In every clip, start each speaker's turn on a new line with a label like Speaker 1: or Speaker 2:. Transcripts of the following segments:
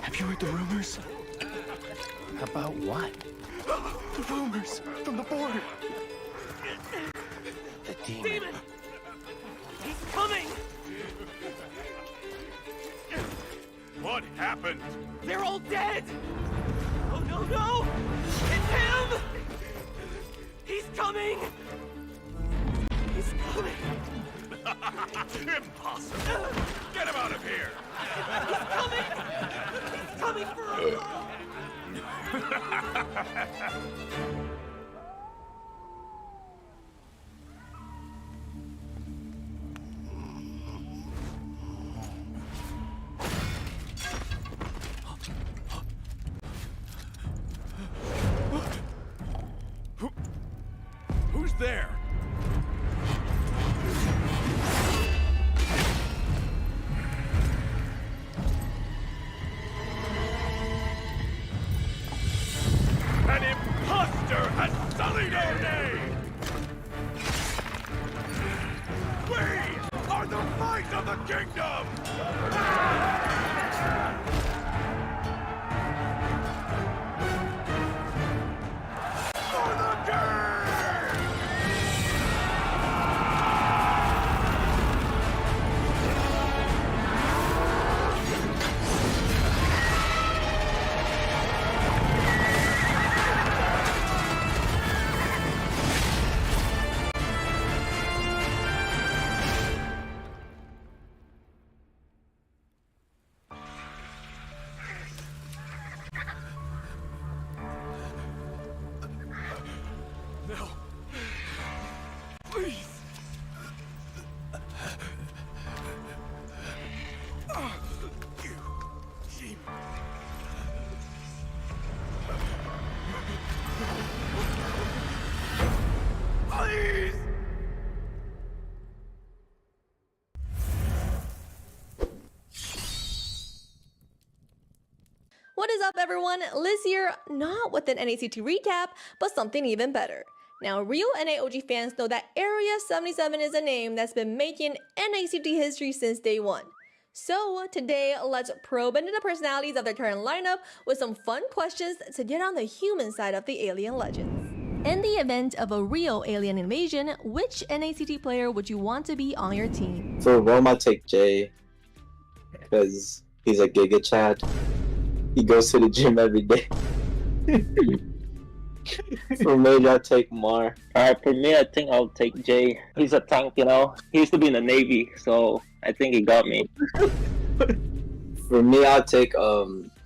Speaker 1: Have you heard the rumors?
Speaker 2: About what?
Speaker 1: The rumors from the board.
Speaker 2: The demon.
Speaker 3: Demon! He's coming!
Speaker 4: What happened?
Speaker 3: They're all dead! Oh no, no! It's him! He's coming! He's coming!
Speaker 4: Impossible! Get him out of here!
Speaker 3: He's coming! He's coming for us all!
Speaker 4: Who's there? An imposter has sullied our name! We are the might of the kingdom! For the king! No. Please. You, Gaimin. Please.
Speaker 5: What is up, everyone? Liz here, not with an NACT recap, but something even better. Now, real NAOG fans know that Area 77 is a name that's been making NACT history since day one. So today, let's probe into the personalities of their current lineup with some fun questions to get on the human side of the alien legends. In the event of a real alien invasion, which NACT player would you want to be on your team?
Speaker 6: For Rome, I'll take Jay, because he's a Giga Chad. He goes to the gym every day. For Mage, I'll take Mar.
Speaker 2: For me, I think I'll take Jay. He's a tank, you know. He used to be in the Navy, so I think he got me.
Speaker 6: For me, I'll take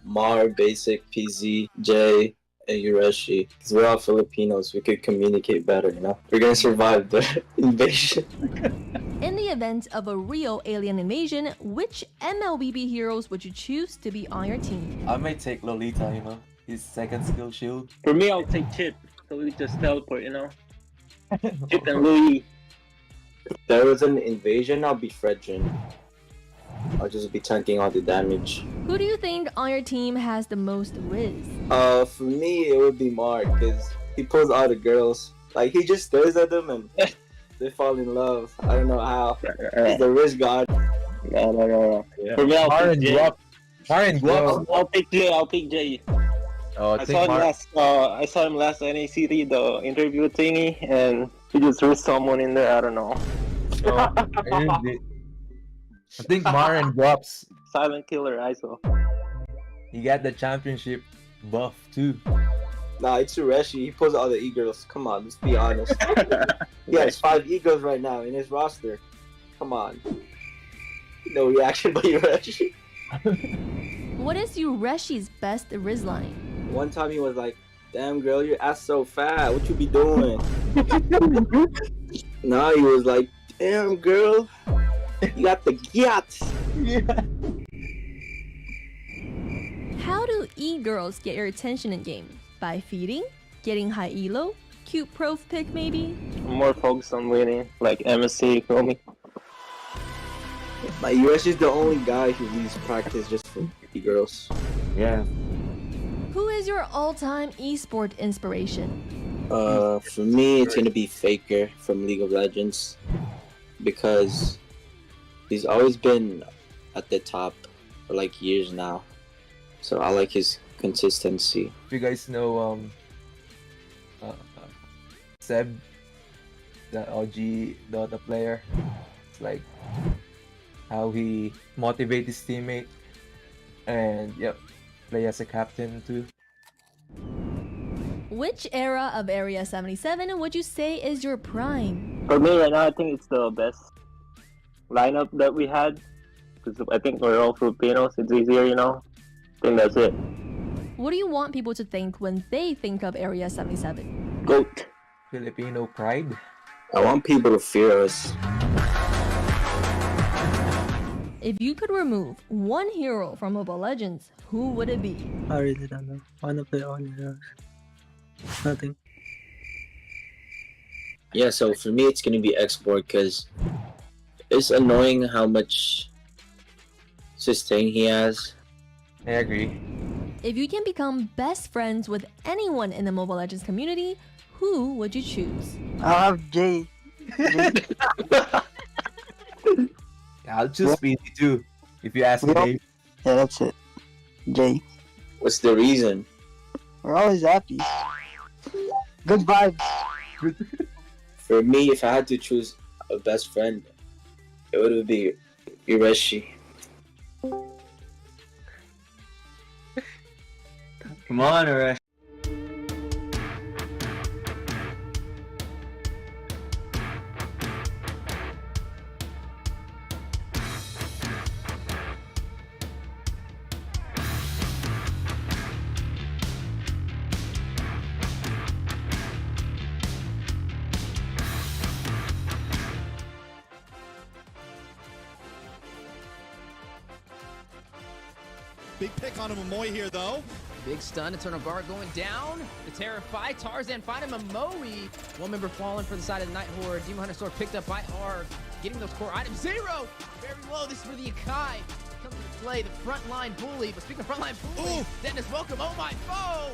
Speaker 6: Mar, Basic, PZ, Jay, and Ureshi. Because we're all Filipinos, we could communicate better, you know? We're gonna survive the invasion.
Speaker 5: In the event of a real alien invasion, which MLBB heroes would you choose to be on your team?
Speaker 7: I may take Lolita, you know. his second skill shield.
Speaker 2: For me, I'll take Chip. So we just teleport, you know? Chip and Louis.
Speaker 6: If there was an invasion, I'll be Fredrin. I'll just be tanking all the damage.
Speaker 5: Who do you think on your team has the most Riz?
Speaker 6: For me, it would be Mark, because he pulls all the girls. Like, he just stares at them and they fall in love. I don't know how. He's the Riz god.
Speaker 2: No. Yeah. For me, I'll take Jay. I'll take Jay. I'll take Jay.
Speaker 7: Oh,
Speaker 2: I saw him last NACT, the interview thingy, and he just threw someone in there. I don't know.
Speaker 7: I think Marin drops.
Speaker 2: Silent killer, ISO.
Speaker 7: He got the championship buff too.
Speaker 6: Nah, it's Ureshi. He pulls all the e-girls. Come on, let's be honest. He has 5 e-girls right now in his roster. Come on. No reaction by Ureshi.
Speaker 5: What is Ureshi's best Riz line?
Speaker 6: One time he was like, "Damn girl, your ass so fat. What you be doing?" Now he was like, "Damn girl, you got the gyats."
Speaker 7: Yeah.
Speaker 5: How do e-girls get your attention in game? By feeding? Getting high elo? Cute prof pick maybe?
Speaker 2: I'm more focused on winning, like MSC, you feel me?
Speaker 6: Like, Ureshi's the only guy who leaves practice just for e-girls.
Speaker 7: Yeah.
Speaker 5: Who is your all-time esport inspiration?
Speaker 6: For me, it's gonna be Faker from League of Legends, because he's always been at the top for like years now. So I like his consistency.
Speaker 7: If you guys know Seb, the OG Dota player, it's like how he motivates his teammate and play as a captain too.
Speaker 5: Which era of Area 77 would you say is your prime?
Speaker 2: For me right now, I think it's the best lineup that we had. Because I think we're all Filipinos, it's easier, you know? I think that's it.
Speaker 5: What do you want people to think when they think of Area 77?
Speaker 2: GOAT.
Speaker 7: Filipino pride.
Speaker 6: I want people to fear us.
Speaker 5: If you could remove one hero from Mobile Legends, who would it be?
Speaker 8: I really don't know. I wanna play all heroes. Nothing.
Speaker 6: Yeah, so for me, it's gonna be Export, because it's annoying how much sustain he has.
Speaker 7: I agree.
Speaker 5: If you can become best friends with anyone in the Mobile Legends community, who would you choose?
Speaker 8: I'll have Jay.
Speaker 7: I'll choose Speedy too. If you ask me, Dave.
Speaker 8: Yeah, that's it. Jay.
Speaker 6: What's the reason?
Speaker 8: We're always happy. Good vibes.
Speaker 6: For me, if I had to choose a best friend, it would be Ureshi.
Speaker 7: Come on, Arash.
Speaker 9: Big pick on a Momoy here, though.
Speaker 3: Big stun, Eternal Guard going down. The Terrify, Tarzan finding Momoe. One member falling for the side of the Night Horde. Demon Hunter Sword picked up by R. Getting those core items. Zero! Very low, this is for the Akai. Comes into play, the frontline bully. But speaking of frontline bully, Dennis welcome, oh my foe!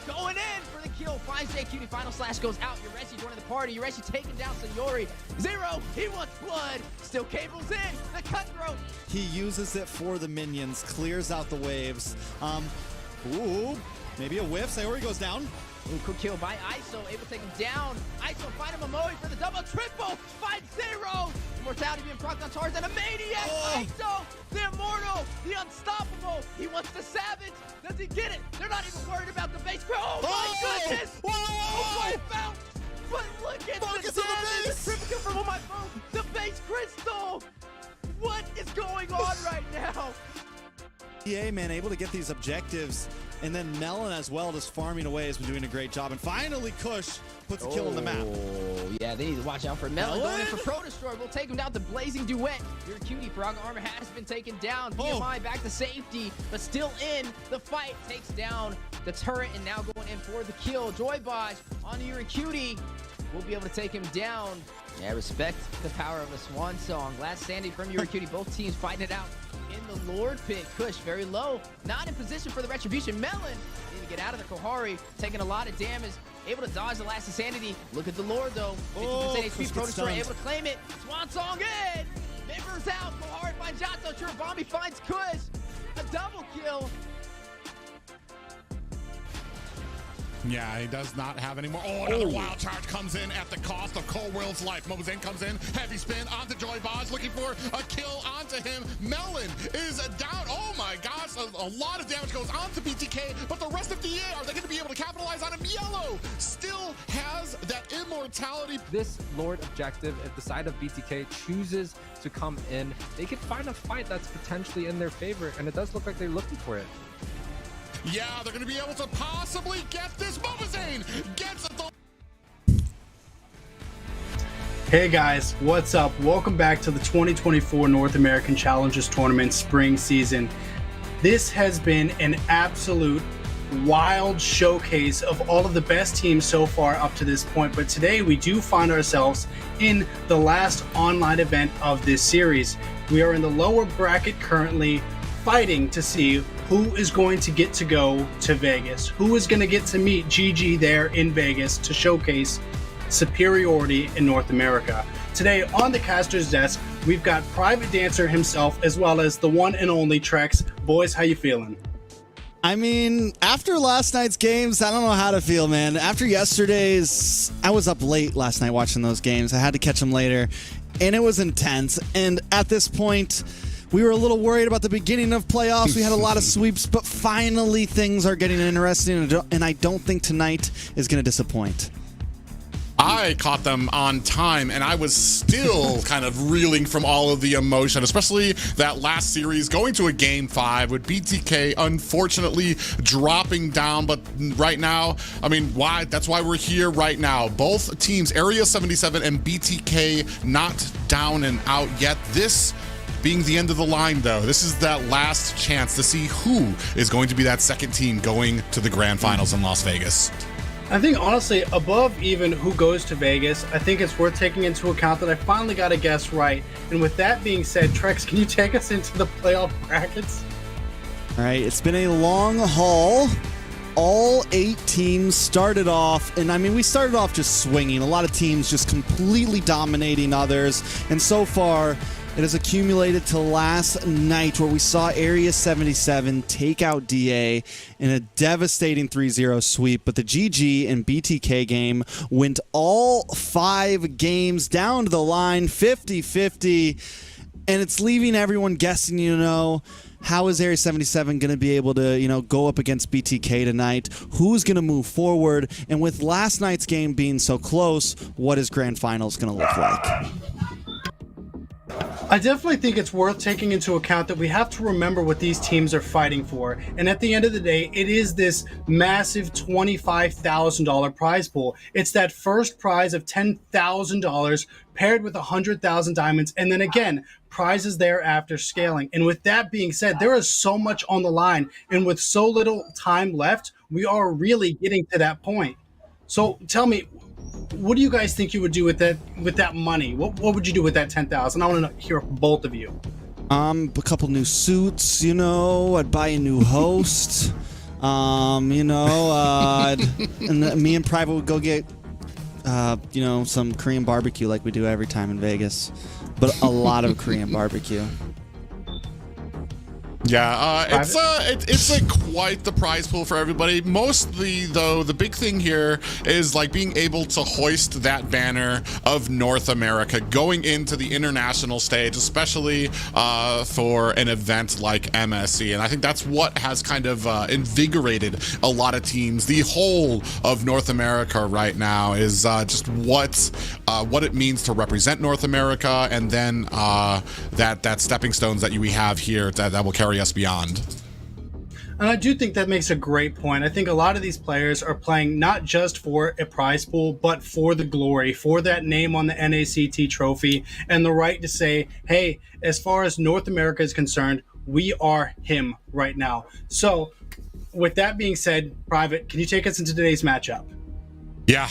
Speaker 3: Going in for the kill, finds JQT, final slash goes out. Ureshi joining the party, Ureshi taking down Sayori. Zero, he wants blood, still cables in, the cutthroat.
Speaker 9: He uses it for the minions, clears out the waves. Ooh, maybe a whiff. Sayori goes down.
Speaker 3: Ooh, quick kill by ISO, able to take him down. ISO finding Momoe for the double triple, finds Zero. Immortality being procced on Tarzan, a maniac. ISO, the immortal, the unstoppable. He wants the savage. Does he get it? They're not even worried about the base. Oh my goodness!
Speaker 9: Whoa!
Speaker 3: Oh my bounce! But look at
Speaker 9: Focus
Speaker 3: the
Speaker 9: on the
Speaker 3: damage!
Speaker 9: base!
Speaker 3: The triple kill from my phone. The base crystal. What is going on right now?
Speaker 9: EA, man, able to get these objectives And then Melon as well, just farming away, has been doing a great job. And finally, Kush puts a kill on the map.
Speaker 3: Oh, yeah, they need to watch out for Melon. Going in for Pro Destroy. We'll take him down to Blazing Duet. Your cutie Frog Armor has been taken down. BMI back to safety, but still in the fight. Takes down the turret and now going in for the kill. Joy Bosch on your cutie. We'll be able to take him down. Yeah, respect the power of a swan song. Last standing from your cutie. Both teams fighting it out in the Lord pit. Kush very low, not in position for the retribution. Melon need to get out of the Kohari, taking a lot of damage, able to dodge the last insanity. Look at the Lord though, 50% HP. Pro Destroy able to claim it. Swan song in, Members out. Kohari finds Jato. Churubambi finds Kush. A double kill.
Speaker 10: Yeah, he does not have any more. Oh, another wild charge comes in at the cost of Cole World's life. Momozen comes in, heavy spin onto Joy Boz, looking for a kill onto him. Melon is down. Oh my gosh, a lot of damage goes onto BTK, but the rest of DA, are they going to be able to capitalize on him? Yellow still has that immortality.
Speaker 11: This Lord objective, if the side of BTK chooses to come in, they could find a fight that's potentially in their favor, and it does look like they're looking for it.
Speaker 10: Yeah, they're going to be able to possibly get this. Momozen gets the...
Speaker 12: Hey guys, what's up? Welcome back to the 2024 North American Challengers Tournament spring season. This has been an absolute wild showcase of all of the best teams so far up to this point, but today we do find ourselves in the last online event of this series. We are in the lower bracket currently, fighting to see who is going to get to go to Vegas, who is going to get to meet GG there in Vegas to showcase superiority in North America. Today on the caster's desk, we've got Private Dancer himself, as well as the one and only Trex. Boys, how you feeling?
Speaker 9: I mean, after last night's games, I don't know how to feel, man. After yesterday's, I was up late last night watching those games. I had to catch them later, and it was intense. And at this point, we were a little worried about the beginning of playoffs. We had a lot of sweeps, but finally things are getting interesting, and I don't think tonight is going to disappoint.
Speaker 10: I caught them on time, and I was still kind of reeling from all of the emotion, especially that last series going to a game 5 with BTK unfortunately dropping down. But right now, I mean, why? That's why we're here right now. Both teams, Area 77 and BTK, not down and out yet. This being the end of the line, though. This is that last chance to see who is going to be that second team going to the grand finals in Las Vegas.
Speaker 12: I think, honestly, above even who goes to Vegas, I think it's worth taking into account that I finally got a guess right. And with that being said, Trex, can you take us into the playoff brackets?
Speaker 9: All right, it's been a long haul. All 8 teams started off, and I mean, we started off just swinging. A lot of teams just completely dominating others. And so far, it has accumulated to last night where we saw Area 77 take out DA in a devastating 3-0 sweep, but the GG and BTK game went all 5 games down to the line, 50-50, and it's leaving everyone guessing, you know, how is Area 77 going to be able to, you know, go up against BTK tonight? Who's going to move forward? And with last night's game being so close, what is Grand Finals going to look like?
Speaker 12: I definitely think it's worth taking into account that we have to remember what these teams are fighting for. And at the end of the day, it is this massive $25,000 prize pool. It's that first prize of $10,000 paired with 100,000 diamonds. And then again, prizes thereafter scaling. And with that being said, there is so much on the line. And with so little time left, we are really getting to that point. So tell me, what do you guys think you would do with that money? What would you do with that 10,000? I want to hear from both of you.
Speaker 9: A couple new suits, you know. I'd buy a new host. You know, and me and Private would go get, you know, some Korean barbecue like we do every time in Vegas, but a lot of Korean barbecue.
Speaker 10: Yeah, it's quite the prize pool for everybody. Mostly, though, the big thing here is like being able to hoist that banner of North America going into the international stage, especially for an event like MSC. And I think that's what has kind of invigorated a lot of teams. The whole of North America right now is just what it means to represent North America, and then that stepping stones that we have here that will carry us beyond.
Speaker 12: And I do think that makes a great point. I think a lot of these players are playing not just for a prize pool, but for the glory, for that name on the NACT trophy, and the right to say, hey, as far as North America is concerned, we are him right now. So with that being said, Private, can you take us into today's matchup?
Speaker 10: Yeah,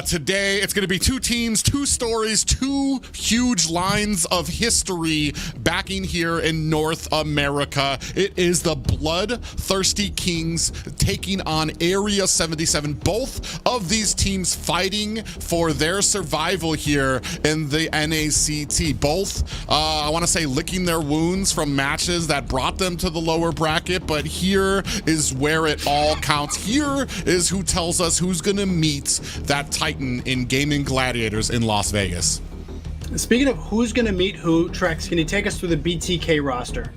Speaker 10: today it's going to be two teams, two stories, two huge lines of history backing here in North America. It is the Bloodthirsty Kings taking on Area 77. Both of these teams fighting for their survival here in the NACT. Both, I want to say, licking their wounds from matches that brought them to the lower bracket, but here is where it all counts. Here is who tells us who's going to meet that Titan in Gaimin Gladiators in Las Vegas.
Speaker 12: Speaking of who's going to meet who, Trex, can you take us through the BTK roster?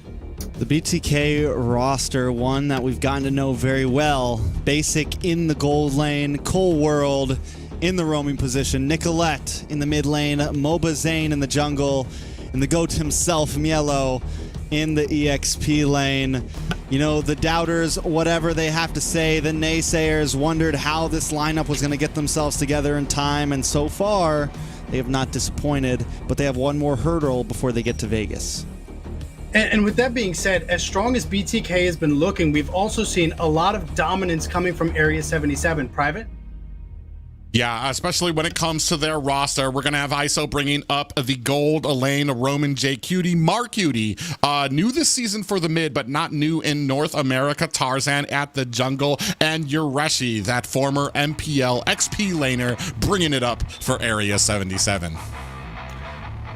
Speaker 9: The BTK roster, one that we've gotten to know very well. Basic in the gold lane, Cole World in the roaming position, Nicolette in the mid lane, Moba Zane in the jungle, and the GOAT himself, Mielo, in the EXP lane. You know, the doubters, whatever they have to say, the naysayers wondered how this lineup was going to get themselves together in time, and so far, they have not disappointed, but they have one more hurdle before they get to Vegas.
Speaker 12: And with that being said, as strong as BTK has been looking, we've also seen a lot of dominance coming from Area 77. Private?
Speaker 10: Yeah, especially when it comes to their roster. We're going to have ISO bringing up the gold lane, Roman J. Cutie, Mar Cutie. New this season for the mid, but not new in North America. Tarzan at the jungle, and Yureshi, that former MPL XP laner, bringing it up for Area 77.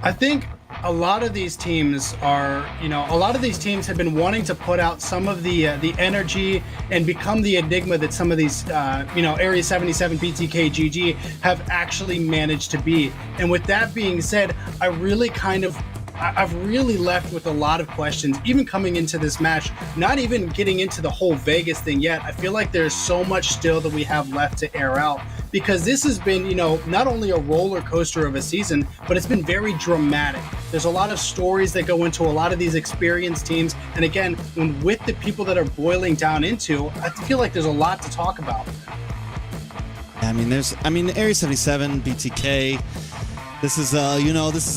Speaker 12: I think a lot of these teams are, a lot of these teams have been wanting to put out some of the energy and become the enigma that some of these, Area 77, BTK, GG have actually managed to be. And with that being said, I've really left with a lot of questions, even coming into this match, not even getting into the whole Vegas thing yet. I feel like there's so much still that we have left to air out, because this has been, not only a roller coaster of a season, but it's been very dramatic. There's a lot of stories that go into a lot of these experienced teams. And again, when with the people that are boiling down into, I feel like there's a lot to talk about.
Speaker 9: Area 77, BTK, this is a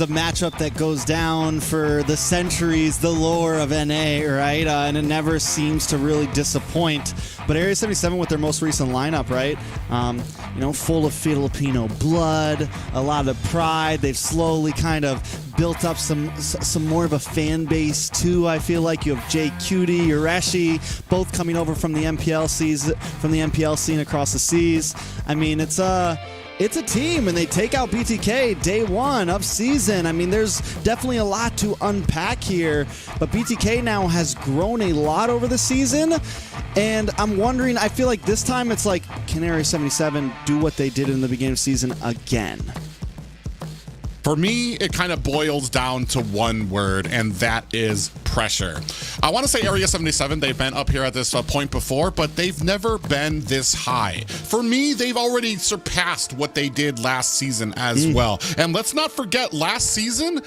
Speaker 9: matchup that goes down for the centuries, the lore of NA, right? And it never seems to really disappoint. But Area 77 with their most recent lineup, right? Full of Filipino blood, a lot of pride. They've slowly kind of built up some more of a fan base too. I feel like you have Jay Cutie, Yureshi, both coming over from the MPL scene across the seas. It's a team, and they take out BTK day one of season. There's definitely a lot to unpack here, but BTK now has grown a lot over the season, and I'm wondering, I feel like this time it's like, can Area 77 do what they did in the beginning of season again?
Speaker 10: For me, it kind of boils down to one word, and that is pressure. I want to say Area 77, they've been up here at this point before, but they've never been this high. For me, they've already surpassed what they did last season as well. And let's not forget, last season,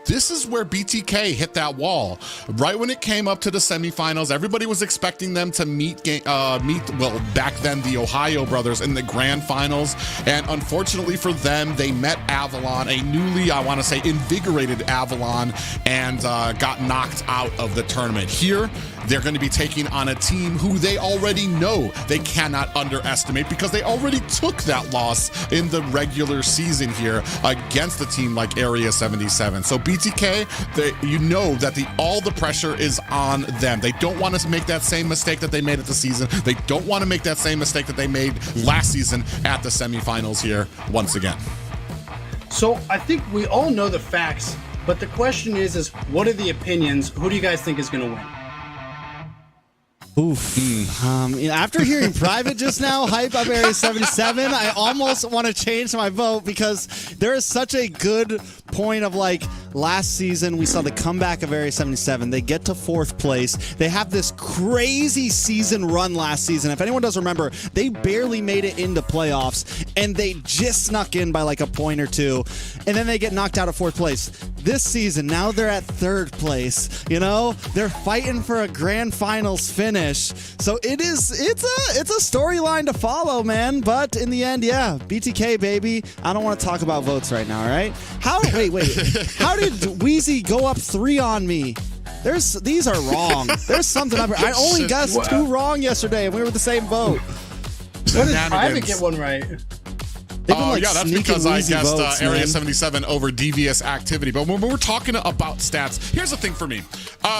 Speaker 10: this is where BTK hit that wall. Right when it came up to the semifinals, everybody was expecting them to meet back then, the Ohio brothers in the grand finals. And unfortunately for them, they met Avalon, a newly, I want to say, invigorated Avalon, and got knocked out of the tournament. Here, they're going to be taking on a team who they already know they cannot underestimate, because they already took that loss in the regular season here against a team like Area 77. So BTK, you know that all the pressure is on them. They don't want to make that same mistake that they made at the season. They don't want to make that same mistake that they made last season at the semifinals here once again.
Speaker 12: So I think we all know the facts, but the question is what are the opinions? Who do you guys think is going to win?
Speaker 9: Oof. After hearing Private just now hype up Area 77, I almost want to change my vote, because there is such a good point of, like, last season we saw the comeback of Area 77. They get to 4th place. They have this crazy season run last season. If anyone does remember, they barely made it into playoffs, and they just snuck in by like a point or two, and then they get knocked out of 4th place. This season, now they're at 3rd place. They're fighting for a grand finals finish. finish. So it's a storyline to follow, man. But in the end, yeah, BTK, baby. I don't want to talk about votes right now, all right? Wait. How did Wheezy go up 3 on me? These are wrong. There's something I only guessed 2 wrong yesterday, and we were the same vote.
Speaker 12: What did Private get one right?
Speaker 10: Oh, yeah, that's because I guessed Area 77 over devious activity. But when we're talking about stats, here's the thing for me.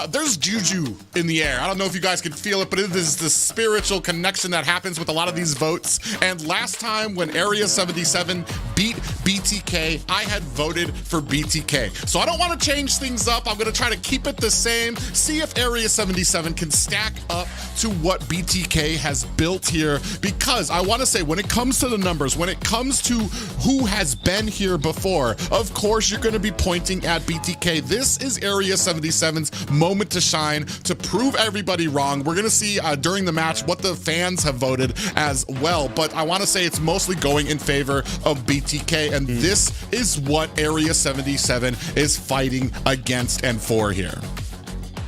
Speaker 10: There's juju in the air. I don't know if you guys can feel it, but it is the spiritual connection that happens with a lot of these votes. And last time when Area 77 beat BTK, I had voted for BTK. So I don't want to change things up. I'm going to try to keep it the same, see if Area 77 can stack up to what BTK has built here. Because I want to say, when it comes to the numbers, when it comes to who has been here before, of course you're going to be pointing at BTK. This is Area 77's moment to shine, to prove everybody wrong. We're going to see during the match what the fans have voted as well, but I want to say it's mostly going in favor of BTK, and this is what Area 77 is fighting against and for here.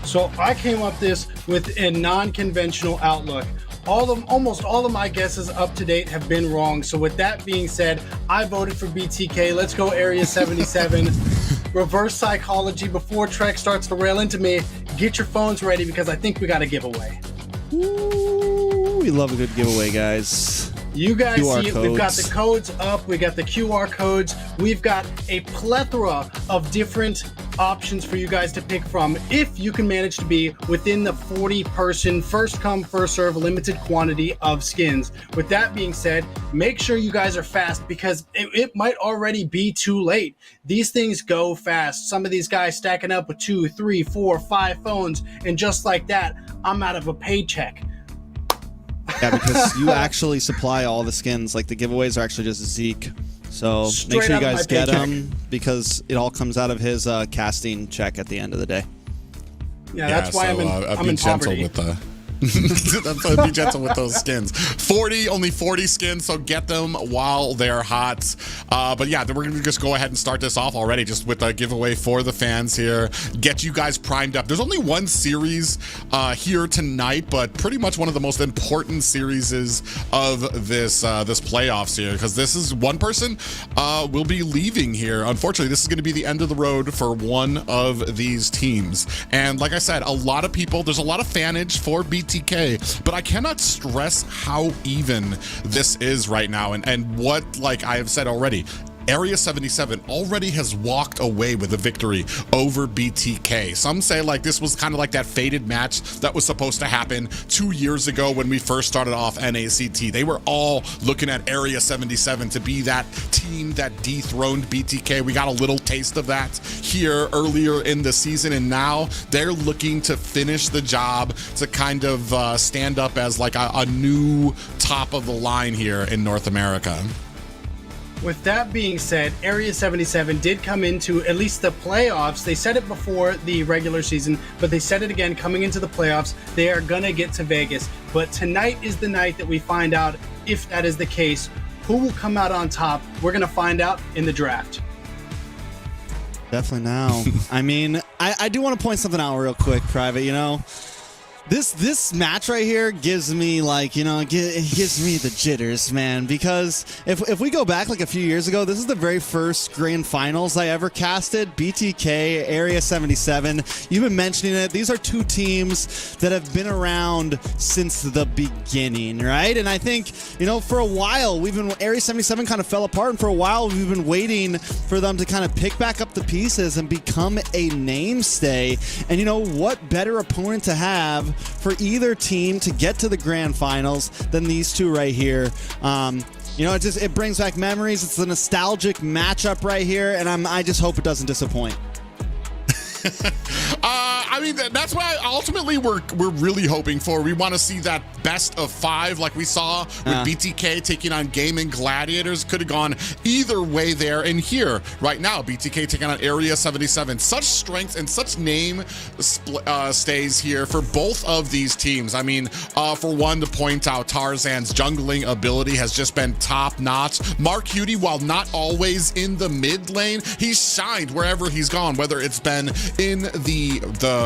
Speaker 12: So I came up this with a non-conventional outlook. Almost all of my guesses up to date have been wrong. So with that being said, I voted for BTK. Let's go Area 77. Reverse psychology. Before Trek starts to rail into me, get your phones ready because I think we got a giveaway.
Speaker 9: Ooh, we love a good giveaway, guys.
Speaker 12: You guys
Speaker 9: QR
Speaker 12: see it.
Speaker 9: codes.
Speaker 12: We've got the codes up. We got the QR codes. We've got a plethora of different options for you guys to pick from if you can manage to be within the 40-person first come first serve limited quantity of skins. With that being said, make sure you guys are fast because it might already be too late. These things go fast. Some of these guys stacking up with 2, 3, 4, 5 phones, and just like that, I'm out of a paycheck.
Speaker 9: Yeah, because you actually supply all the skins. Like, the giveaways are actually just Zeke. So
Speaker 12: Straight
Speaker 9: make sure you
Speaker 12: out of
Speaker 9: guys
Speaker 12: my
Speaker 9: get
Speaker 12: paycheck.
Speaker 9: them because it all comes out of his casting check at the end of the day.
Speaker 12: Yeah, that's why I'm in poverty.
Speaker 10: Be gentle with those skins. Only 40 skins, so get them while they're hot. But yeah, we're gonna just go ahead and start this off already, just with a giveaway for the fans here. Get you guys primed up. There's only one series here tonight, but pretty much one of the most important series of this playoffs here, because this is one person will be leaving here. Unfortunately, this is going to be the end of the road for one of these teams. And like I said, there's a lot of fanage for BTK, but I cannot stress how even this is right now, and what, like I have said already, Area 77 already has walked away with a victory over BTK. Some say like this was kind of like that fated match that was supposed to happen 2 years ago when we first started off NACT. They were all looking at Area 77 to be that team that dethroned BTK. We got a little taste of that here earlier in the season, and now they're looking to finish the job to kind of stand up as like a new top of the line here in North America.
Speaker 12: With that being said, Area 77 did come into at least the playoffs. They said it before the regular season, but they said it again coming into the playoffs. They are going to get to Vegas. But tonight is the night that we find out if that is the case. Who will come out on top? We're going to find out in the draft.
Speaker 9: Definitely now. I mean, I do want to point something out real quick, Private, you know. This match right here gives me, like, you know, it gives me the jitters, man, because if we go back like a few years ago, this is the very first grand finals I ever casted. BTK, Area 77. You've been mentioning it. These are two teams that have been around since the beginning, right? And I think, you know, for a while, Area 77 kind of fell apart, and for a while, we've been waiting for them to kind of pick back up the pieces and become a mainstay. And, you know, what better opponent to have for either team to get to the grand finals than these two right here. You know, it brings back memories. It's a nostalgic matchup right here, and I just hope it doesn't disappoint.
Speaker 10: I mean, that's what ultimately we're really hoping for. We want to see that best of 5 like we saw with BTK taking on Gaimin Gladiators. Could have gone either way there. And here, right now, BTK taking on Area 77. Such strength and such name stays here for both of these teams. I mean, for one, to point out, Tarzan's jungling ability has just been top-notch. Mark Hudi, while not always in the mid lane, he's shined wherever he's gone, whether it's been in the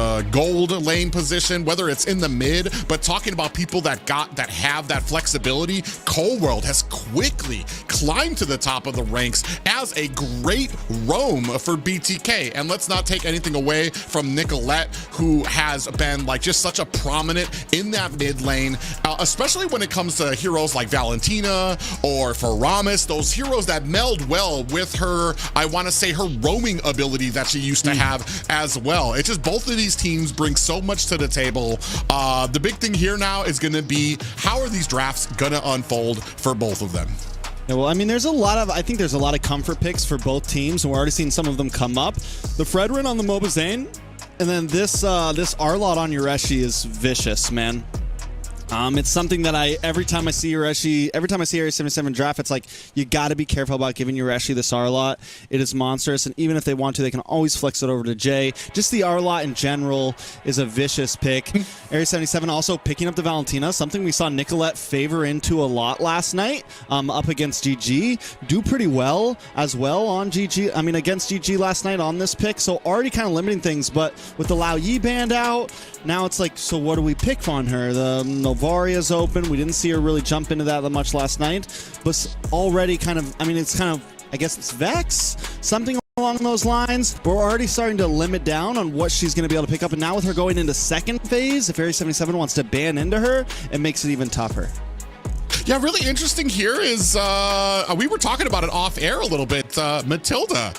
Speaker 10: the gold lane position, whether it's in the mid, but talking about people that have that flexibility, Coldworld has quickly climbed to the top of the ranks as a great roam for BTK. And let's not take anything away from Nicolette, who has been like just such a prominent in that mid lane, especially when it comes to heroes like Valentina or Faramis, those heroes that meld well with her, I want to say her roaming ability that she used to have as well. It's just both of these teams bring so much to the table. The big thing here now is going to be how are these drafts going to unfold for both of them?
Speaker 9: Yeah, well, I mean, I think there's a lot of comfort picks for both teams, and we're already seeing some of them come up. The Fredrin on the Mobazane, and then this Arlott on Yureshi is vicious, man. It's something that every time I see Yureshi, every time I see Area 77 draft, it's like, you got to be careful about giving Yureshi this Arlott. It is monstrous, and even if they want to, they can always flex it over to Jay. Just the Arlott in general is a vicious pick. Area 77 also picking up the Valentina, something we saw Nicolette favor into a lot last night, up against GG. Do pretty well as well on GG, I mean, against GG last night on this pick, so already kind of limiting things, but with the Lao Yi band out, now it's like, so what do we pick on her? The Novaria's open. We didn't see her really jump into that much last night, but already kind of, I mean, it's kind of, I guess it's Vex, something along those lines. We're already starting to limit down on what she's going to be able to pick up, and now with her going into second phase, if Area 77 wants to ban into her, it makes it even tougher.
Speaker 10: Yeah, really interesting here is, we were talking about it off air a little bit. Matilda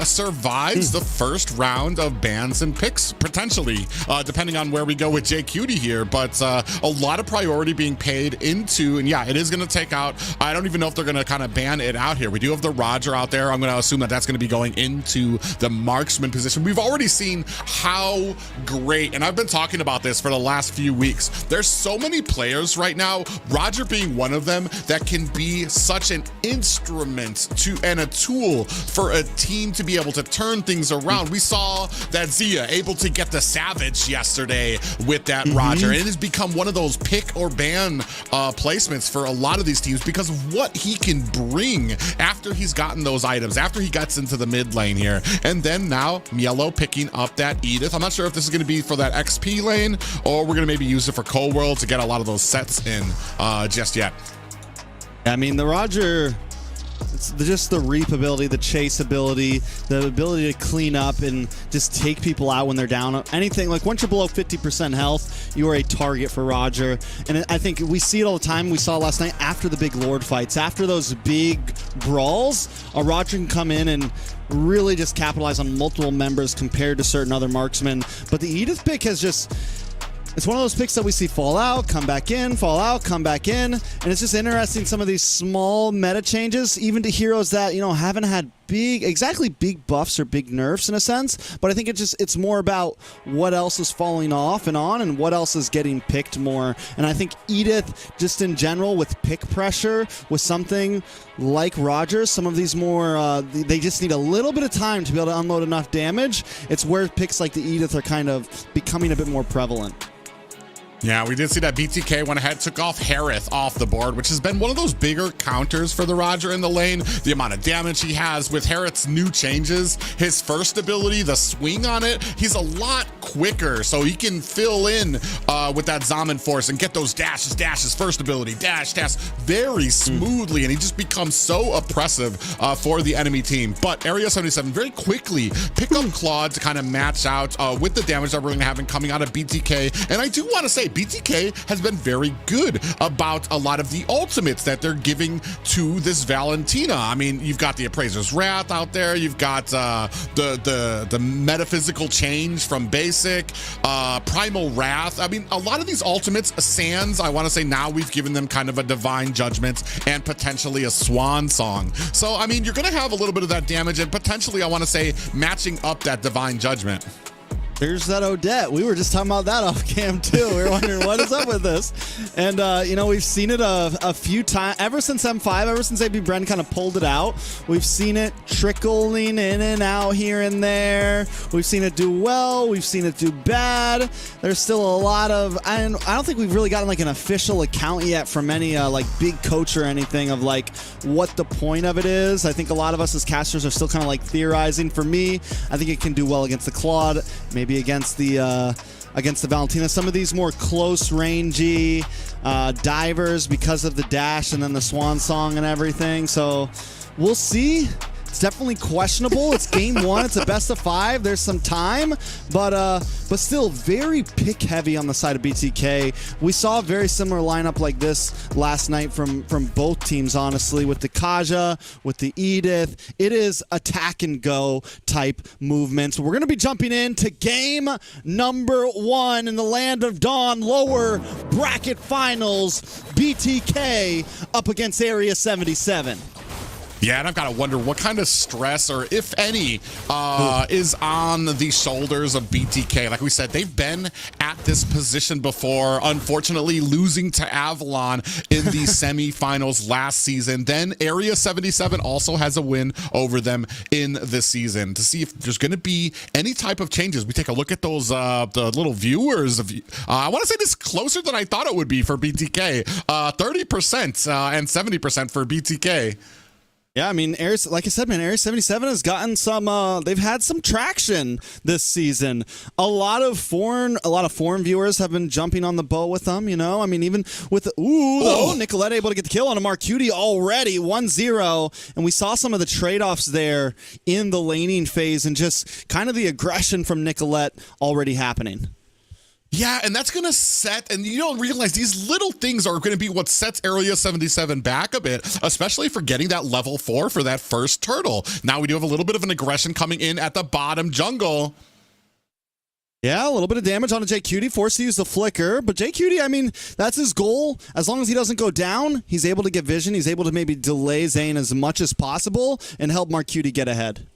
Speaker 10: survives the first round of bans and picks, potentially, depending on where we go with JQT here. But a lot of priority being paid into, and yeah, it is going to take out, I don't even know if they're going to kind of ban it out here. We do have the Roger out there. I'm going to assume that that's going to be going into the marksman position. We've already seen how great, and I've been talking about this for the last few weeks. There's so many players right now, Roger being one of them, that can be such an instrument and a tool for a team to be able to turn things around. We saw that Zia able to get the Savage yesterday with that Roger, and it has become one of those pick or ban placements for a lot of these teams because of what he can bring after he's gotten those items, after he gets into the mid lane here. And then now Mielo picking up that Edith. I'm not sure if this is going to be for that XP lane or we're going to maybe use it for Cold World to get a lot of those sets in just yet.
Speaker 9: I mean, the Roger, it's just the reap ability, the chase ability, the ability to clean up and just take people out when they're down. Anything, like once you're below 50% health, you are a target for Roger. And I think we see it all the time. We saw last night after the big Lord fights, after those big brawls, a Roger can come in and really just capitalize on multiple members compared to certain other marksmen. But the Edith pick has just... It's one of those picks that we see fall out, come back in, fall out, come back in. And it's just interesting, some of these small meta changes, even to heroes that, you know, haven't had exactly big buffs or big nerfs in a sense. But I think it's more about what else is falling off and on and what else is getting picked more. And I think Edith, just in general, with pick pressure, with something like Rogers, some of these more, they just need a little bit of time to be able to unload enough damage. It's where picks like the Edith are kind of becoming a bit more prevalent.
Speaker 10: Yeah, we did see that BTK went ahead, took off Harith off the board, which has been one of those bigger counters for the Roger in the lane. The amount of damage he has with Harith's new changes, his first ability, the swing on it, he's a lot quicker, so he can fill in with that Zaman Force and get those dashes, first ability, dash, very smoothly, and he just becomes so oppressive for the enemy team. But Area 77 very quickly pick up Claude to kind of match out with the damage that we're going to have coming out of BTK. And I do want to say, BTK has been very good about a lot of the ultimates that they're giving to this Valentina. I mean, you've got the Appraiser's Wrath out there. You've got the Metaphysical Change from Basic, Primal Wrath. I mean, a lot of these ultimates, Sands, I want to say now we've given them kind of a Divine Judgment and potentially a Swan Song. So, I mean, you're going to have a little bit of that damage and potentially, I want to say, matching up that Divine Judgment.
Speaker 9: There's that Odette. We were just talking about that off cam too. We were wondering what is up with this. And, you know, we've seen it a few times, ever since M5, ever since AB Bren kind of pulled it out. We've seen it trickling in and out here and there. We've seen it do well. We've seen it do bad. There's still a lot of, and I don't think we've really gotten like an official account yet from any like big coach or anything of like what the point of it is. I think a lot of us as casters are still kind of like theorizing. For me, I think it can do well against the Claude, maybe maybe against the Valentina. Some of these more close rangey divers because of the dash and then the swan song and everything. So we'll see. It's definitely questionable. It's game 1. It's a best of 5. There's some time, but still very pick heavy on the side of BTK. We saw a very similar lineup like this last night from both teams, honestly, with the Kaja, with the Edith. It is attack and go type movements. We're going to be jumping into game number 1 in the Land of Dawn lower bracket finals. BTK up against Area 77.
Speaker 10: Yeah, and I've got to wonder what kind of stress, or if any, is on the shoulders of BTK. Like we said, they've been at this position before, unfortunately losing to Avalon in the semifinals last season. Then Area 77 also has a win over them in the season. To see if there's going to be any type of changes, we take a look at those the little viewers. I want to say this is closer than I thought it would be for BTK. 30% and 70% for BTK.
Speaker 9: Yeah, I mean, like I said, man, Area 77 has gotten some. They've had some traction this season. A lot of foreign viewers have been jumping on the boat with them. You know, I mean, even with Nicolette able to get the kill on a Marcuti already, 1-0, and we saw some of the trade-offs there in the laning phase, and just kind of the aggression from Nicolette already happening.
Speaker 10: Yeah, and that's going to set, and you don't realize these little things are going to be what sets Area 77 back a bit, especially for getting that level 4 for that first turtle. Now we do have a little bit of an aggression coming in at the bottom jungle.
Speaker 9: Yeah, a little bit of damage on a JQT, forced to use the flicker, but JQT, I mean, that's his goal. As long as he doesn't go down, he's able to get vision, he's able to maybe delay Zane as much as possible and help Marcuti get ahead.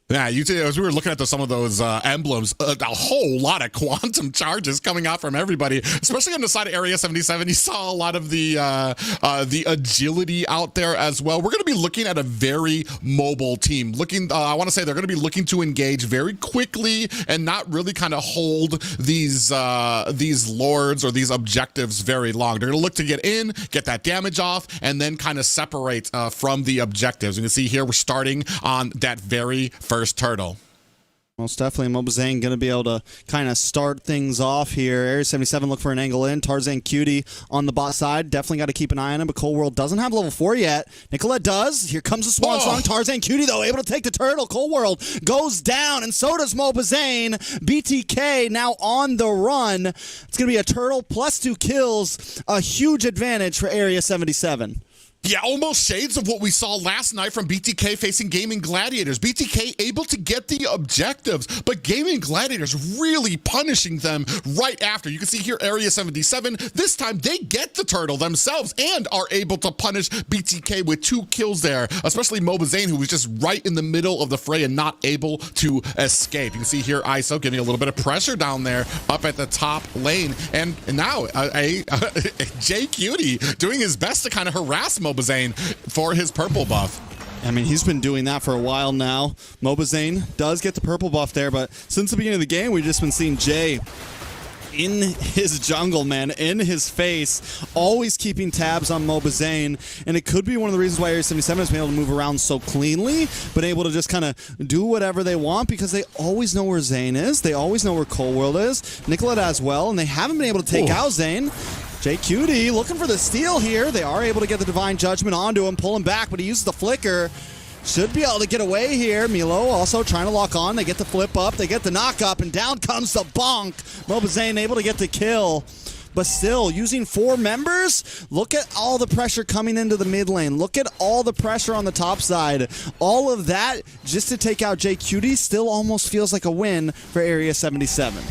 Speaker 10: Yeah, as we were looking at some of those emblems, a whole lot of quantum charges coming out from everybody, especially on the side of Area 77. You saw a lot of the agility out there as well. We're going to be looking at a very mobile team. I want to say they're going to be looking to engage very quickly and not really kind of hold these lords or these objectives very long. They're going to look to get in, get that damage off, and then kind of separate from the objectives. You can see here we're starting on that very first turtle.
Speaker 9: Most definitely, Mobazane going to be able to kind of start things off here. Area 77 look for an angle in. Tarzan Cutie on the bot side. Definitely got to keep an eye on him, but Cold World doesn't have level 4 yet. Nicolette does. Here comes the Swan Song. Tarzan Cutie, though, able to take the turtle. Cold World goes down, and so does Mobazane. BTK now on the run. It's going to be a turtle plus 2 kills. A huge advantage for Area 77.
Speaker 10: Yeah, almost shades of what we saw last night from BTK facing Gaimin Gladiators. BTK able to get the objectives, but Gaimin Gladiators really punishing them right after. You can see here Area 77. This time they get the turtle themselves and are able to punish BTK with 2 kills there, especially Mobazane, who was just right in the middle of the fray and not able to escape. You can see here ISO getting a little bit of pressure down there up at the top lane. And now Jay Cutie doing his best to kind of harass Mobazane for his purple buff.
Speaker 9: I mean, he's been doing that for a while now. Mobazane does get the purple buff there, but since the beginning of the game, we've just been seeing Jay in his jungle, man, in his face, always keeping tabs on Mobazane, and it could be one of the reasons why Area 77 has been able to move around so cleanly, been able to just kind of do whatever they want because they always know where Zane is, they always know where Cold World is, Nicolette as well, and they haven't been able to take out Zane. JQT looking for the steal here. They are able to get the Divine Judgment onto him, pull him back, but he uses the flicker. Should be able to get away here. Milo also trying to lock on. They get the flip up. They get the knock up, and down comes the bonk. Mobazane able to get the kill. But still, using 4 members, look at all the pressure coming into the mid lane. Look at all the pressure on the top side. All of that just to take out JQT still almost feels like a win for Area 77.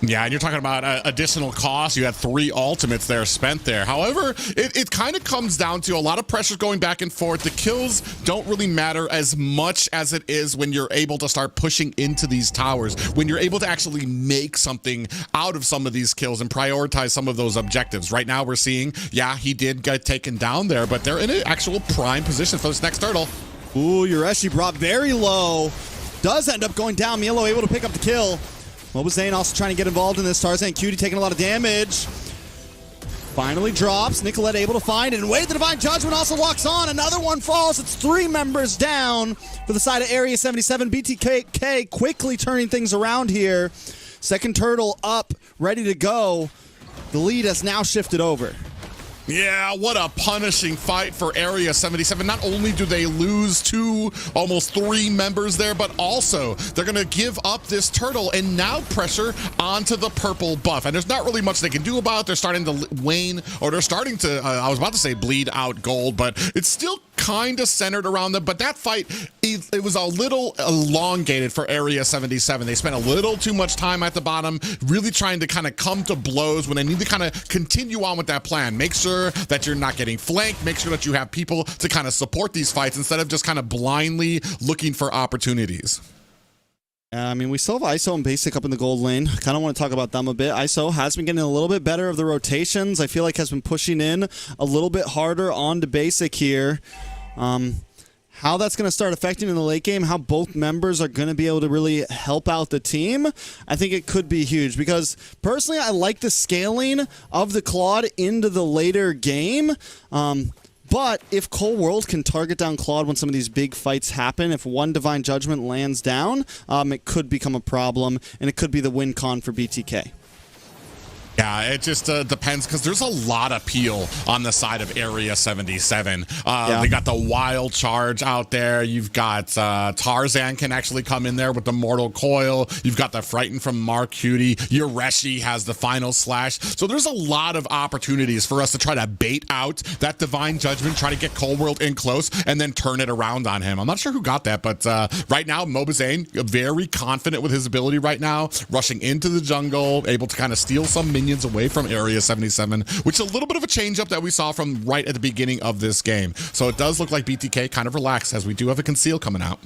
Speaker 10: Yeah, and you're talking about additional costs. You had 3 ultimates there spent there. However, it kind of comes down to a lot of pressure going back and forth. The kills don't really matter as much as it is when you're able to start pushing into these towers, when you're able to actually make something out of some of these kills and prioritize some of those objectives. Right now we're seeing, yeah, he did get taken down there, but they're in an actual prime position for this next turtle.
Speaker 9: Ooh, Yureshi brought very low. Does end up going down. Milo able to pick up the kill. Mobazane also trying to get involved in this. Tarzan Cutie taking a lot of damage. Finally drops. Nicolette able to find it. And wait, the Divine Judgment also locks on. Another one falls. It's 3 members down for the side of Area 77. BTK quickly turning things around here. Second turtle up, ready to go. The lead has now shifted over.
Speaker 10: Yeah, what a punishing fight for Area 77. Not only do they lose 2, almost 3 members there, but also they're going to give up this turtle and now pressure onto the purple buff. And there's not really much they can do about it. They're starting to wane, or they're starting to, I was about to say bleed out gold, but it's still kind of centered around them. But that fight, it was a little elongated for Area 77. They spent a little too much time at the bottom, really trying to kind of come to blows when they need to kind of continue on with that plan. Make sure that you're not getting flanked. Make sure that you have people to kind of support these fights instead of just kind of blindly looking for opportunities.
Speaker 9: I mean, we still have ISO and Basic up in the gold lane. I kind of want to talk about them a bit. ISO has been getting a little bit better of the rotations. I feel like has been pushing in a little bit harder onto Basic here. How that's going to start affecting in the late game, how both members are going to be able to really help out the team, I think it could be huge. Because personally, I like the scaling of the Claude into the later game. But if Cold World can target down Claude when some of these big fights happen, if one Divine Judgment lands down, it could become a problem, and it could be the win con for BTK.
Speaker 10: Yeah, it just depends, because there's a lot of peel on the side of Area 77. They got the Wild Charge out there. You've got Tarzan can actually come in there with the Mortal Coil. You've got the Frighten from Mark Cutie. Yureshi has the Final Slash. So there's a lot of opportunities for us to try to bait out that Divine Judgment, try to get Cold World in close, and then turn it around on him. I'm not sure who got that, but right now, Mobazane, very confident with his ability right now, rushing into the jungle, able to kind of steal some minions away from Area 77, which is a little bit of a change up that we saw from right at the beginning of this game. So it does look like BTK kind of relaxed, as we do have a conceal coming out.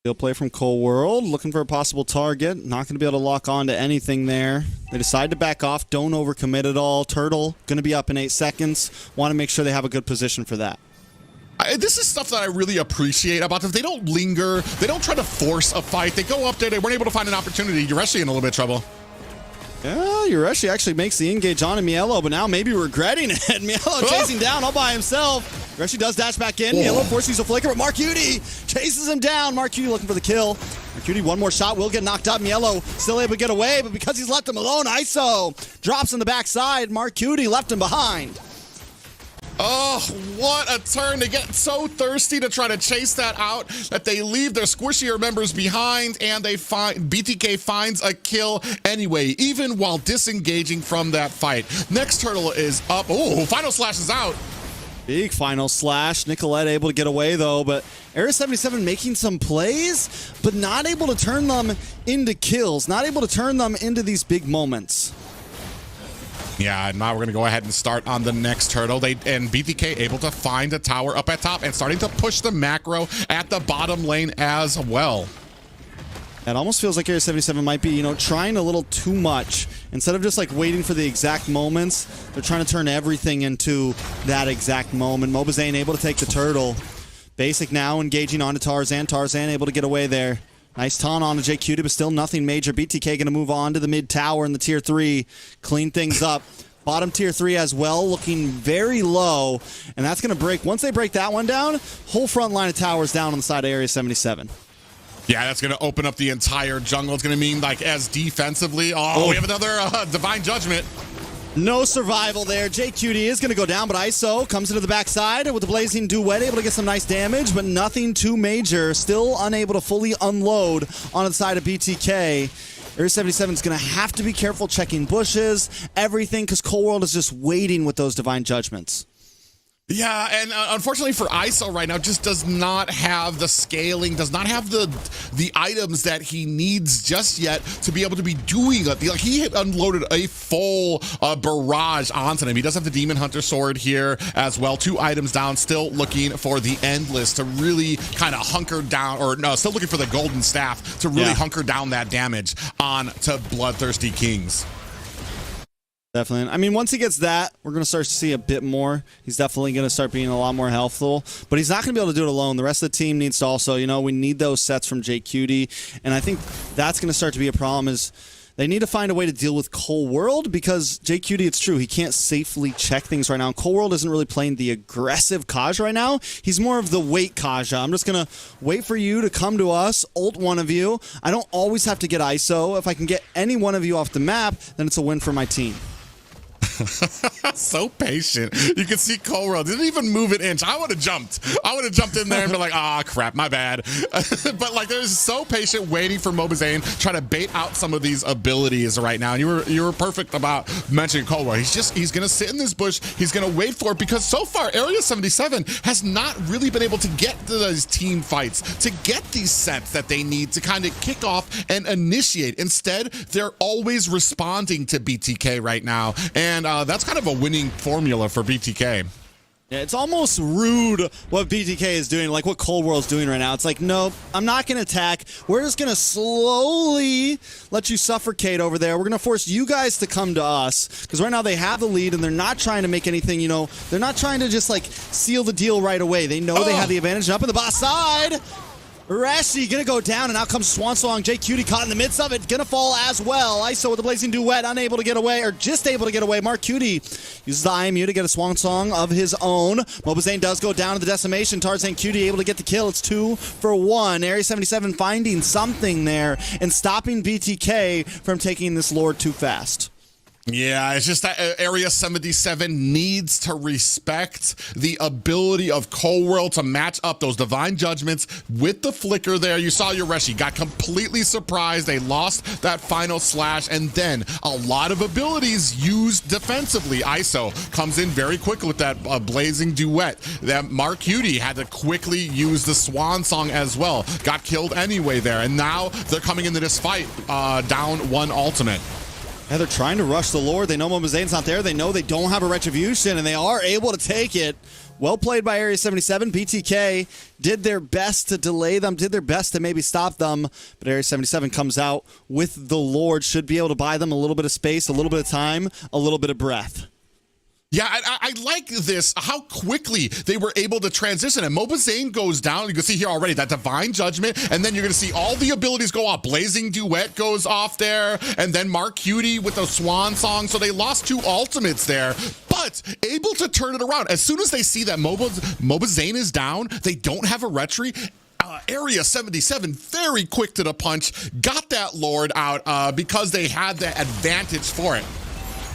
Speaker 9: He'll play from Cold World, looking for a possible target. Not going to be able to lock on to anything there. They decide to back off, don't overcommit at all. Turtle going to be up in 8 seconds. Want to make sure they have a good position for that.
Speaker 10: This is stuff that I really appreciate about them. They don't linger. They don't try to force a fight. They go up there. They weren't able to find an opportunity. Yureshi in a little bit of trouble.
Speaker 9: Yeah, Yureshi actually makes the engage on Mielo, but now maybe regretting it. Mielo chasing down all by himself. Yureshi does dash back in. Mielo forces a flicker, but Marcuti chases him down. Marcuti looking for the kill. Marcuti, one more shot, will get knocked up. Mielo still able to get away, but because he's left him alone, ISO drops in the backside. Marcuti left him behind.
Speaker 10: Oh, what a turn. They get so thirsty to try to chase that out that they leave their squishier members behind, and they find BTK finds a kill anyway, even while disengaging from that fight. Next turtle is up. Oh, Final Slash is out.
Speaker 9: Big Final Slash. Nicolette able to get away though, but Area 77 making some plays, but not able to turn them into kills, not able to turn them into these big moments.
Speaker 10: Yeah, now we're going to go ahead and start on the next turtle. And BTK able to find a tower up at top and starting to push the macro at the bottom lane as well.
Speaker 9: It almost feels like Area 77 might be, trying a little too much. Instead of just like waiting for the exact moments, they're trying to turn everything into that exact moment. Mobazane able to take the turtle. Basic now engaging onto Tarzan. Tarzan able to get away there. Nice taunt on to JQ, but still nothing major. BTK going to move on to the mid tower in the tier 3. Clean things up. Bottom tier 3 as well, looking very low. And that's going to break. Once they break that one down, whole front line of towers down on the side of Area 77.
Speaker 10: Yeah, that's going to open up the entire jungle. It's going to mean, like, as defensively. Oh, we have another Divine Judgment.
Speaker 9: No survival there. JQD is going to go down, but ISO comes into the backside with the Blazing Duet, able to get some nice damage, but nothing too major. Still unable to fully unload on the side of BTK. Area 77 is going to have to be careful checking bushes, everything, because Cold World is just waiting with those Divine Judgments.
Speaker 10: Yeah, and unfortunately for ISO right now, just does not have the scaling, does not have the items that he needs just yet to be able to be doing it. Like, he had unloaded a full barrage onto him. He does have the Demon Hunter sword here as well. 2 items down, still looking for the Endless to really kind of hunker down, or no, still looking for the Golden Staff to really hunker down that damage on to BloodThirstyKings.
Speaker 9: Definitely. I mean, once he gets that, we're going to start to see a bit more. He's definitely going to start being a lot more healthful, but he's not going to be able to do it alone. The rest of the team needs to also, we need those sets from JQD, and I think that's going to start to be a problem is They need to find a way to deal with Cole World because JQD, it's true, he can't safely check things right now. And Cole World isn't really playing the aggressive Kaja right now. He's more of the wait Kaja. I'm just going to wait for you to come to us, ult one of you. I don't always have to get ISO. If I can get any one of you off the map, then it's a win for my team.
Speaker 10: So patient. You can see Cole World didn't even move an inch. I would have jumped. I would have jumped in there and been like, ah, crap, my bad. But like, they're so patient, waiting for Mobazane, trying to bait out some of these abilities right now. And you were perfect about mentioning Cole World. He's gonna sit in this bush. He's gonna wait for it because so far Area 77 has not really been able to get to those team fights, to get these sets that they need to kind of kick off and initiate. Instead, they're always responding to BTK right now, and that's kind of a winning formula for BTK.
Speaker 9: Yeah, it's almost rude what BTK is doing, like what Cold World's doing right now. It's like, nope, I'm not going to attack. We're just going to slowly let you suffocate over there. We're going to force you guys to come to us because right now they have the lead and they're not trying to make anything, you know, they're not trying to just like seal the deal right away. They know they have the advantage. And up in the boss side, Rashi gonna go down, and out comes Swansong. JQD caught in the midst of it, gonna fall as well. ISO with the Blazing Duet, unable to get away, or just able to get away. Mark Cutie uses the IMU to get a Swansong of his own. Mobazane does go down to the decimation. Tarzan Cutie able to get the kill. It's 2 for 1. Area 77 finding something there and stopping BTK from taking this Lord too fast.
Speaker 10: Yeah, it's just that Area 77 needs to respect the ability of Cole World to match up those Divine Judgments with the flicker there. You saw Yureshi got completely surprised. They lost that final slash, and then a lot of abilities used defensively. ISO comes in very quickly with that Blazing Duet. That Mark Cutie had to quickly use the Swan Song as well. Got killed anyway there, and now they're coming into this fight down 1 ultimate.
Speaker 9: Yeah, they're trying to rush the Lord. They know Mobazane's not there. They know they don't have a Retribution, and they are able to take it. Well played by Area 77. BTK did their best to delay them, did their best to maybe stop them, but Area 77 comes out with the Lord. Should be able to buy them a little bit of space, a little bit of time, a little bit of breath.
Speaker 10: Yeah, I like this, how quickly they were able to transition. And Mobazane goes down. You can see here already that Divine Judgment, and then you're going to see all the abilities go off. Blazing Duet goes off there, and then Mark Cutie with the Swan Song. So they lost 2 ultimates there, but able to turn it around. As soon as they see that Mobazane is down, they don't have a retry. Area 77 very quick to the punch, got that Lord out because they had the advantage for it.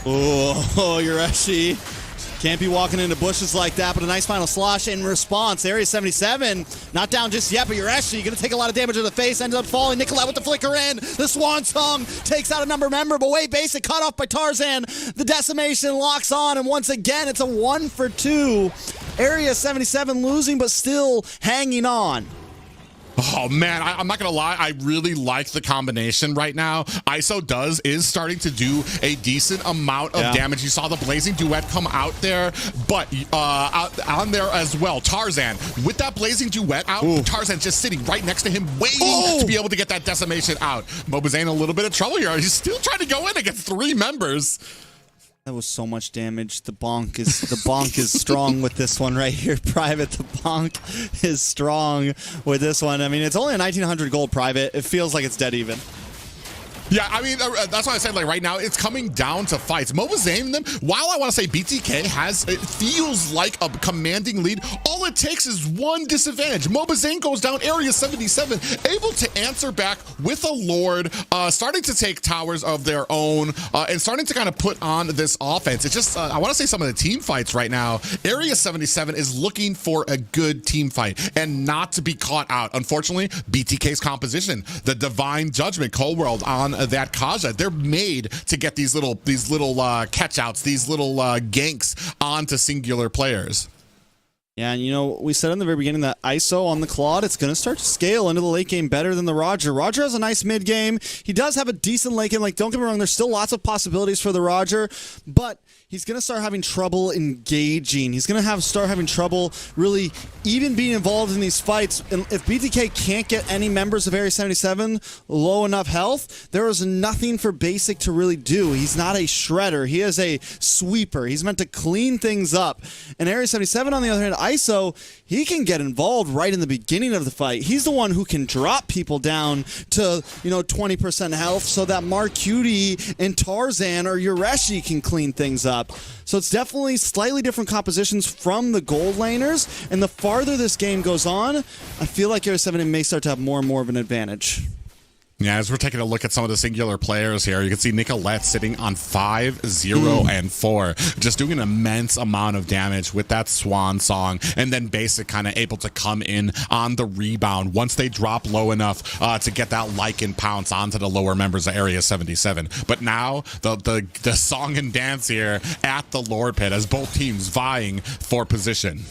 Speaker 9: Oh, Yureshi can't be walking into bushes like that, but a nice final slosh in response. Area 77 not down just yet, but Yureshi going to take a lot of damage to the face, ends up falling. Nikolai with the flicker in. The Swan Song takes out a member, but way basic, cut off by Tarzan. The decimation locks on, and once again, it's a 1 for 2. Area 77 losing, but still hanging on.
Speaker 10: Oh man, I'm not gonna lie, I really like the combination right now. ISO is starting to do a decent amount of damage. You saw the Blazing Duet come out there, but on there as well, Tarzan with that Blazing Duet out. Tarzan just sitting right next to him, waiting to be able to get that decimation out. Mobazane a little bit of trouble here. He's still trying to go in against 3 members.
Speaker 9: That was so much damage. The bonk is strong with this one right here. Private, the bonk is strong with this one. I mean, it's only a 1900 gold private. It feels like it's dead even.
Speaker 10: Yeah, I mean, that's why I said, like, right now, it's coming down to fights. Mobazane, them, while I want to say BTK it feels like a commanding lead, all it takes is 1 disadvantage. Mobazane goes down, Area 77, able to answer back with a Lord, starting to take towers of their own, and starting to kind of put on this offense. It's just, I want to say some of the team fights right now, Area 77 is looking for a good team fight and not to be caught out. Unfortunately, BTK's composition, the Divine Judgment, Cole World on that Kaja, they're made to get these little catch outs, these little ganks onto singular players.
Speaker 9: Yeah, and you know, we said in the very beginning that ISO on the Claude, it's going to start to scale into the late game better than the Roger. Roger has a nice mid game. He does have a decent late game. Like, don't get me wrong, there's still lots of possibilities for the Roger, but he's going to start having trouble engaging. He's going to start having trouble really even being involved in these fights. And if BTK can't get any members of Area 77 low enough health, there is nothing for Basic to really do. He's not a shredder. He is a sweeper. He's meant to clean things up. And Area 77, on the other hand, ISO, he can get involved right in the beginning of the fight. He's the one who can drop people down to, 20% health so that Marcuti and Tarzan or Yureshi can clean things up. So it's definitely slightly different compositions from the gold laners, and the farther this game goes on, I feel like Area 7 may start to have more and more of an advantage.
Speaker 10: Yeah, as we're taking a look at some of the singular players here, you can see Nicolette sitting on 5, 0, and 4. Just doing an immense amount of damage with that Swan Song, and then Basic kind of able to come in on the rebound once they drop low enough to get that Lycan pounce onto the lower members of Area 77. But now, the song and dance here at the Lord Pit as both teams vying for position.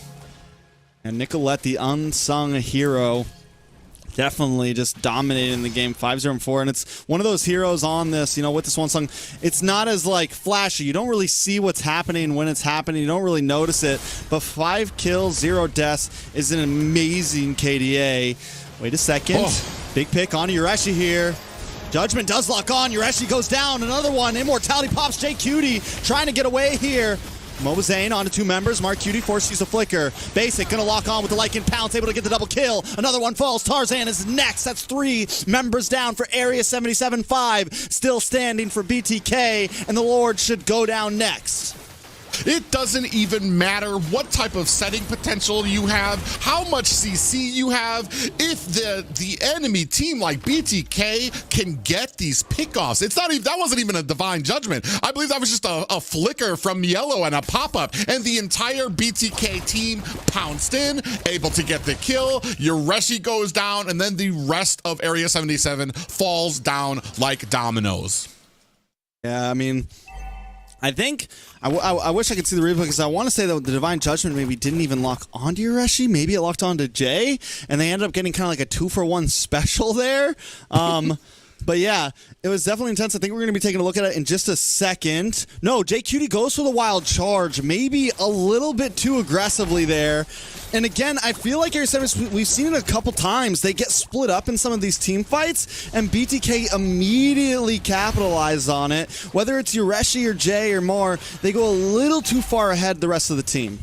Speaker 9: And Nicolette, the unsung hero, definitely just dominating the game, 5-0 and 4, and it's one of those heroes on this, with this one song. It's not as flashy. You don't really see what's happening when it's happening. You don't really notice it, but 5 kills, 0 deaths is an amazing KDA. Wait a second. Big pick on Yureshi here. Judgment does lock on. Yureshi goes down. Another one. Immortality pops. JQT trying to get away here. Mobazane onto 2 members. Marcuti forced to use a flicker. Basic gonna lock on with the Lycan pounce, able to get the double kill. Another one falls. Tarzan is next. That's 3 members down for Area 77. 5 still standing for BTK, and the Lord should go down next.
Speaker 10: It doesn't even matter what type of setting potential you have, how much CC you have, if the enemy team like BTK can get these pickoffs. It's not even, that wasn't even a divine judgment. I believe that was just a flicker from Yellow and a pop-up, and the entire BTK team pounced in, able to get the kill. Yureshi goes down, and then the rest of Area 77 falls down like dominoes.
Speaker 9: Yeah, I mean, I think I wish I could see the replay, because I want to say that the Divine Judgment maybe didn't even lock onto Yureshi. Maybe it locked onto Jay, and they ended up getting kind of like a 2-for-1 special there. But yeah, it was definitely intense. I think we're going to be taking a look at it in just a second. No, JQT goes for the wild charge, maybe a little bit too aggressively there. And again, I feel like Area 7, we've seen it a couple times. They get split up in some of these team fights, and BTK immediately capitalizes on it. Whether it's Yureshi or Jay or more, they go a little too far ahead the rest of the team.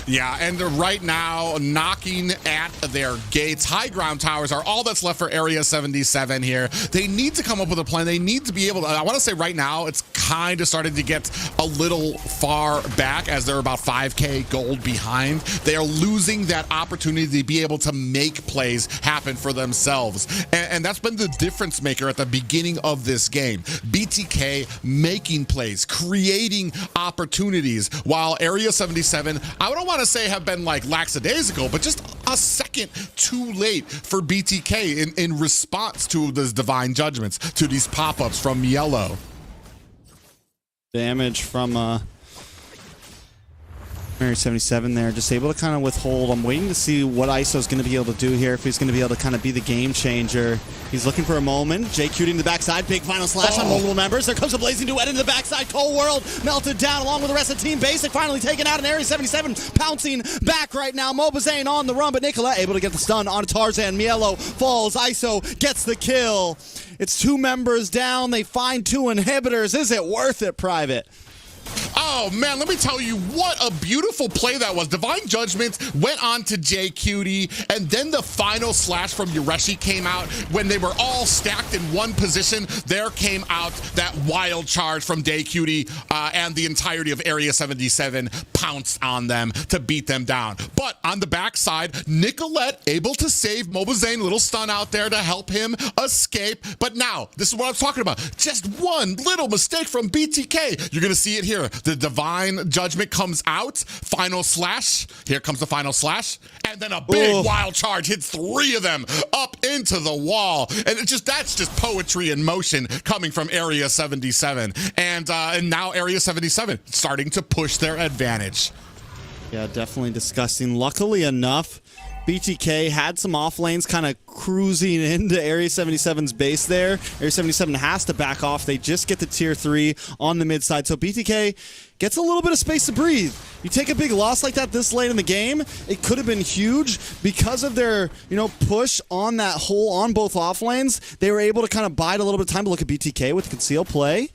Speaker 10: Yeah, and they're right now knocking at their gates. High ground towers are all that's left for Area 77 here. They need to come up with a plan. They need to be able to, I want to say right now, it's kind of starting to get a little far back as they're about 5K gold behind. They are losing that opportunity to be able to make plays happen for themselves. And that's been the difference maker at the beginning of this game. BTK making plays, creating opportunities, while Area 77, I don't want to say have been like lackadaisical, but just a second too late for BTK in response to those divine judgments, to these pop-ups from Yellow.
Speaker 9: Damage from Area 77 there, just able to kind of withhold. I'm waiting to see what ISO's going to be able to do here, if he's going to be able to kind of be the game changer. He's looking for a moment. JQT in the backside, big final slash on multiple members. There comes a blazing duet into the backside. Cold World melted down along with the rest of the team. Basic finally taken out in Area 77, pouncing back right now. Mobazane on the run, but Nicolette able to get the stun on Tarzan. Mielo falls. ISO gets the kill. It's 2 members down. They find 2 inhibitors. Is it worth it, Private?
Speaker 10: Oh man, let me tell you what a beautiful play that was. Divine Judgment went on to JQT, and then the final slash from Yureshi came out. When they were all stacked in one position, there came out that wild charge from JQT, and the entirety of Area 77 pounced on them to beat them down. But on the backside, Nicolette able to save Mobazane, little stun out there to help him escape. But now, this is what I'm talking about. Just one little mistake from BTK. You're gonna see it here. The Divine Judgment comes out, final slash, here comes the final slash, and then a big wild charge hits 3 of them up into the wall. And that's just poetry in motion coming from Area 77. And now Area 77 starting to push their advantage.
Speaker 9: Yeah, definitely disgusting. Luckily enough, BTK had some off lanes kind of cruising into Area 77's base there. Area 77 has to back off. They just get the tier 3 on the mid side. So BTK gets a little bit of space to breathe. You take a big loss like that this late in the game, it could have been huge. Because of their, push on that hole on both off lanes, they were able to kind of bide a little bit of time to look at BTK with conceal play.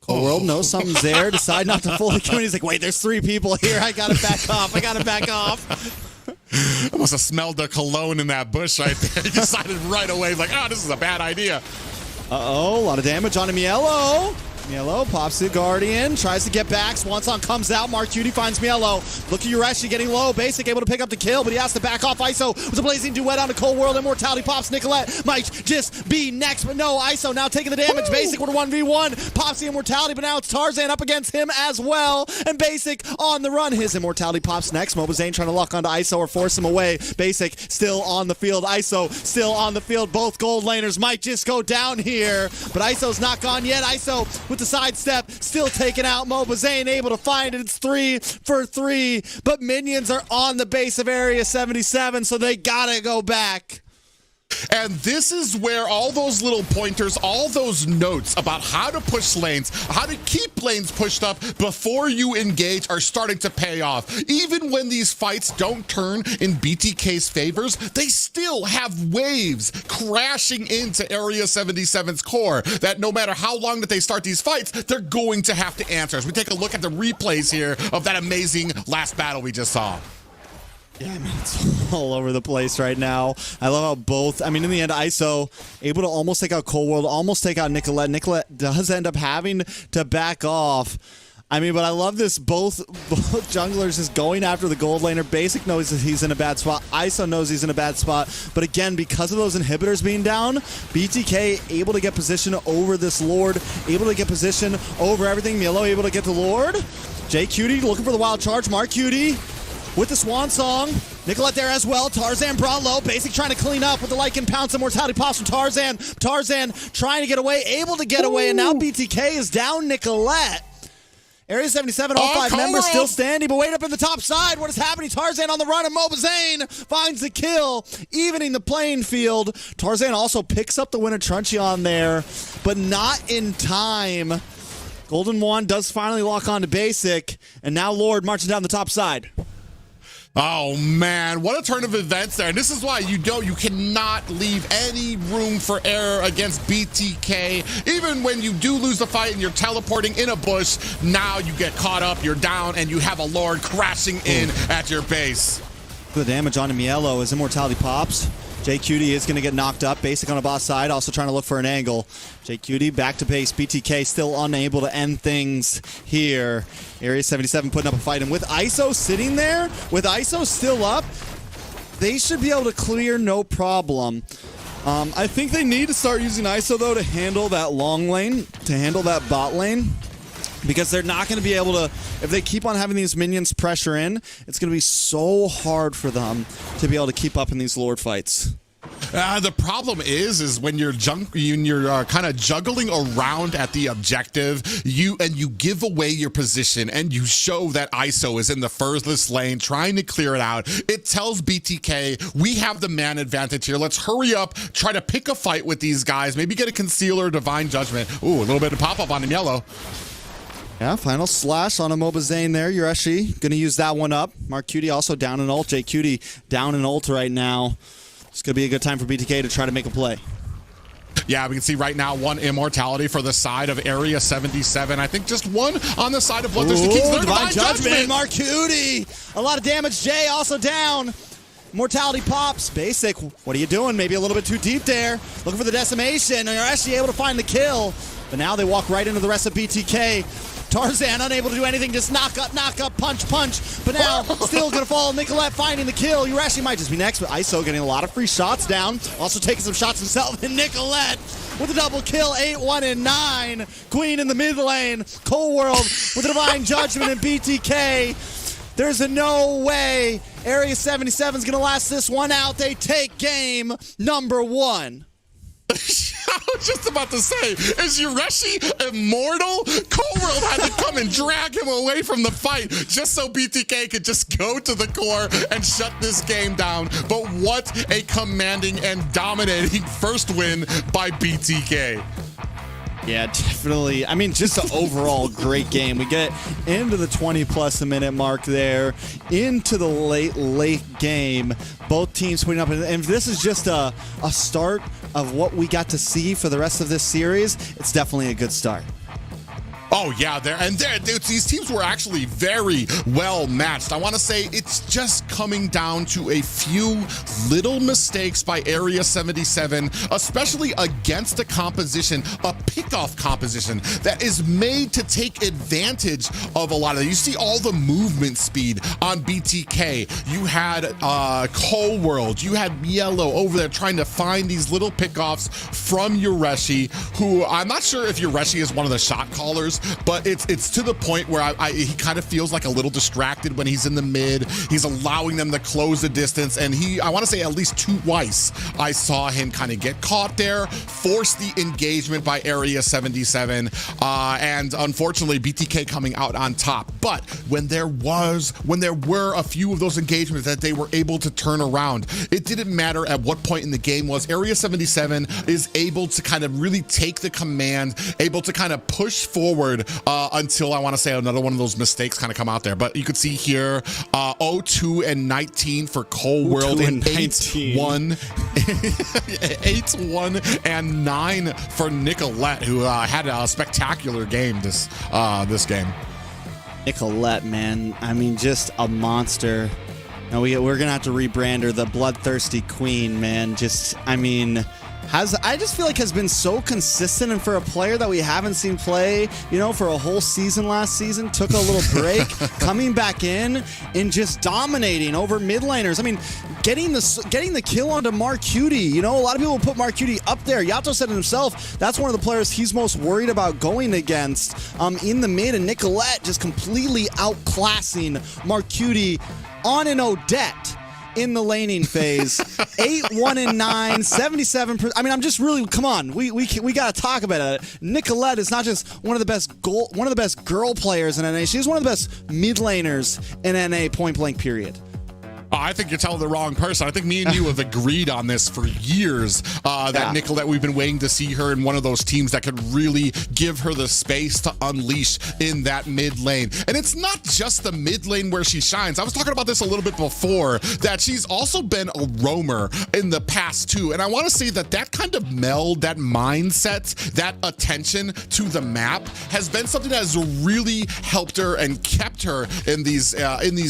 Speaker 9: Cold World knows something's there. Decide not to fully commit. He's like, wait, there's 3 people here. I gotta back off. I gotta back off.
Speaker 10: I must have smelled the cologne in that bush right there. He decided right away, like, oh, this is a bad idea.
Speaker 9: Uh-oh, a lot of damage on Mielo. Mielo pops the Guardian, tries to get back. Swansong comes out. Mark Cutie finds Mielo. Look at Ureshi getting low. Basic able to pick up the kill, but he has to back off. ISO with a blazing duet on the Cold World. Immortality pops. Nicolette might just be next, but no. ISO now taking the damage. Woo! Basic with a 1v1. Pops the Immortality, but now it's Tarzan up against him as well. And Basic on the run. His Immortality pops next. Mobazane trying to lock onto ISO or force him away. Basic still on the field. ISO still on the field. Both gold laners might just go down here, but ISO's not gone yet. ISO with the sidestep. Still taking out Mobazane, able to find it. It's 3 for 3, but minions are on the base of Area 77, so they gotta go back.
Speaker 10: And this is where all those little pointers, all those notes about how to push lanes, how to keep lanes pushed up before you engage are starting to pay off. Even when these fights don't turn in BTK's favors, they still have waves crashing into Area 77's core that no matter how long that they start these fights, they're going to have to answer. As we take a look at the replays here of that amazing last battle we just saw.
Speaker 9: Yeah, I mean, it's all over the place right now. I love how both, I mean, in the end, ISO able to almost take out Cold World, almost take out Nicolette. Nicolette does end up having to back off. I mean, but I love this. Both junglers is going after the gold laner. Basic knows that he's in a bad spot. ISO knows he's in a bad spot. But again, because of those inhibitors being down, BTK able to get position over this Lord, able to get position over everything. Mielo able to get the Lord. J Cutie looking for the wild charge. Mark Cutie with the Swan Song. Nicolette there as well. Tarzan brought low. Basic trying to clean up with the Lycan Pounce. Immortality pops from Tarzan. Tarzan trying to get away, able to get away, and now BTK is down Nicolette. Area 77, all 5 members still standing, but wait up in the top side. What is happening? Tarzan on the run, and Mobazane finds the kill, evening the playing field. Tarzan also picks up the win of Truncheon there, but not in time. Golden Wand does finally lock on to Basic, and now Lord marching down the top side.
Speaker 10: Oh man, what a turn of events there. And this is why you cannot leave any room for error against BTK. Even when you do lose the fight and you're teleporting in a bush, now you get caught up, you're down, and you have a Lord crashing in at your base.
Speaker 9: The damage on Mielo as Immortality pops. J Cutie is going to get knocked up. Basic on a boss side, also trying to look for an angle. J Cutie back to base. BTK still unable to end things here. Area 77 putting up a fight, and with ISO sitting there, with ISO still up, they should be able to clear no problem. I think they need to start using ISO though to handle that long lane, to handle that bot lane. Because they're not going to be able to, if they keep on having these minions pressure in, it's going to be so hard for them to be able to keep up in these Lord fights.
Speaker 10: The problem is when you're kind of juggling around at the objective, you give away your position and you show that ISO is in the furthest lane trying to clear it out. It tells BTK, we have the man advantage here. Let's hurry up, try to pick a fight with these guys, maybe get a Concealer, Divine Judgment. Ooh, a little bit of pop-up on him, Yellow.
Speaker 9: Yeah, final slash on a Mobazane there. Ureshi going to use that one up. Mark Cutie also down in ult. J Cutie down in ult right now. It's going to be a good time for BTK to try to make a play.
Speaker 10: Yeah, we can see right now 1 Immortality for the side of Area 77. I think just 1 on the side of BloodThirstyKings.
Speaker 9: Divine Judgment. Mark Cutie. A lot of damage. Jay also down. Immortality pops. Basic, what are you doing? Maybe a little bit too deep there. Looking for the decimation. And you're actually able to find the kill. But now they walk right into the rest of BTK. Tarzan unable to do anything, just knock up, punch. But now still gonna fall. Nicolette finding the kill. Urashi might just be next, but ISO getting a lot of free shots down. Also taking some shots himself. And Nicolette with a double kill, 8-1 and 9. Queen in the mid lane. Cold World with a Divine Judgment and BTK. There's no way Area 77 is gonna last this one out. They take game number 1.
Speaker 10: I was just about to say, is Ureshi immortal? Cold World had to come and drag him away from the fight just so BTK could just go to the core and shut this game down. But what a commanding and dominating first win by BTK.
Speaker 9: Yeah, definitely. I mean, just an overall great game. We get into the 20-plus a minute mark there, into the late game. Both teams putting up, and this is just a start of what we got to see for the rest of this series. It's definitely a good start.
Speaker 10: Oh yeah, these teams were actually very well matched. I want to say it's just coming down to a few little mistakes by Area 77, especially against a composition, a pickoff composition that is made to take advantage of a lot of it. You see all the movement speed on BTK. You had Coal World, you had Yellow over there trying to find these little pickoffs from Yureshi, who I'm not sure if Yureshi is one of the shot callers, but it's to the point where he kind of feels like a little distracted when he's in the mid. He's allowing them to close the distance, and I want to say at least twice I saw him kind of get caught there, force the engagement by Area 77, and unfortunately BTK coming out on top. But when there were a few of those engagements that they were able to turn around, it didn't matter at what point in the game was. Area 77 is able to kind of really take the command, able to kind of push forward until I want to say another one of those mistakes kind of come out there. But you could see here 0-2 and 19 for Coal World, and 8-1 and 9 for Nicolette, who had a spectacular game this game.
Speaker 9: Nicolette, man, I mean, just a monster. Now we're gonna have to rebrand her the Bloodthirsty Queen, man. I just feel like has been so consistent, and for a player that we haven't seen play, for a whole season last season, took a little break, coming back in and just dominating over mid laners. I mean, getting the kill onto Marcuti. A lot of people put Marcuti up there. Yato said it himself, that's one of the players he's most worried about going against in the mid, and Nicolette just completely outclassing Marcuti on an Odette in the laning phase. 8-1 and 9, 77%. I mean, I'm just really, come on, we got to talk about it. Nicolette is not just one of the best girl players in NA. She's one of the best mid laners in NA, point blank period.
Speaker 10: I think you're telling the wrong person. I think me and you have agreed on this for years, that Nicolette, we've been waiting to see her in one of those teams that could really give her the space to unleash in that mid lane. And it's not just the mid lane where she shines. I was talking about this a little bit before, that she's also been a roamer in the past too. And I want to say that kind of meld, that mindset, that attention to the map has been something that has really helped her and kept her in these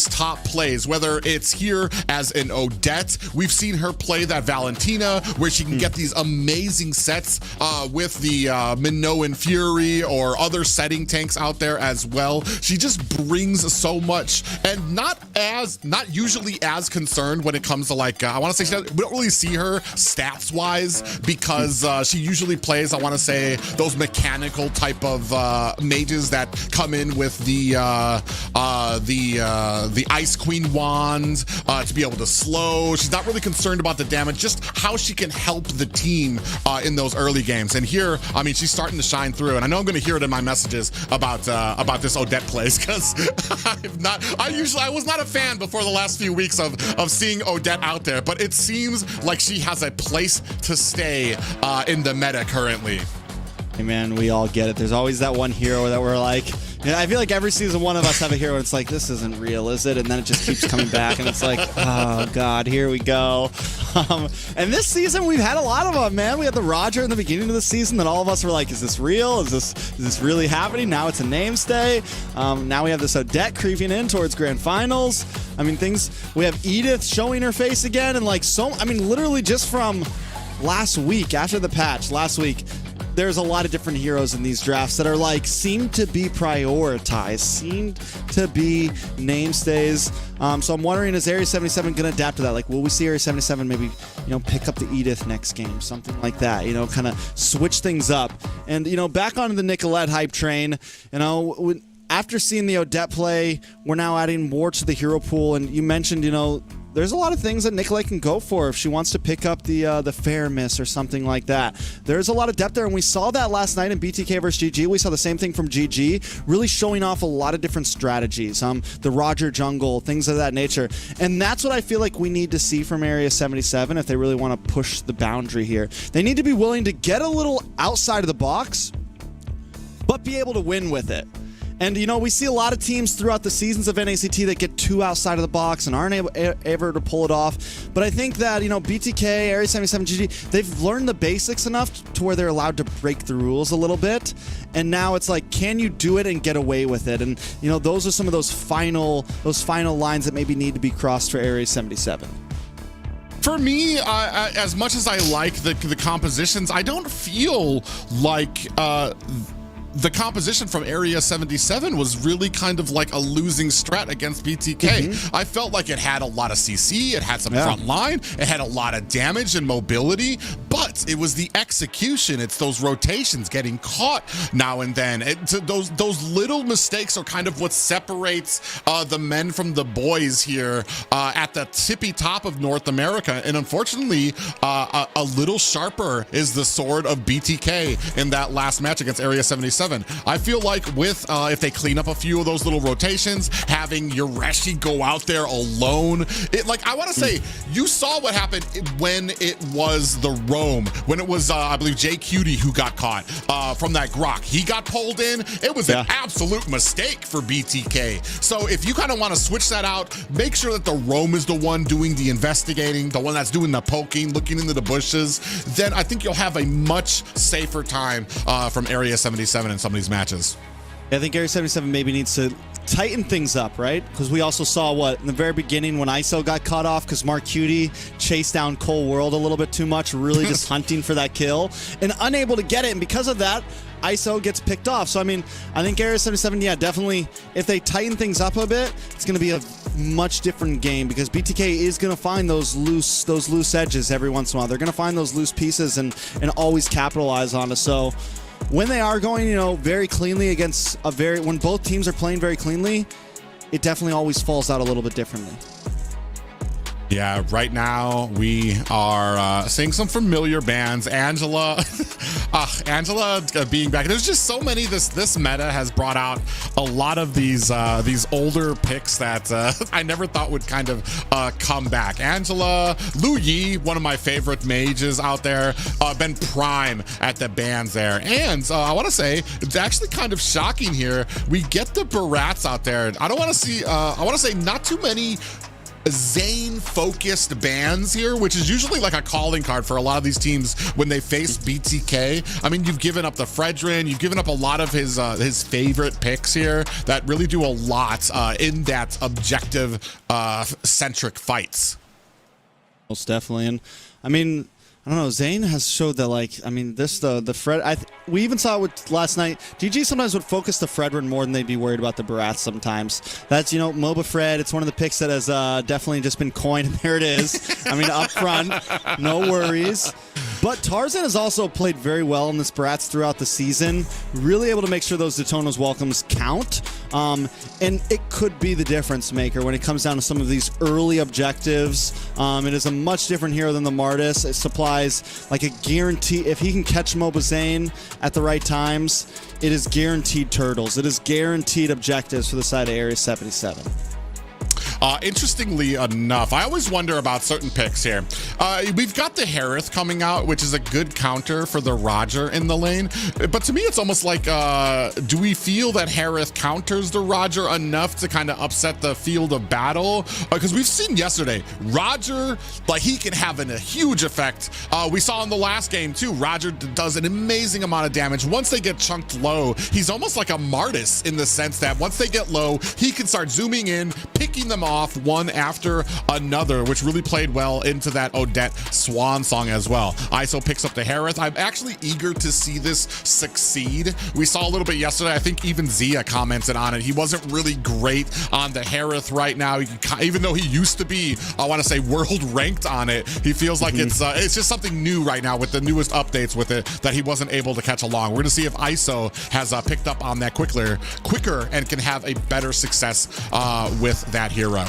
Speaker 10: top plays, whether it's here as an Odette. We've seen her play that Valentina, where she can get these amazing sets with the Minoan Fury or other setting tanks out there as well. She just brings so much, and not usually as concerned when it comes to we don't really see her stats wise, because she usually plays, I want to say, those mechanical type of mages that come in with the Ice Queen wand, to be able to slow. She's not really concerned about the damage, just how she can help the team in those early games. And here, I mean, she's starting to shine through. And I know I'm going to hear it in my messages about this Odette plays, because I was not a fan before the last few weeks of seeing Odette out there, but it seems like she has a place to stay in the meta currently.
Speaker 9: Hey man, we all get it. There's always that one hero that we're like, I feel like every season one of us have a hero and it's like, this isn't real, is it? And then it just keeps coming back and it's like, oh God, here we go. And this season we've had a lot of them, man. We had the Roger in the beginning of the season that all of us were like, is this real? Is this really happening? Now it's a namestay. Now we have this Odette creeping in towards grand finals. I mean, we have Edith showing her face again, and literally just from last week, after the patch last week, there's a lot of different heroes in these drafts that are seem to be prioritized, seem to be namestays. So I'm wondering, is Area 77 going to adapt to that? Will we see Area 77 maybe, pick up the Edith next game, something like that, kind of switch things up. And, back onto the Nicolette hype train, after seeing the Odette play, we're now adding more to the hero pool. And you mentioned, there's a lot of things that Nicolette can go for if she wants to pick up the Fair Miss or something like that. There's a lot of depth there, and we saw that last night in BTK versus GG. We saw the same thing from GG, really showing off a lot of different strategies. The Roger jungle, things of that nature. And that's what I feel like we need to see from Area 77 if they really want to push the boundary here. They need to be willing to get a little outside of the box, but be able to win with it. And, you know, we see a lot of teams throughout the seasons of NACT that get too outside of the box and aren't able to pull it off. But I think that, you know, BTK, Area 77 GG, they've learned the basics enough to where they're allowed to break the rules a little bit. And now it's like, can you do it and get away with it? And, you know, those are some of those final lines that maybe need to be crossed for Area 77.
Speaker 10: For me, as much as I like the compositions, I don't feel like the composition from Area 77 was really kind of like a losing strat against BTK. I felt like it had a lot of CC, it had some front line, it had a lot of damage and mobility, but it was the execution. It's those rotations getting caught now and then. Those little mistakes are kind of what separates the men from the boys here at the tippy top of North America. And unfortunately, a little sharper is the sword of BTK in that last match against Area 77. I feel like with if they clean up a few of those little rotations, having Yureshi go out there alone, I want to say, you saw what happened when it was the roam, when it was I believe Jay Cutie who got caught from that grok. He got pulled in. It was an absolute mistake for BTK. So if you kind of want to switch that out, make sure that the roam is the one doing the investigating, the one that's doing the poking, looking into the bushes, then I think you'll have a much safer time from Area 77 in some of these matches.
Speaker 9: I think Area 77 maybe needs to tighten things up, right? Because we also saw in the very beginning when ISO got cut off because Mark Cutie chased down Cole World a little bit too much, really just hunting for that kill and unable to get it. And because of that, ISO gets picked off. So, I mean, I think Area 77, definitely, if they tighten things up a bit, it's going to be a much different game because BTK is going to find those loose edges every once in a while. They're going to find those loose pieces and always capitalize on it. So, when they are going, very cleanly against when both teams are playing very cleanly, it definitely always falls out a little bit differently.
Speaker 10: Yeah, right now we are seeing some familiar bands. Angela, Angela being back. There's just so many. This meta has brought out a lot of these older picks that I never thought would kind of come back. Angela, Lu Yi, one of my favorite mages out there, been prime at the bands there. And I want to say it's actually kind of shocking here. We get the Barats out there. I want to say not too many Zane focused bans here, which is usually like a calling card for a lot of these teams when they face BTK. I mean, you've given up the Fredrin, you've given up a lot of his favorite picks here that really do a lot in that objective centric fights.
Speaker 9: Most definitely. And I mean, I don't know, Zane has showed that, the Fred, we even saw it with last night. GG sometimes would focus the Fredrin more than they'd be worried about the Barats sometimes. That's, MOBA Fred, it's one of the picks that has definitely just been coined, and there it is. I mean, up front, no worries. But Tarzan has also played very well in this Barats throughout the season, really able to make sure those Daytona's welcomes count. And it could be the difference maker when it comes down to some of these early objectives. It is a much different hero than the Martis. It supplies like a guarantee. If he can catch Mobazane at the right times, it is guaranteed turtles. It is guaranteed objectives for the side of Area 77.
Speaker 10: Interestingly enough, I always wonder about certain picks here. We've got the Harith coming out, which is a good counter for the Roger in the lane. But to me, it's almost like, do we feel that Harith counters the Roger enough to kind of upset the field of battle? Because we've seen yesterday, Roger, he can have a huge effect. We saw in the last game too, Roger does an amazing amount of damage. Once they get chunked low, he's almost like a Martis in the sense that once they get low, he can start zooming in, picking them off one after another, which really played well into that Odette Swan song as well. ISO picks up the Harith. I'm actually eager to see this succeed. We saw a little bit yesterday. I think even Zia commented on it. He wasn't really great on the Harith right now. Even though he used to be, I want to say, world ranked on it, he feels like it's just something new right now with the newest updates with it that he wasn't able to catch along. We're going to see if ISO has picked up on that quicker and can have a better success with that hero.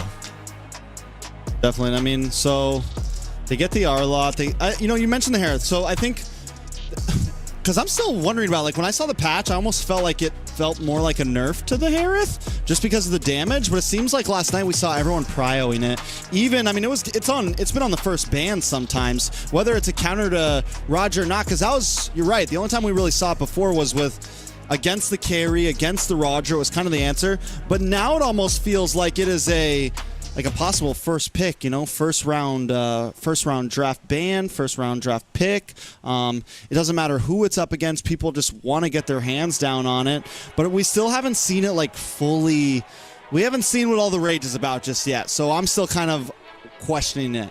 Speaker 9: Definitely. I mean, so they get the R-Lot. You mentioned the Harith. So I think, because I'm still wondering about, when I saw the patch, I almost felt like it felt more like a nerf to the Harith just because of the damage. But it seems like last night we saw everyone prioing it. Even, I mean, it's been on the first ban sometimes, whether it's a counter to Roger or not, because you're right. The only time we really saw it before was with against the carry, against the Roger was kind of the answer. But now it almost feels like it is a possible first pick, you know, first round draft ban, first round draft pick. It doesn't matter who it's up against. People just want to get their hands down on it. But we still haven't seen it like fully. We haven't seen what all the rage is about just yet. So I'm still kind of questioning it.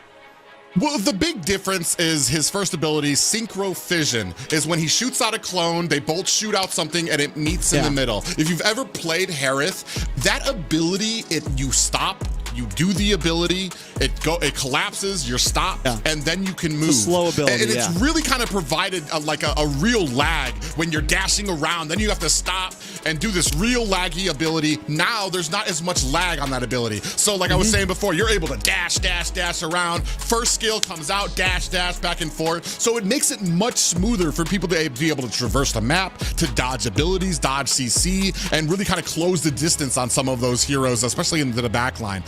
Speaker 10: Well, the big difference is his first ability, Synchro Fission, is when he shoots out a clone, they both shoot out something and it meets in the middle. If you've ever played Harith, that ability, you stop, you do the ability, it collapses, you're stopped, and then you can move.
Speaker 9: It's a slow ability,
Speaker 10: and it's really kind of provided a real lag when you're dashing around. Then you have to stop and do this real laggy ability. Now there's not as much lag on that ability. So like I was saying before, you're able to dash, dash, dash around. First skill comes out, dash, dash, back and forth. So it makes it much smoother for people to be able to traverse the map, to dodge abilities, dodge CC, and really kind of close the distance on some of those heroes, especially into the back line.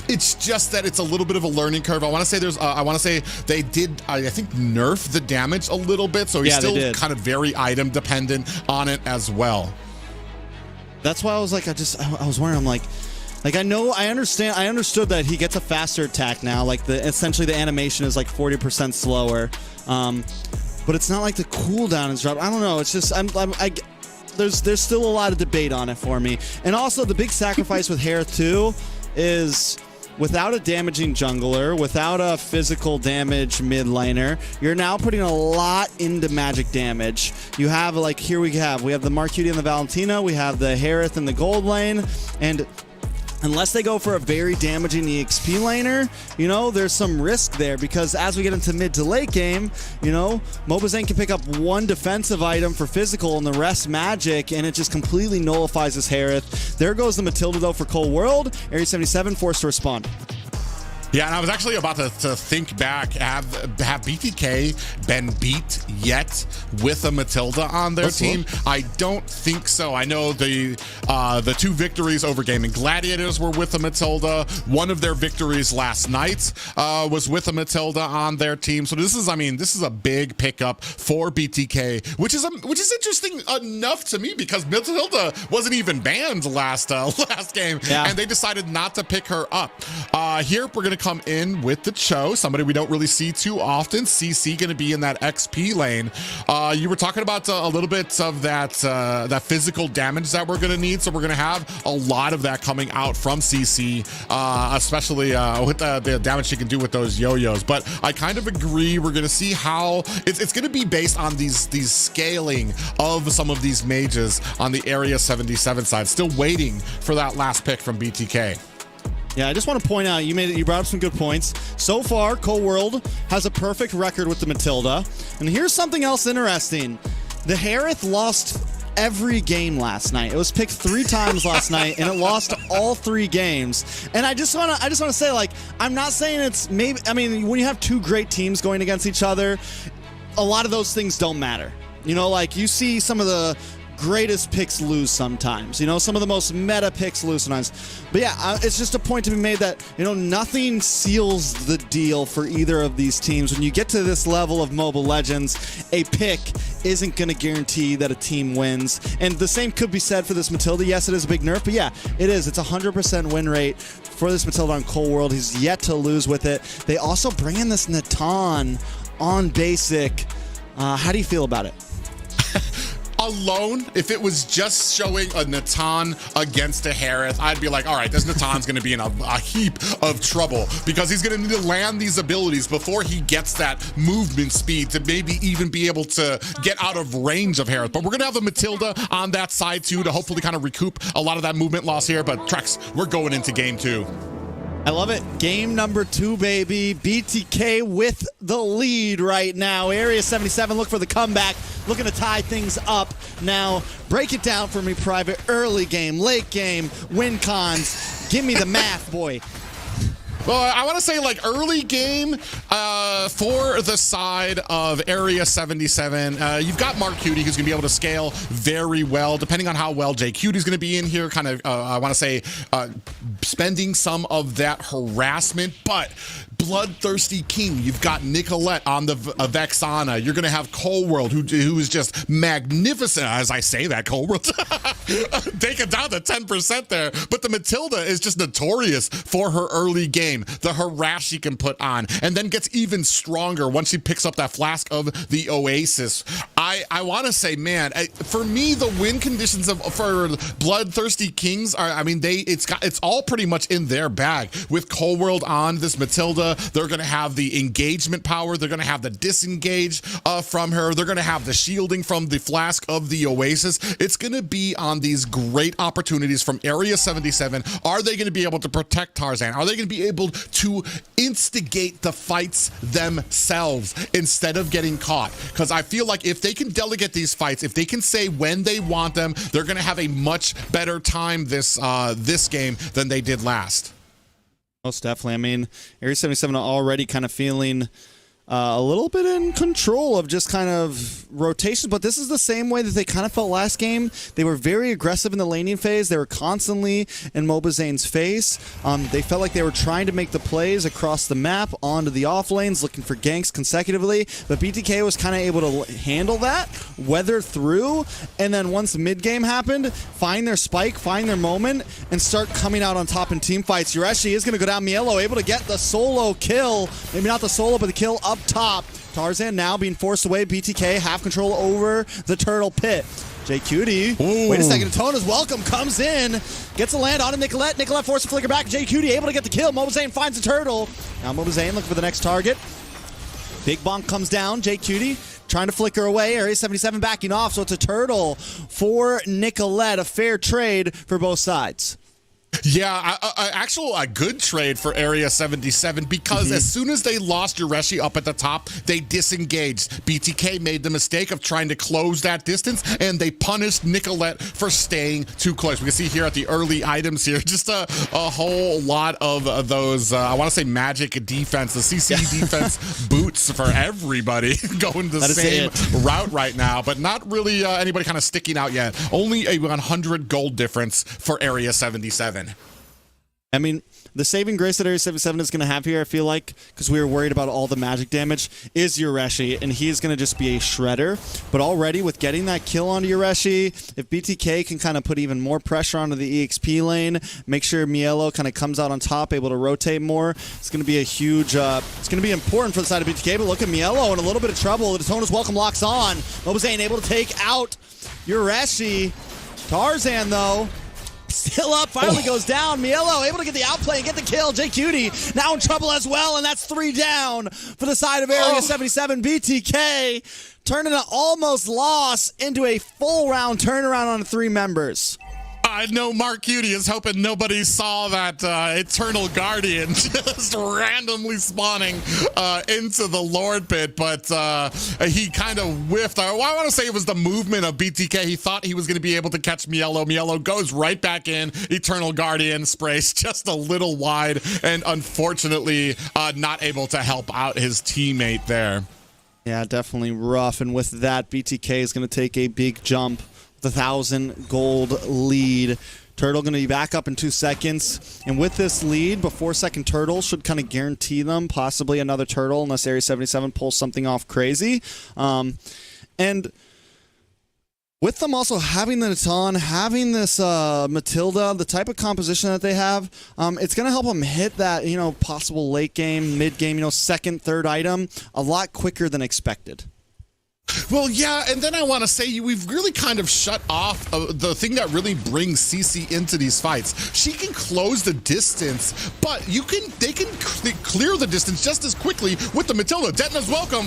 Speaker 10: It's just that it's a little bit of a learning curve. I want to say they did, I think, nerf the damage a little bit, so he's still kind of very item dependent on it as well.
Speaker 9: That's why I was like, I was wondering, I'm like I understood that he gets a faster attack now. Like essentially the animation is like 40% slower, but it's not like the cooldown is dropped. I don't know. It's just there's still a lot of debate on it for me. And also the big sacrifice with Harith too is without a damaging jungler, without a physical damage mid laner, you're now putting a lot into magic damage. You have like here we have the Marcuti and the Valentina, we have the Harith in the gold lane, and unless they go for a very damaging EXP laner, you know, there's some risk there because as we get into mid to late game, you know, Mobazane can pick up one defensive item for physical and the rest magic, and it just completely nullifies his Harith. There goes the Matilda though for Cold World. Area 77 forced to respond.
Speaker 10: Yeah, and I was actually about to think back, have BTK been beat yet with a Matilda on their team? I don't think so. I know the two victories over Gaimin Gladiators were with a Matilda. One of their victories last night was with a Matilda on their team. So this is a big pickup for BTK, which is interesting enough to me because Matilda wasn't even banned last game, and they decided not to pick her up. Here we're gonna come in with the Cho, somebody we don't really see too often. CC going to be in that XP lane. You were talking about a little bit of that physical damage that we're going to need, so we're going to have a lot of that coming out from CC, especially with the damage she can do with those yo-yos. But I kind of agree. We're going to see how it's going to be based on these scaling of some of these mages on the Area 77 side. Still waiting for that last pick from BTK.
Speaker 9: Yeah, I just want to point out, you brought up some good points. So far, Cold World has a perfect record with the Matilda. And here's something else interesting. The Harith lost every game last night. It was picked 3 times last night, and it lost all 3 games. And I just want to say, like, I'm not saying it's maybe, I mean, when you have 2 great teams going against each other, a lot of those things don't matter. You know, like, you see some of the greatest picks lose sometimes, you know, some of the most meta picks lose sometimes. But yeah, it's just a point to be made that, you know, nothing seals the deal for either of these teams. When you get to this level of Mobile Legends, a pick isn't going to guarantee that a team wins. And the same could be said for this Matilda. Yes, it is a big nerf, but yeah, it is. It's 100% win rate for this Matilda on Cold World. He's yet to lose with it. They also bring in this Natan on basic. How do you feel about it?
Speaker 10: Alone, if it was just showing a Natan against a Harith, I'd be like, all right, this Natan's going to be in a heap of trouble because he's going to need to land these abilities before he gets that movement speed to maybe even be able to get out of range of Harith. But we're going to have a Matilda on that side too to hopefully kind of recoup a lot of that movement loss here. But Trex, we're going into game 2.
Speaker 9: I love it. Game number 2, baby. BTK with the lead right now. Area 77, look for the comeback. Looking to tie things up. Now, break it down for me, Private. Early game, late game, win cons. Give me the math, boy.
Speaker 10: Well, I want to say like early game for the side of Area 77, you've got Mark Cutie who's going to be able to scale very well, depending on how well Jay Cutie's going to be in here, kind of, I want to say, spending some of that harassment, but Bloodthirsty King, you've got Nicolette on the Vexana. You're going to have Coldworld, who is just magnificent. As I say that, Coldworld, take it down to 10% there. But the Matilda is just notorious for her early game, the harass she can put on, and then gets even stronger once she picks up that flask of the Oasis. I want to say, man, for me, the win conditions for Bloodthirsty Kings are, I mean, it's all pretty much in their bag. With Coldworld on this Matilda, they're going to have the engagement power. They're going to have the disengage from her. They're going to have the shielding from the flask of the Oasis. It's going to be on these great opportunities from Area 77. Are they going to be able to protect Tarzan? Are they going to be able to instigate the fights themselves instead of getting caught? Because I feel like if they can delegate these fights, if they can say when they want them, they're going to have a much better time this game than they did last.
Speaker 9: Most definitely. I mean, Area 77 already kind of feeling a little bit in control of just kind of rotations, but this is the same way that they kind of felt last game. They were very aggressive in the laning phase. They were constantly in Mobizane's face. They felt like they were trying to make the plays across the map onto the off lanes, looking for ganks consecutively, but BTK was kind of able to handle that, weather through, and then once mid-game happened, find their spike, find their moment, and start coming out on top in team fights. Yureshi is going to go down. Mielo able to get the solo kill. Maybe not the solo, but the kill up top. Tarzan now being forced away. BTK have control over the turtle pit. Jay Cutie, wait a second, Tona's welcome comes in, gets a land on him. Nicolette forced to flicker back. Jay Cutie able to get the kill. Mobizane finds the turtle. Now Mobizane looking for the next target. Big bonk comes down. Jay Cutie trying to flicker away. Area 77 backing off, so it's a turtle for Nicolette. A fair trade for both sides.
Speaker 10: Yeah, a good trade for Area 77 because as soon as they lost Yureshi up at the top, they disengaged. BTK made the mistake of trying to close that distance, and they punished Nicolette for staying too close. We can see here at the early items here, just a whole lot of those, I want to say magic defense, the CC defense boots for everybody going the same route right now, but not really anybody kind of sticking out yet. Only a 100 gold difference for Area 77.
Speaker 9: I mean, the saving grace that Area 77 is going to have here, I feel like, because we were worried about all the magic damage, is Yureshi, and he's going to just be a shredder. But already, with getting that kill onto Yureshi, if BTK can kind of put even more pressure onto the EXP lane, make sure Mielo kind of comes out on top, able to rotate more, it's going to be a huge, it's going to be important for the side of BTK. But look at Mielo in a little bit of trouble. The Daytona's welcome locks on. Mobizane able to take out Yureshi. Tarzan, though, still up, finally goes down. Mielo able to get the outplay and get the kill. Jay Cutie now in trouble as well, and that's 3 down for the side of Area 77. BTK turning an almost loss into a full round turnaround on 3 members.
Speaker 10: I know Mark Cutie is hoping nobody saw that Eternal Guardian just randomly spawning into the Lord Pit, but he kind of whiffed. I want to say it was the movement of BTK. He thought he was going to be able to catch Mielo. Mielo goes right back in. Eternal Guardian sprays just a little wide, and unfortunately not able to help out his teammate there.
Speaker 9: Yeah, definitely rough, and with that, BTK is going to take a big jump. The 1,000 gold lead. Turtle going to be back up in 2 seconds. And with this lead, before second turtle should kind of guarantee them possibly another turtle unless Area 77 pulls something off crazy. And with them also having the Natan, having this Matilda, the type of composition that they have, it's going to help them hit that, possible late game, mid game, second, third item a lot quicker than expected.
Speaker 10: Well, yeah, and then I want to say we've really kind of shut off the thing that really brings CC into these fights. She can close the distance, but they can clear the distance just as quickly with the Matilda. Detna's welcome.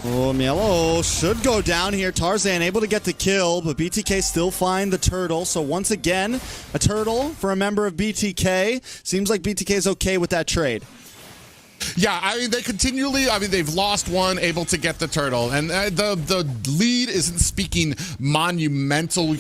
Speaker 9: Oh, Mielo should go down here. Tarzan able to get the kill, but BTK still find the turtle. So once again, a turtle for a member of BTK. Seems like BTK is okay with that trade.
Speaker 10: Yeah, I mean, they've lost one, able to get the turtle, and the lead isn't speaking monumental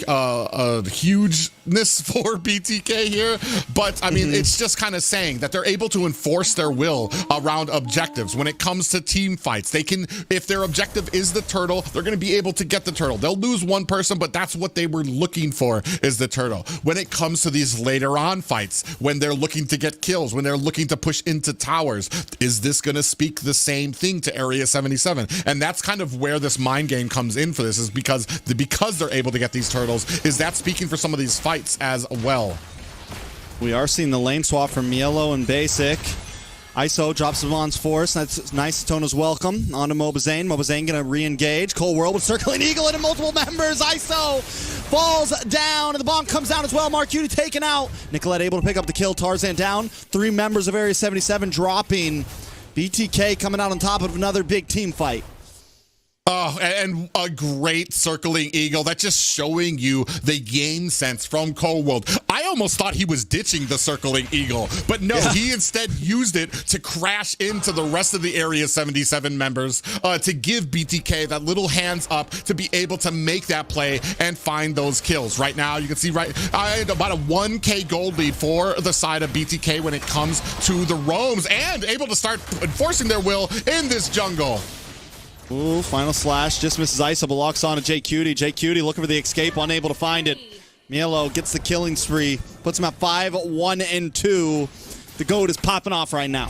Speaker 10: hugeness for BTK here, but I mean, it's just kind of saying that they're able to enforce their will around objectives. When it comes to team fights, they can, if their objective is the turtle, they're going to be able to get the turtle. They'll lose one person, but that's what they were looking for, is the turtle. When it comes to these later on fights, when they're looking to get kills, when they're looking to push into towers, is this going to speak the same thing to Area 77? And that's kind of where this mind game comes in for this, is because they're able to get these turtles. Is that speaking for some of these fights as well?
Speaker 9: We are seeing the lane swap from Mielo and Basic. ISO drops Savon's force. That's nice. Tona's welcome. On to Mobazane. Mobazane going to re-engage. Cold World with Circling Eagle into multiple members. ISO falls down, and the bomb comes down as well. Mark Cutie taken out. Nicolette able to pick up the kill. Tarzan down. 3 members of Area 77 dropping. BTK coming out on top of another big team fight.
Speaker 10: Oh, and a great Circling Eagle. That's just showing you the game sense from Cold World. I almost thought he was ditching the Circling Eagle, but no, he instead used it to crash into the rest of the Area 77 members to give BTK that little hands up to be able to make that play and find those kills. Right now, you can see about a 1K gold lead for the side of BTK when it comes to the roams, and able to start enforcing their will in this jungle.
Speaker 9: Ooh, final slash. Just misses ISO, but locks on to J Cutie. J Cutie looking for the escape, unable to find it. Mielo gets the killing spree, puts him at 5-1-2. The GOAT is popping off right now.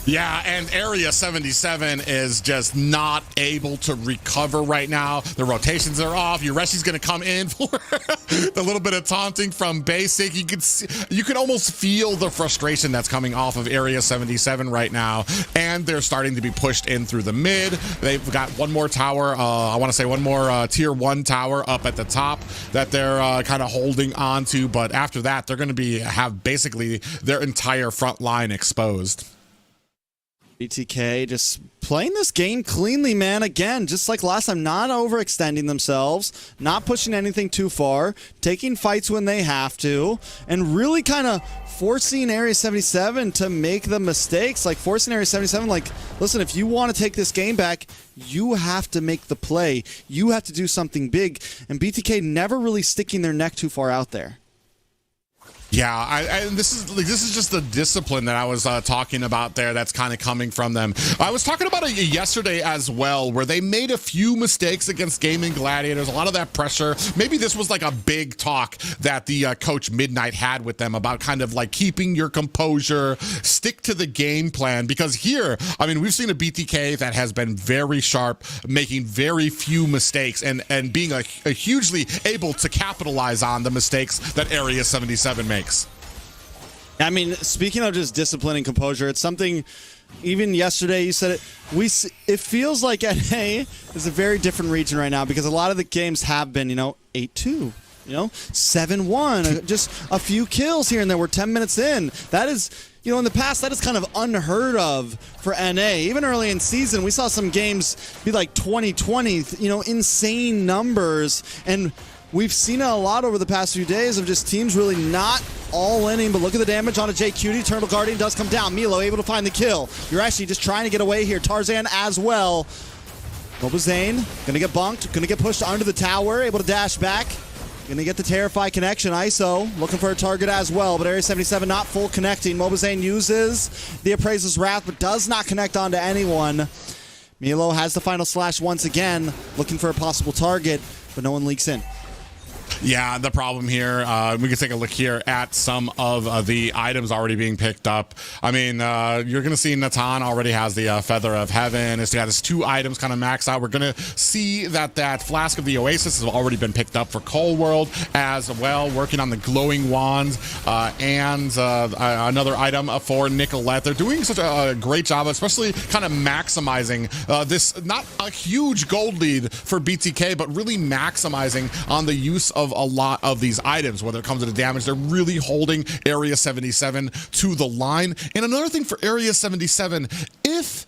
Speaker 10: Yeah, and Area 77 is just not able to recover right now. The rotations are off. Yureshi's going to come in for the little bit of taunting from Basic. You can almost feel the frustration that's coming off of Area 77 right now, and they're starting to be pushed in through the mid. They've got one more tower, I want to say one more tier 1 tower up at the top that they're kind of holding on to, but after that, they're going to have basically their entire front line exposed.
Speaker 9: BTK just playing this game cleanly, man. Again, just like last time, not overextending themselves, not pushing anything too far, taking fights when they have to, and really kind of forcing Area 77 to make the mistakes. Like forcing Area 77, like, listen, if you want to take this game back, you have to make the play. You have to do something big. And BTK never really sticking their neck too far out there.
Speaker 10: Yeah, this is just the discipline that I was talking about there that's kind of coming from them. I was talking about it yesterday as well, where they made a few mistakes against Gaimin Gladiators, a lot of that pressure. Maybe this was like a big talk that the coach Midnight had with them about kind of like keeping your composure, stick to the game plan, because here, I mean, we've seen a BTK that has been very sharp, making very few mistakes, and being a hugely able to capitalize on the mistakes that Area 77 makes.
Speaker 9: I mean, speaking of just discipline and composure, it's something, even yesterday you said it, it feels like NA is a very different region right now, because a lot of the games have been, 8-2, 7-1, just a few kills here and there. We're 10 minutes in. That is, in the past, that is kind of unheard of for NA. Even early in season, we saw some games be like 20-20, insane numbers, and we've seen it a lot over the past few days of just teams really not all inning, but look at the damage on a J Cutie. Turtle Guardian does come down. Mielo able to find the kill. You're actually just trying to get away here. Tarzan as well. Mobazane gonna get bunked, gonna get pushed under the tower, able to dash back. Gonna get the Terrify connection. ISO looking for a target as well, but Area 77 not full connecting. Mobazane uses the Appraiser's Wrath, but does not connect onto anyone. Mielo has the final slash once again, looking for a possible target, but no one leaks in.
Speaker 10: Yeah, the problem here, we can take a look here at some of the items already being picked up. I mean, you're going to see Natan already has the Feather of Heaven. It's got his 2 items kind of maxed out. We're going to see that Flask of the Oasis has already been picked up for Cold World as well, working on the Glowing Wands and another item for Nicolette. They're doing such a great job, especially kind of maximizing this, not a huge gold lead for BTK, but really maximizing on the use of a lot of these items. Whether it comes to the damage, they're really holding Area 77 to the line. And another thing for Area 77, if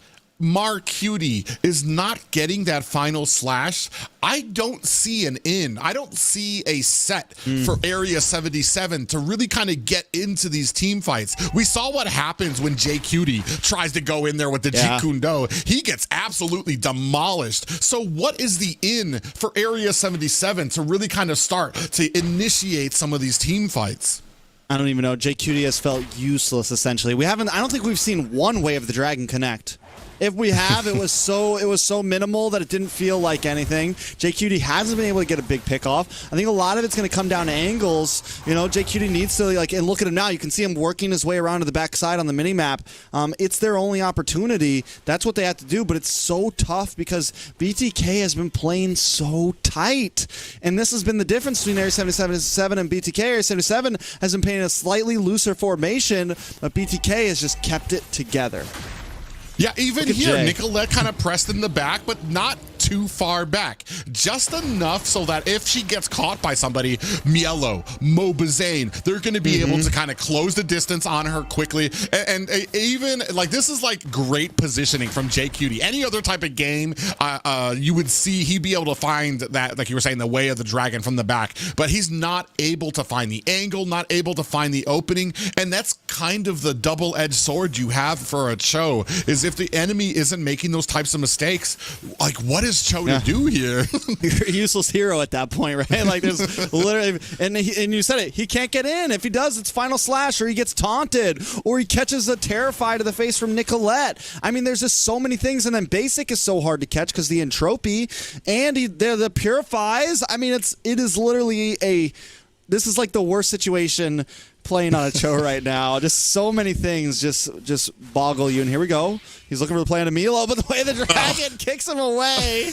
Speaker 10: Cutie is not getting that final slash, I don't see an in. I don't see a set for Area 77 to really kind of get into these team fights. We saw what happens when Cutie tries to go in there with the Jeet Kune Do. He gets absolutely demolished. So what is the in for Area 77 to really kind of start to initiate some of these team fights?
Speaker 9: I don't even know. Cutie has felt useless, essentially. I don't think we've seen one Way of the Dragon connect. If we have, it was so minimal that it didn't feel like anything. Cutie hasn't been able to get a big pick off. I think a lot of it's going to come down to angles. You know, Cutie needs to, like, and look at him now. You can see him working his way around to the backside on the minimap. It's their only opportunity. That's what they have to do, but it's so tough because BTK has been playing so tight. And this has been the difference between Area 77 and BTK. Area 77 has been playing a slightly looser formation, but BTK has just kept it together.
Speaker 10: Yeah, even here, Nicolette kind of pressed in the back, but not too far back. Just enough so that if she gets caught by somebody, Mielo, Mobazane, they're going to be able to kind of close the distance on her quickly. And even, like, this is, like, great positioning from Cutie. Any other type of game, you would see he'd be able to find that, like you were saying, the Way of the Dragon from the back. But he's not able to find the angle, not able to find the opening. And that's kind of the double-edged sword you have for a Cho, is if the enemy isn't making those types of mistakes, like, what is Cho to do here?
Speaker 9: You're a useless hero at that point, right? Like, there's literally, and you said it, he can't get in. If he does, it's final slash, or he gets taunted, or he catches a Terrify to the face from Nicolette. I mean, there's just so many things, and then basic is so hard to catch because the entropy, and the purifies. I mean, it is literally this is like the worst situation playing on a Cho right now. Just so many things just boggle you. And here we go. He's looking for the play on Emilo, but the Way the Dragon kicks him away.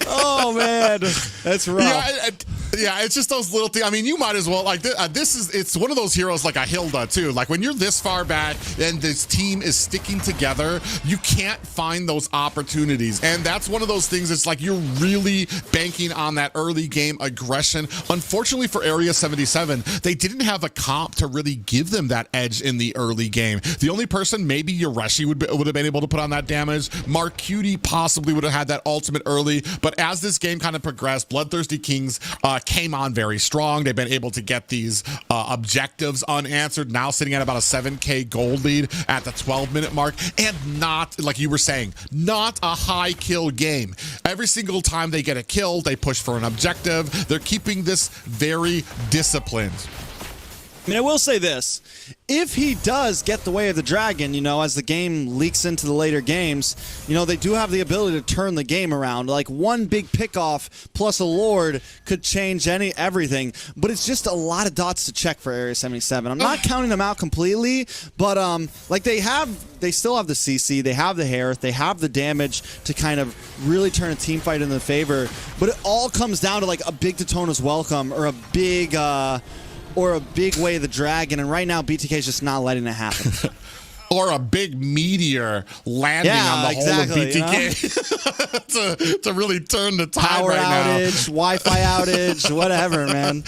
Speaker 9: Oh, man. That's rough.
Speaker 10: Yeah, it's just those little things. I mean, you might as well, like, it's one of those heroes like a Hilda, too. Like, when you're this far back and this team is sticking together, you can't find those opportunities. And that's one of those things, it's like you're really banking on that early game aggression. Unfortunately for Area 77, they didn't have a comp to really give them that edge in the early game. The only person, maybe Yoreshi would have been able to put on that damage. Cutie possibly would have had that ultimate early. But as this game kind of progressed, BloodThirstyKings came on very strong. They've been able to get these objectives unanswered, now sitting at about a 7K gold lead at the 12-minute mark, and not, like you were saying, not a high kill game. Every single time they get a kill, they push for an objective. They're keeping this very disciplined.
Speaker 9: I mean, I will say this. If he does get the Way of the Dragon, you know, as the game leaks into the later games, you know, they do have the ability to turn the game around. Like, one big pickoff plus a Lord could change everything, but it's just a lot of dots to check for Area 77. I'm not counting them out completely, but like they still have the CC, they have the Harith, they have the damage to kind of really turn a team fight in their favor, but it all comes down to like a big Daytona's Welcome or a big Way of the Dragon, and right now BTK is just not letting it happen.
Speaker 10: Or a big meteor landing on the whole of BTK, you know? to really turn the tide
Speaker 9: Power
Speaker 10: right
Speaker 9: outage, Wi-Fi outage, whatever, man.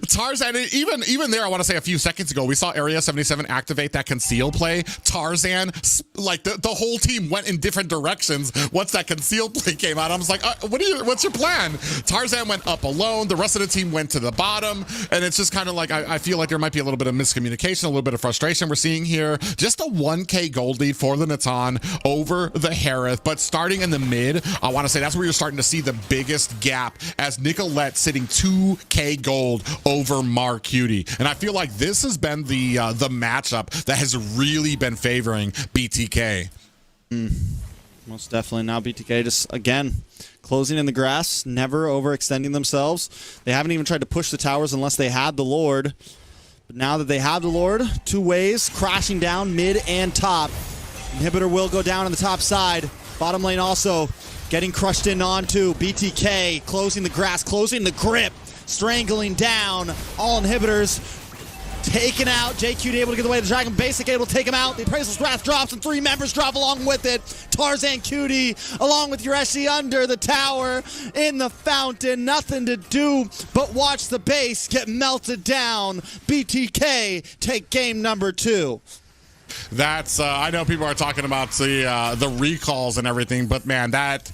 Speaker 10: Tarzan, even there, I want to say a few seconds ago, we saw Area 77 activate that conceal play. Tarzan, like the whole team went in different directions once that conceal play came out. I was like, what's your plan? Tarzan went up alone. The rest of the team went to the bottom. And it's just kind of like, I feel like there might be a little bit of miscommunication, a little bit of frustration we're seeing here. Just a 1K gold lead for the Natan over the Harith, but starting in the mid, I want to say that's where you're starting to see the biggest gap, as Nicolette sitting 2K gold over Cutie. And I feel like this has been the matchup that has really been favoring BTK.
Speaker 9: Most definitely. Now BTK just, again, closing in the grass, never overextending themselves. They haven't even tried to push the towers unless they had the Lord. But now that they have the Lord, 2 ways, crashing down mid and top. Inhibitor will go down on the top side. Bottom lane also getting crushed in onto BTK, closing the grass, closing the grip, strangling down all inhibitors. Taken out. Cutie able to get the Way of the Dragon. Basic able to take him out. The Appraisal's Wrath drops and 3 members drop along with it. Tarzan Cutie along with Yoreshi under the tower in the fountain. Nothing to do but watch the base get melted down. BTK take game number 2.
Speaker 10: That's I know people are talking about the recalls and everything, but man, that's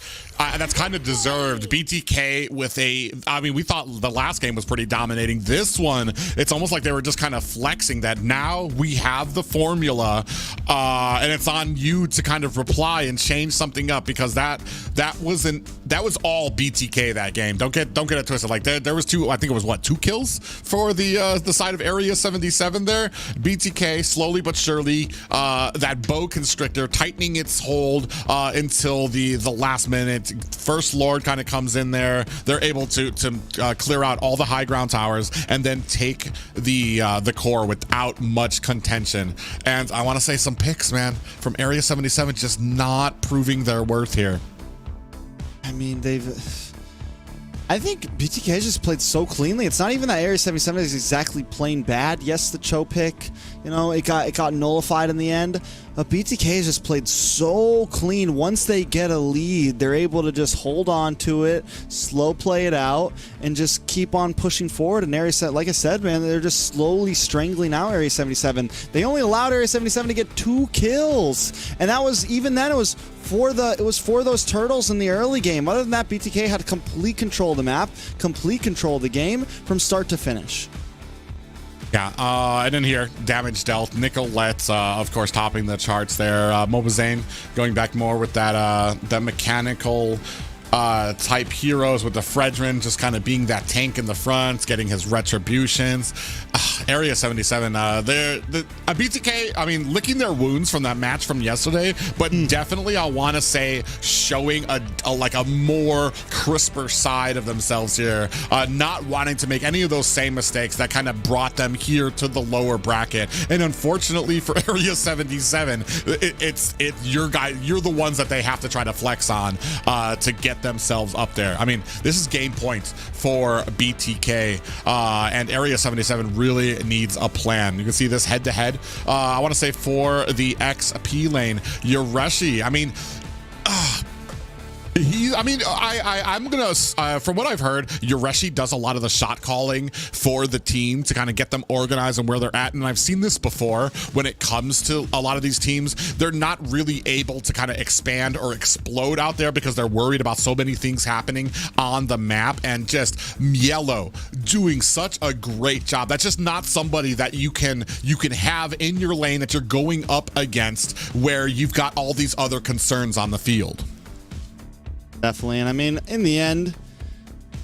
Speaker 10: kind of deserved. BTK with I mean, we thought the last game was pretty dominating. This one, it's almost like they were just kind of flexing that now we have the formula, and it's on you to kind of reply and change something up, because that was all BTK that game. Don't get it twisted. Like there was two kills for the side of Area 77 there. BTK slowly but surely, that bow constrictor tightening its hold until the last minute. First Lord kind of comes in there. They're able to clear out all the high ground towers and then take the core without much contention. And I want to say some picks, man, from Area 77 just not proving their worth here.
Speaker 9: I mean, I think BTK just played so cleanly. It's not even that Area 77 is exactly playing bad. Yes, the Cho pick, it got nullified in the end. But BTK has just played so clean. Once they get a lead, they're able to just hold on to it, slow play it out, and just keep on pushing forward. And Area 77, like I said, man, they're just slowly strangling out Area 77. They only allowed Area 77 to get 2 kills, and that was even then. It was for those turtles in the early game. Other than that, BTK had complete control of the map, complete control of the game from start to finish.
Speaker 10: Yeah, and then here, damage dealt. Nicolette, of course, topping the charts there. Mobazane going back more with that mechanical type heroes, with the Fredrin just kind of being that tank in the front, getting his retributions. Area 77, BTK, I mean, licking their wounds from that match from yesterday, but definitely I want to say showing a more crisper side of themselves here, not wanting to make any of those same mistakes that kind of brought them here to the lower bracket. And unfortunately for Area 77, it's your guy, you're the ones that they have to try to flex on to get themselves up there. I mean, this is game points for BTK, and Area 77 really needs a plan. You can see this head to head. I want to say for the XP lane, Yureshi. I mean, I'm gonna from what I've heard, Yureshi does a lot of the shot calling for the team to kind of get them organized and where they're at. And I've seen this before when it comes to a lot of these teams. They're not really able to kind of expand or explode out there because they're worried about so many things happening on the map. And just Yellow doing such a great job. That's just not somebody that you can have in your lane that you're going up against where you've got all these other concerns on the field.
Speaker 9: Definitely. And I mean, in the end,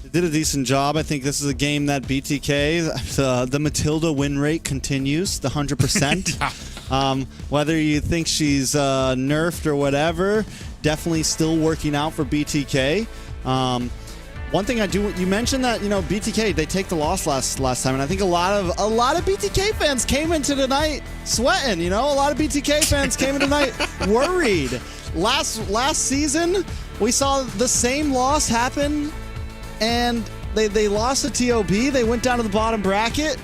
Speaker 9: they did a decent job. I think this is a game that BTK, the Matilda win rate continues, the 100%. Whether you think she's nerfed or whatever, definitely still working out for BTK. One thing you mentioned that, BTK, they take the loss last time, and I think a lot of BTK fans came into tonight sweating, a lot of BTK fans came into tonight worried. Last season, we saw the same loss happen, and they lost to TOB. They went down to the bottom bracket,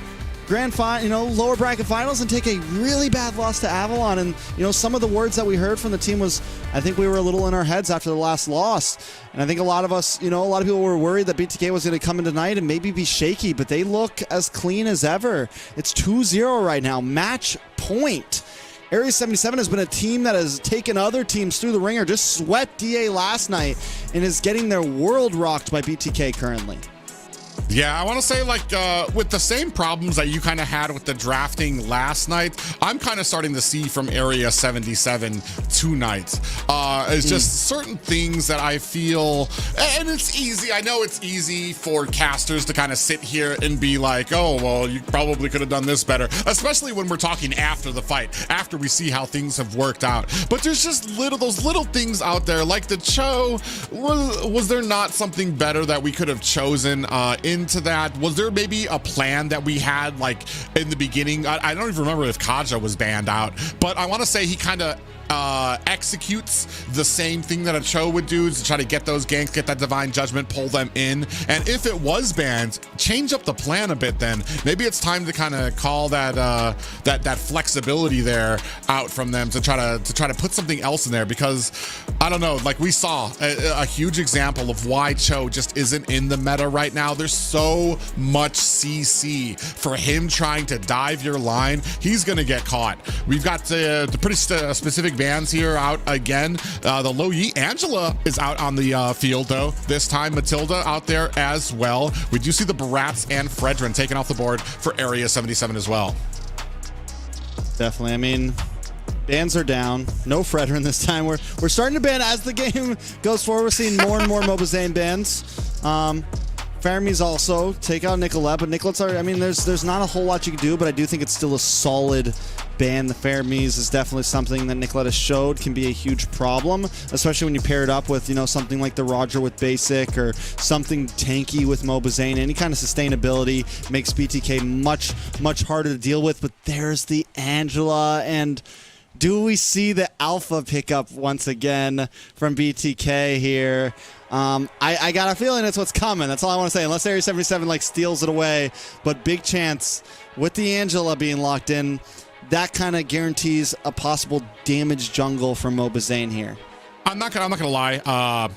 Speaker 9: lower bracket finals, and take a really bad loss to Avalon. And some of the words that we heard from the team was, I think we were a little in our heads after the last loss. And I think a lot of us, a lot of people were worried that BTK was going to come in tonight and maybe be shaky, but they look as clean as ever. It's 2-0 right now, match point. Area 77 has been a team that has taken other teams through the ringer, just swept DA last night, and is getting their world rocked by BTK currently.
Speaker 10: Yeah, I want to say, with the same problems that you kind of had with the drafting last night, I'm kind of starting to see from Area 77 tonight. It's just certain things that I feel, and it's easy. I know it's easy for casters to kind of sit here and be like, oh, well, you probably could have done this better, especially when we're talking after the fight, after we see how things have worked out. But there's just those little things out there, like the Cho. Was there not something better that we could have chosen into that? Was there maybe a plan that we had in the beginning? I don't even remember if Kaja was banned out, but I want to say he kind of executes the same thing that a Cho would do to try to get those ganks, get that divine judgment, pull them in. And if it was banned, change up the plan a bit. Then maybe it's time to kind of call that that flexibility there out from them to try to put something else in there, because I don't know, like we saw a huge example of why Cho just isn't in the meta right now. There's so much CC for him trying to dive your line. He's gonna get caught. We've got the pretty specific bans here out again. The Low Yi Angela is out on the field though. This time Matilda out there as well. We do see the Barats and Fredrin taken off the board for Area 77 as well.
Speaker 9: Definitely. I mean, bans are down. No Fredrin this time. We're starting to ban as the game goes forward. We're seeing more and more Mobazane bans. Fermi's also take out Nicolette, but Nicolette's already, I mean, there's not a whole lot you can do, but I do think it's still a solid ban. The Fermi's is definitely something that Nicolette has showed can be a huge problem, especially when you pair it up with, you know, something like the Roger with basic or something tanky with Mobazane. Any kind of sustainability makes BTK much harder to deal with, but there's the Angela, and do we see the alpha pickup once again from BTK here? I got a feeling it's what's coming. That's all I want to say. Unless Area 77 like steals it away, but big chance with the Angela being locked in. That kind of guarantees a possible damage jungle from Mobazane here.
Speaker 10: I'm not gonna lie.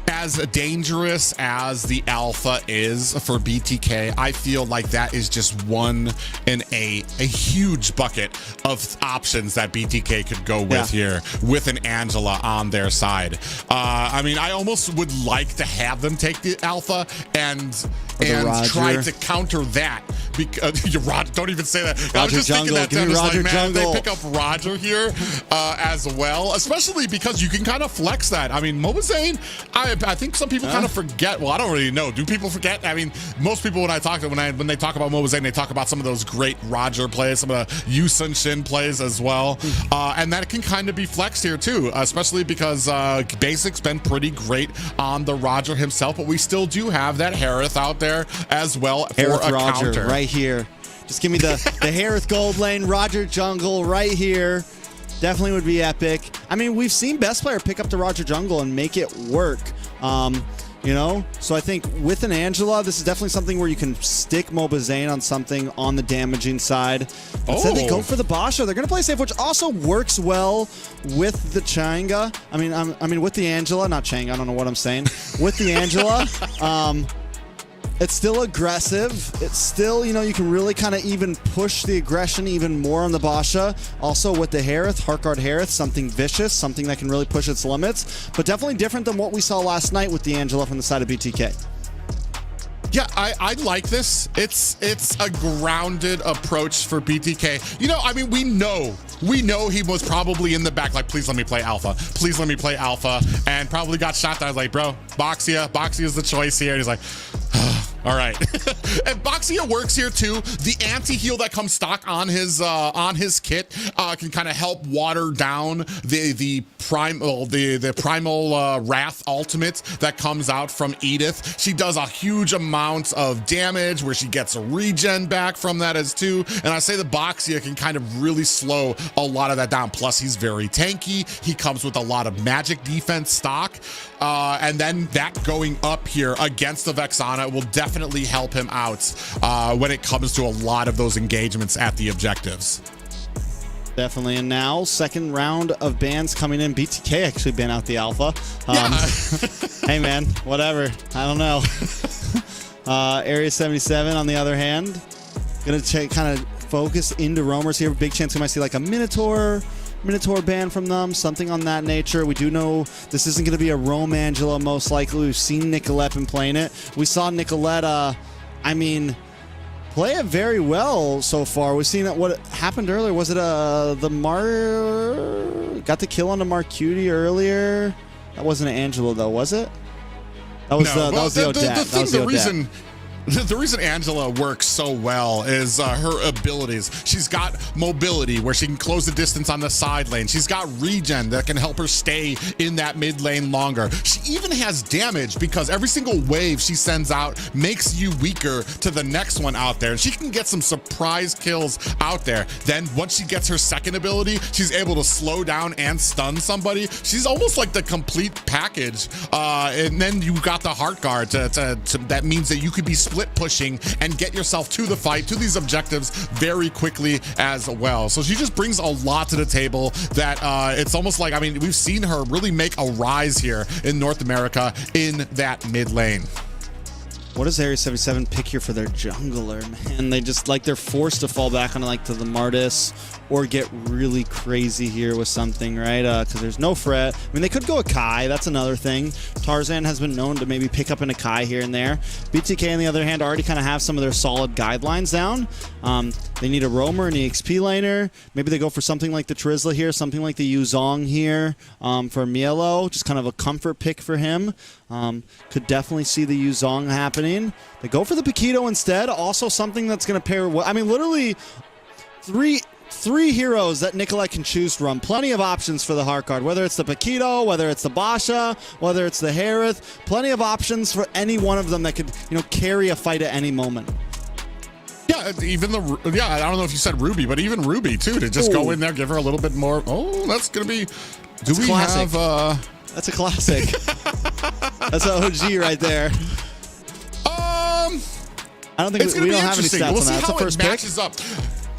Speaker 10: As dangerous as the alpha is for BTK, I feel like that is just one in a huge bucket of options that BTK could go with here with an Angela on their side. I mean, I almost would like to have them take the alpha and try to counter that. Because Roger, don't even say that. I was just thinking that Dennis, like, man, they pick up Roger here as well, especially because you can kind of flex that. I mean, Mobazane, I think some people kind of forget. Well, I don't really know. Do people forget? I mean, most people when they talk about Mobazane, they talk about some of those great Roger plays, some of the Yu Sun Shin plays as well, and that can kind of be flexed here too, especially because Basic's been pretty great on the Roger himself, but we still do have that Harith out there as well for a
Speaker 9: Roger
Speaker 10: counter.
Speaker 9: Right here. Just give me the Harith gold lane, Roger jungle right here. Definitely would be epic. I mean, we've seen best player pick up the Roger jungle and make it work. You know, so I think with an Angela, this is definitely something where you can stick Mobazane on something on the damaging side. Instead, they go for the Basha. They're going to play safe, which also works well with the Changa. I mean, with the Angela, not Changa. I don't know what I'm saying. With the Angela, it's still aggressive. It's still, you know, you can really kind of even push the aggression even more on the Basha. Also with the Harith, Heartguard Harith, something vicious, something that can really push its limits, but definitely different than what we saw last night with the Angela from the side of BTK.
Speaker 10: Yeah, I like this. It's a grounded approach for BTK. You know, I mean, we know he was probably in the back, like, please let me play alpha. Please let me play alpha. And probably got shot down. I was like, bro, Boxia is the choice here. And he's like, all right. And Boxia works here too. The anti-heal that comes stock on his kit can kind of help water down the primal wrath ultimate that comes out from Edith. She does a huge amount of damage where she gets a regen back from that as too. And I say the Boxia can kind of really slow a lot of that down. Plus he's very tanky. He comes with a lot of magic defense stock. And then that going up here against the Vexana will definitely help him out when it comes to a lot of those engagements at the objectives.
Speaker 9: Definitely. And now, second round of bans coming in. BTK actually ban out the alpha. Hey, man, whatever. I don't know. Area 77, on the other hand, going to kind of focus into roamers here. Big chance we might see like a Minotaur ban from them, something on that nature. We do know this isn't going to be a Roam Angela, most likely. We've seen Nicolette been playing it. We saw Nicolette, play it very well so far. We've seen that. What happened earlier, was it the got the kill on the Marcuti earlier? That wasn't an Angela though, was it? That was the Odette.
Speaker 10: The reason Angela works so well is her abilities. She's got mobility where she can close the distance on the side lane. She's got regen that can help her stay in that mid lane longer. She even has damage because every single wave she sends out makes you weaker to the next one out there. And she can get some surprise kills out there. Then once she gets her second ability, she's able to slow down and stun somebody. She's almost like the complete package. And then you got the heart guard that means that you could be split pushing and get yourself to the fight, to these objectives very quickly as well. So she just brings a lot to the table that it's almost like, I mean, we've seen her really make a rise here in North America in that mid lane.
Speaker 9: What does Area 77 pick here for their jungler, man? They just, like, they're forced to fall back on, like, to the Martis or get really crazy here with something, right? Because there's no Fret. I mean, they could go a Kai. That's another thing. Tarzan has been known to maybe pick up an Kai here and there. BTK, on the other hand, already kind of have some of their solid guidelines down. They need a roamer, an EXP laner. Maybe they go for something like the Trizla here, something like the Yuzong here for Mielo. Just kind of a comfort pick for him. Could definitely see the Yuzong happening. They go for the Paquito instead. Also something that's going to pair well. I mean, literally three heroes that Nicolette can choose from. Plenty of options for the heart guard, whether it's the Paquito, whether it's the Basha, whether it's the Harith. Plenty of options for any one of them that could, you know, carry a fight at any moment.
Speaker 10: Yeah, even I don't know if you said Ruby, but even Ruby too, to just go in there, give her a little bit more. Oh, that's gonna be.
Speaker 9: That's a classic. That's an OG right there.
Speaker 10: I
Speaker 9: don't think we don't have any stats
Speaker 10: we'll
Speaker 9: on that.
Speaker 10: See
Speaker 9: it's
Speaker 10: how
Speaker 9: the first
Speaker 10: it matches up.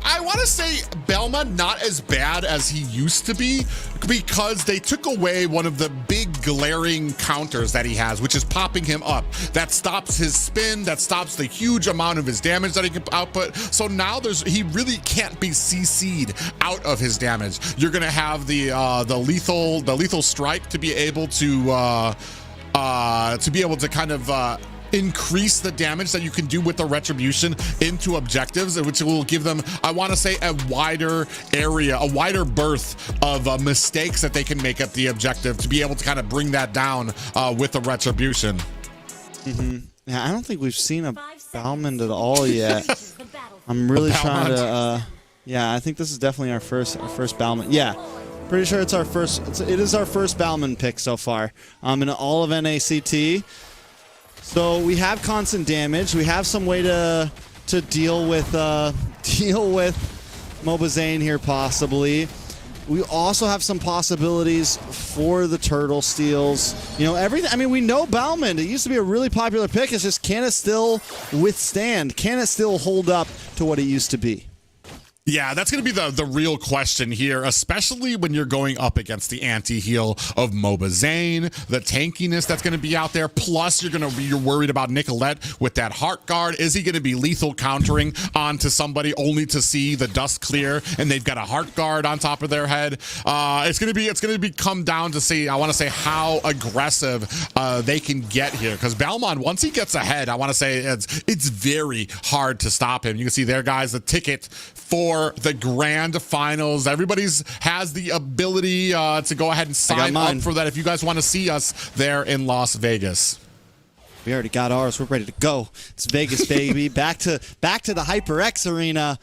Speaker 10: I want to say Belma not as bad as he used to be because they took away one of the big glaring counters that he has, which is popping him up. That stops his spin, that stops the huge amount of his damage that he can output. So now he really can't be CC'd out of his damage. You're gonna have the lethal strike to be able to kind of increase the damage that you can do with the retribution into objectives, which will give them, I want to say, a wider area, a wider berth of mistakes that they can make at the objective to be able to kind of bring that down with the retribution.
Speaker 9: Yeah, I don't think we've seen a Balmond at all yet. I'm really trying to yeah, I think this is definitely our first Balmond. Yeah, pretty sure it's our first. It is our first Balmond pick so far in all of NACT. So we have constant damage. We have some way to deal with Mobazane here possibly. We also have some possibilities for the turtle steals. You know, everything. I mean, we know Balmond. It used to be a really popular pick. It's just, can it still withstand? Can it still hold up to what it used to be?
Speaker 10: Yeah, that's going to be the real question here, especially when you're going up against the anti-heal of Mobazane, the tankiness that's going to be out there. Plus, you're worried about Nicolette with that heart guard. Is he going to be lethal countering onto somebody only to see the dust clear and they've got a heart guard on top of their head? It's going to be come down to see, I want to say, how aggressive they can get here, because Balmond, once he gets ahead, I want to say it's very hard to stop him. You can see there, guys, the ticket for the grand finals. Everybody's has the ability to go ahead and sign up for that if you guys want to see us there in Las Vegas.
Speaker 9: We already got ours. We're ready to go. It's Vegas, baby. back to the HyperX Arena,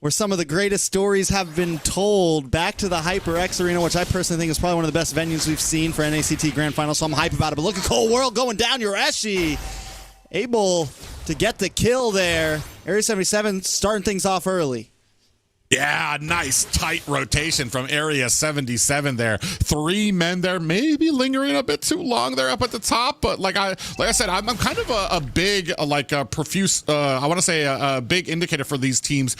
Speaker 9: where some of the greatest stories have been told. Back to the HyperX Arena, which I personally think is probably one of the best venues we've seen for NACT Grand Finals, so I'm hype about it. But look at Cold World going down. Yureshi able to get the kill there. Area 77 starting things off early.
Speaker 10: Yeah, nice tight rotation from Area 77 there. 3 men there, maybe lingering a bit too long there up at the top, but like I said, I'm kind of a big, profuse, I want to say a big indicator for these teams.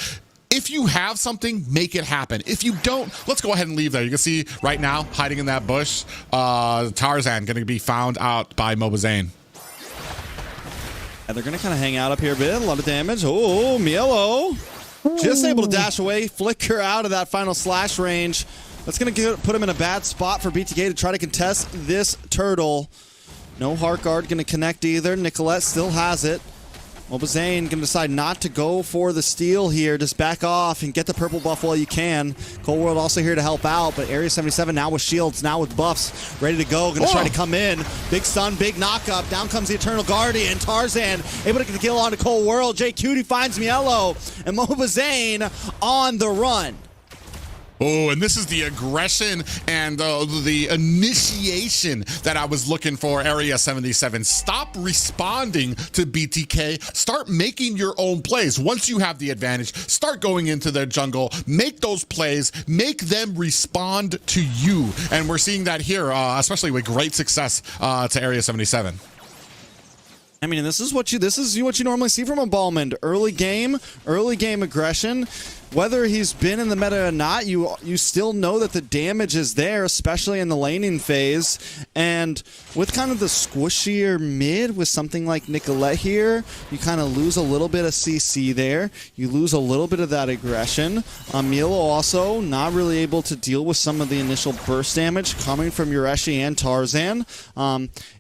Speaker 10: If you have something, make it happen. If you don't, let's go ahead and leave there. You can see right now, hiding in that bush, Tarzan going to be found out by Mobazane.
Speaker 9: Yeah, they're going to kind of hang out up here a bit. A lot of damage. Oh, Mielo. Just able to dash away, flicker out of that final slash range. That's going to put him in a bad spot for BTK to try to contest this turtle. No heart guard going to connect either. Nicolette still has it. Mobazane gonna decide not to go for the steal here. Just back off and get the purple buff while you can. Cold World also here to help out, but Area 77 now with shields, now with buffs, ready to go. Gonna try to come in. Big stun, big knockup. Down comes the Eternal Guardian. Tarzan able to get the kill onto Cold World. JQT finds Mielo, and Mobazane on the run.
Speaker 10: Oh, and this is the aggression and the initiation that I was looking for, Area 77. Stop responding to BTK. Start making your own plays. Once you have the advantage, start going into their jungle. Make those plays. Make them respond to you. And we're seeing that here, especially with great success to Area 77.
Speaker 9: I mean, this is what you normally see from a Ballman. Early game aggression. Whether he's been in the meta or not, you still know that the damage is there, especially in the laning phase. And with kind of the squishier mid with something like Nicolette here, you kind of lose a little bit of CC there. You lose a little bit of that aggression. Milo also not really able to deal with some of the initial burst damage coming from Yureshi and Tarzan.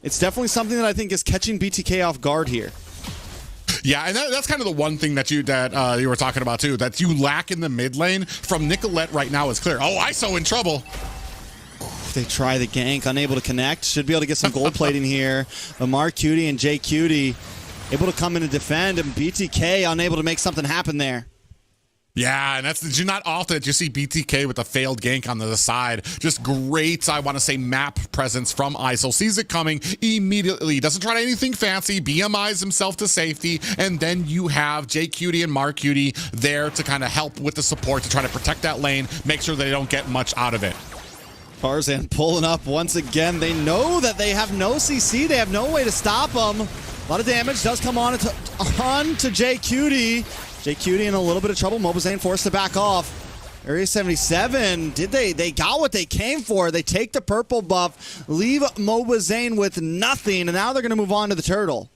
Speaker 9: It's definitely something that I think is catching BTK off guard here.
Speaker 10: Yeah, and that's kind of the one thing that you were talking about too, that you lack in the mid lane from Nicolette right now is clear. Oh, ISO in trouble.
Speaker 9: They try the gank, unable to connect. Should be able to get some gold plating here. But MarQt and JQT able to come in and defend, and BTK unable to make something happen there.
Speaker 10: Yeah, and that's not often that you see BTK with a failed gank on the side. Just great, I want to say, map presence from ISO. Sees it coming immediately. Doesn't try anything fancy. BMIs himself to safety. And then you have JQT and MarQt there to kind of help with the support to try to protect that lane, make sure they don't get much out of it.
Speaker 9: Tarzan pulling up once again. They know that they have no CC. They have no way to stop them. A lot of damage does come on to JQT. JQT in a little bit of trouble. Mobazane forced to back off. Area 77, they got what they came for. They take the purple buff, leave Mobazane with nothing, and now they're going to move on to the turtle.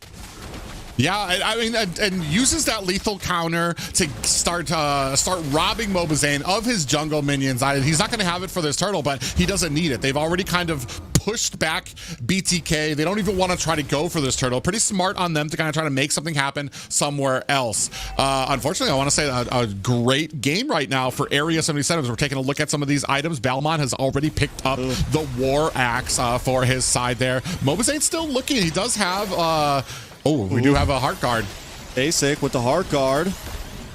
Speaker 10: Yeah, I mean, and uses that lethal counter to start robbing Mobazane of his jungle minions. He's not going to have it for this turtle, but he doesn't need it. They've already kind of pushed back BTK. They don't even want to try to go for this turtle. Pretty smart on them to kind of try to make something happen somewhere else. Unfortunately, I want to say a great game right now for Area 77. As we're taking a look at some of these items, Balmont has already picked up the War Axe for his side there. Mobazane's still looking. He does have... we do have a Heart Guard.
Speaker 9: Basic with the Heart Guard.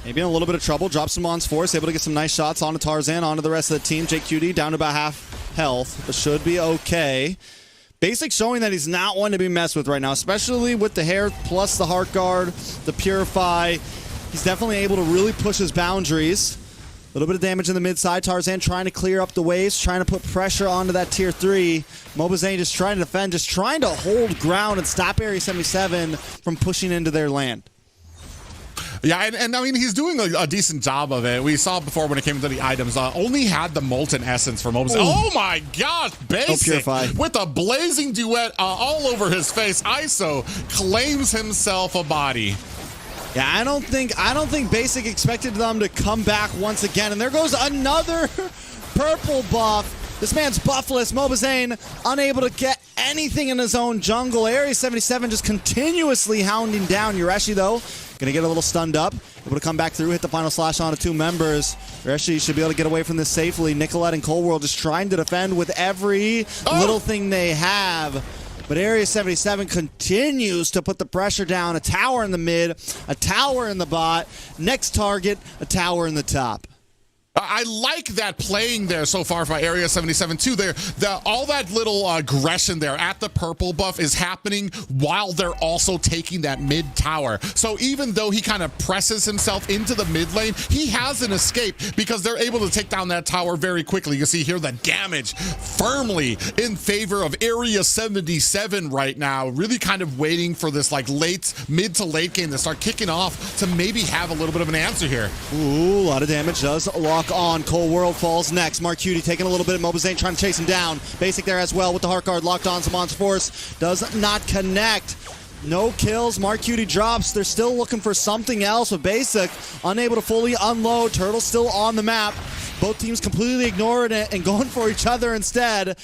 Speaker 9: Maybe in a little bit of trouble. Drops him on Force. Able to get some nice shots onto Tarzan, onto the rest of the team. JQT down to about half health, but should be okay. Basic showing that he's not one to be messed with right now, especially with the hair plus the Heart Guard, the Purify. He's definitely able to really push his boundaries. A little bit of damage in the mid side. Tarzan trying to clear up the waves, trying to put pressure onto that tier 3. Mobazane just trying to defend, just trying to hold ground and stop Area 77 from pushing into their land.
Speaker 10: Yeah, and I mean, he's doing a decent job of it. We saw before when it came to the items, only had the Molten Essence for Mobazane. Oh my gosh, Basic with a blazing duet all over his face. ISO claims himself a body.
Speaker 9: Yeah, I don't think Basic expected them to come back once again. And there goes another purple buff. This man's buffless. Mobazane unable to get anything in his own jungle. Area 77 just continuously hounding down. Yureshi, though, gonna get a little stunned up. Able to come back through, hit the final slash onto 2 members. Yureshi should be able to get away from this safely. Nicolette and Cold World just trying to defend with every little thing they have. But Area 77 continues to put the pressure down. A tower in the mid, a tower in the bot. Next target, a tower in the top.
Speaker 10: I like that playing there so far by Area 77 too. All that little aggression there at the purple buff is happening while they're also taking that mid tower. So even though he kind of presses himself into the mid lane, he has an escape because they're able to take down that tower very quickly. You see here the damage firmly in favor of Area 77 right now. Really kind of waiting for this like mid to late game to start kicking off to maybe have a little bit of an answer here.
Speaker 9: Ooh, a lot of damage does lock on. Cold World falls next. MarQt taking a little bit of Mobazane, trying to chase him down. Basic there as well with the Heart Guard locked on. Samon's Force does not connect. No kills. MarQt drops. They're still looking for something else with Basic unable to fully unload. Turtle still on the map. Both teams completely ignoring it and going for each other instead.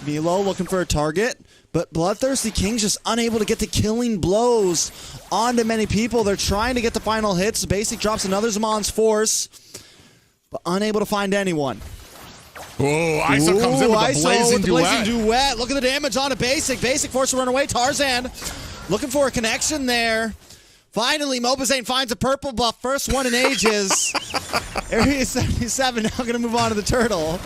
Speaker 9: Milo looking for a target. But BloodThirstyKings just unable to get the killing blows onto many people. They're trying to get the final hits. Basic drops another Zamon's Force, but unable to find anyone.
Speaker 10: Oh, ISO comes in with a blazing duet.
Speaker 9: Look at the damage on a Basic. Basic forced to run away. Tarzan looking for a connection there. Finally, Mobazane finds a purple buff. First one in ages. Area 77 now going to move on to the turtle.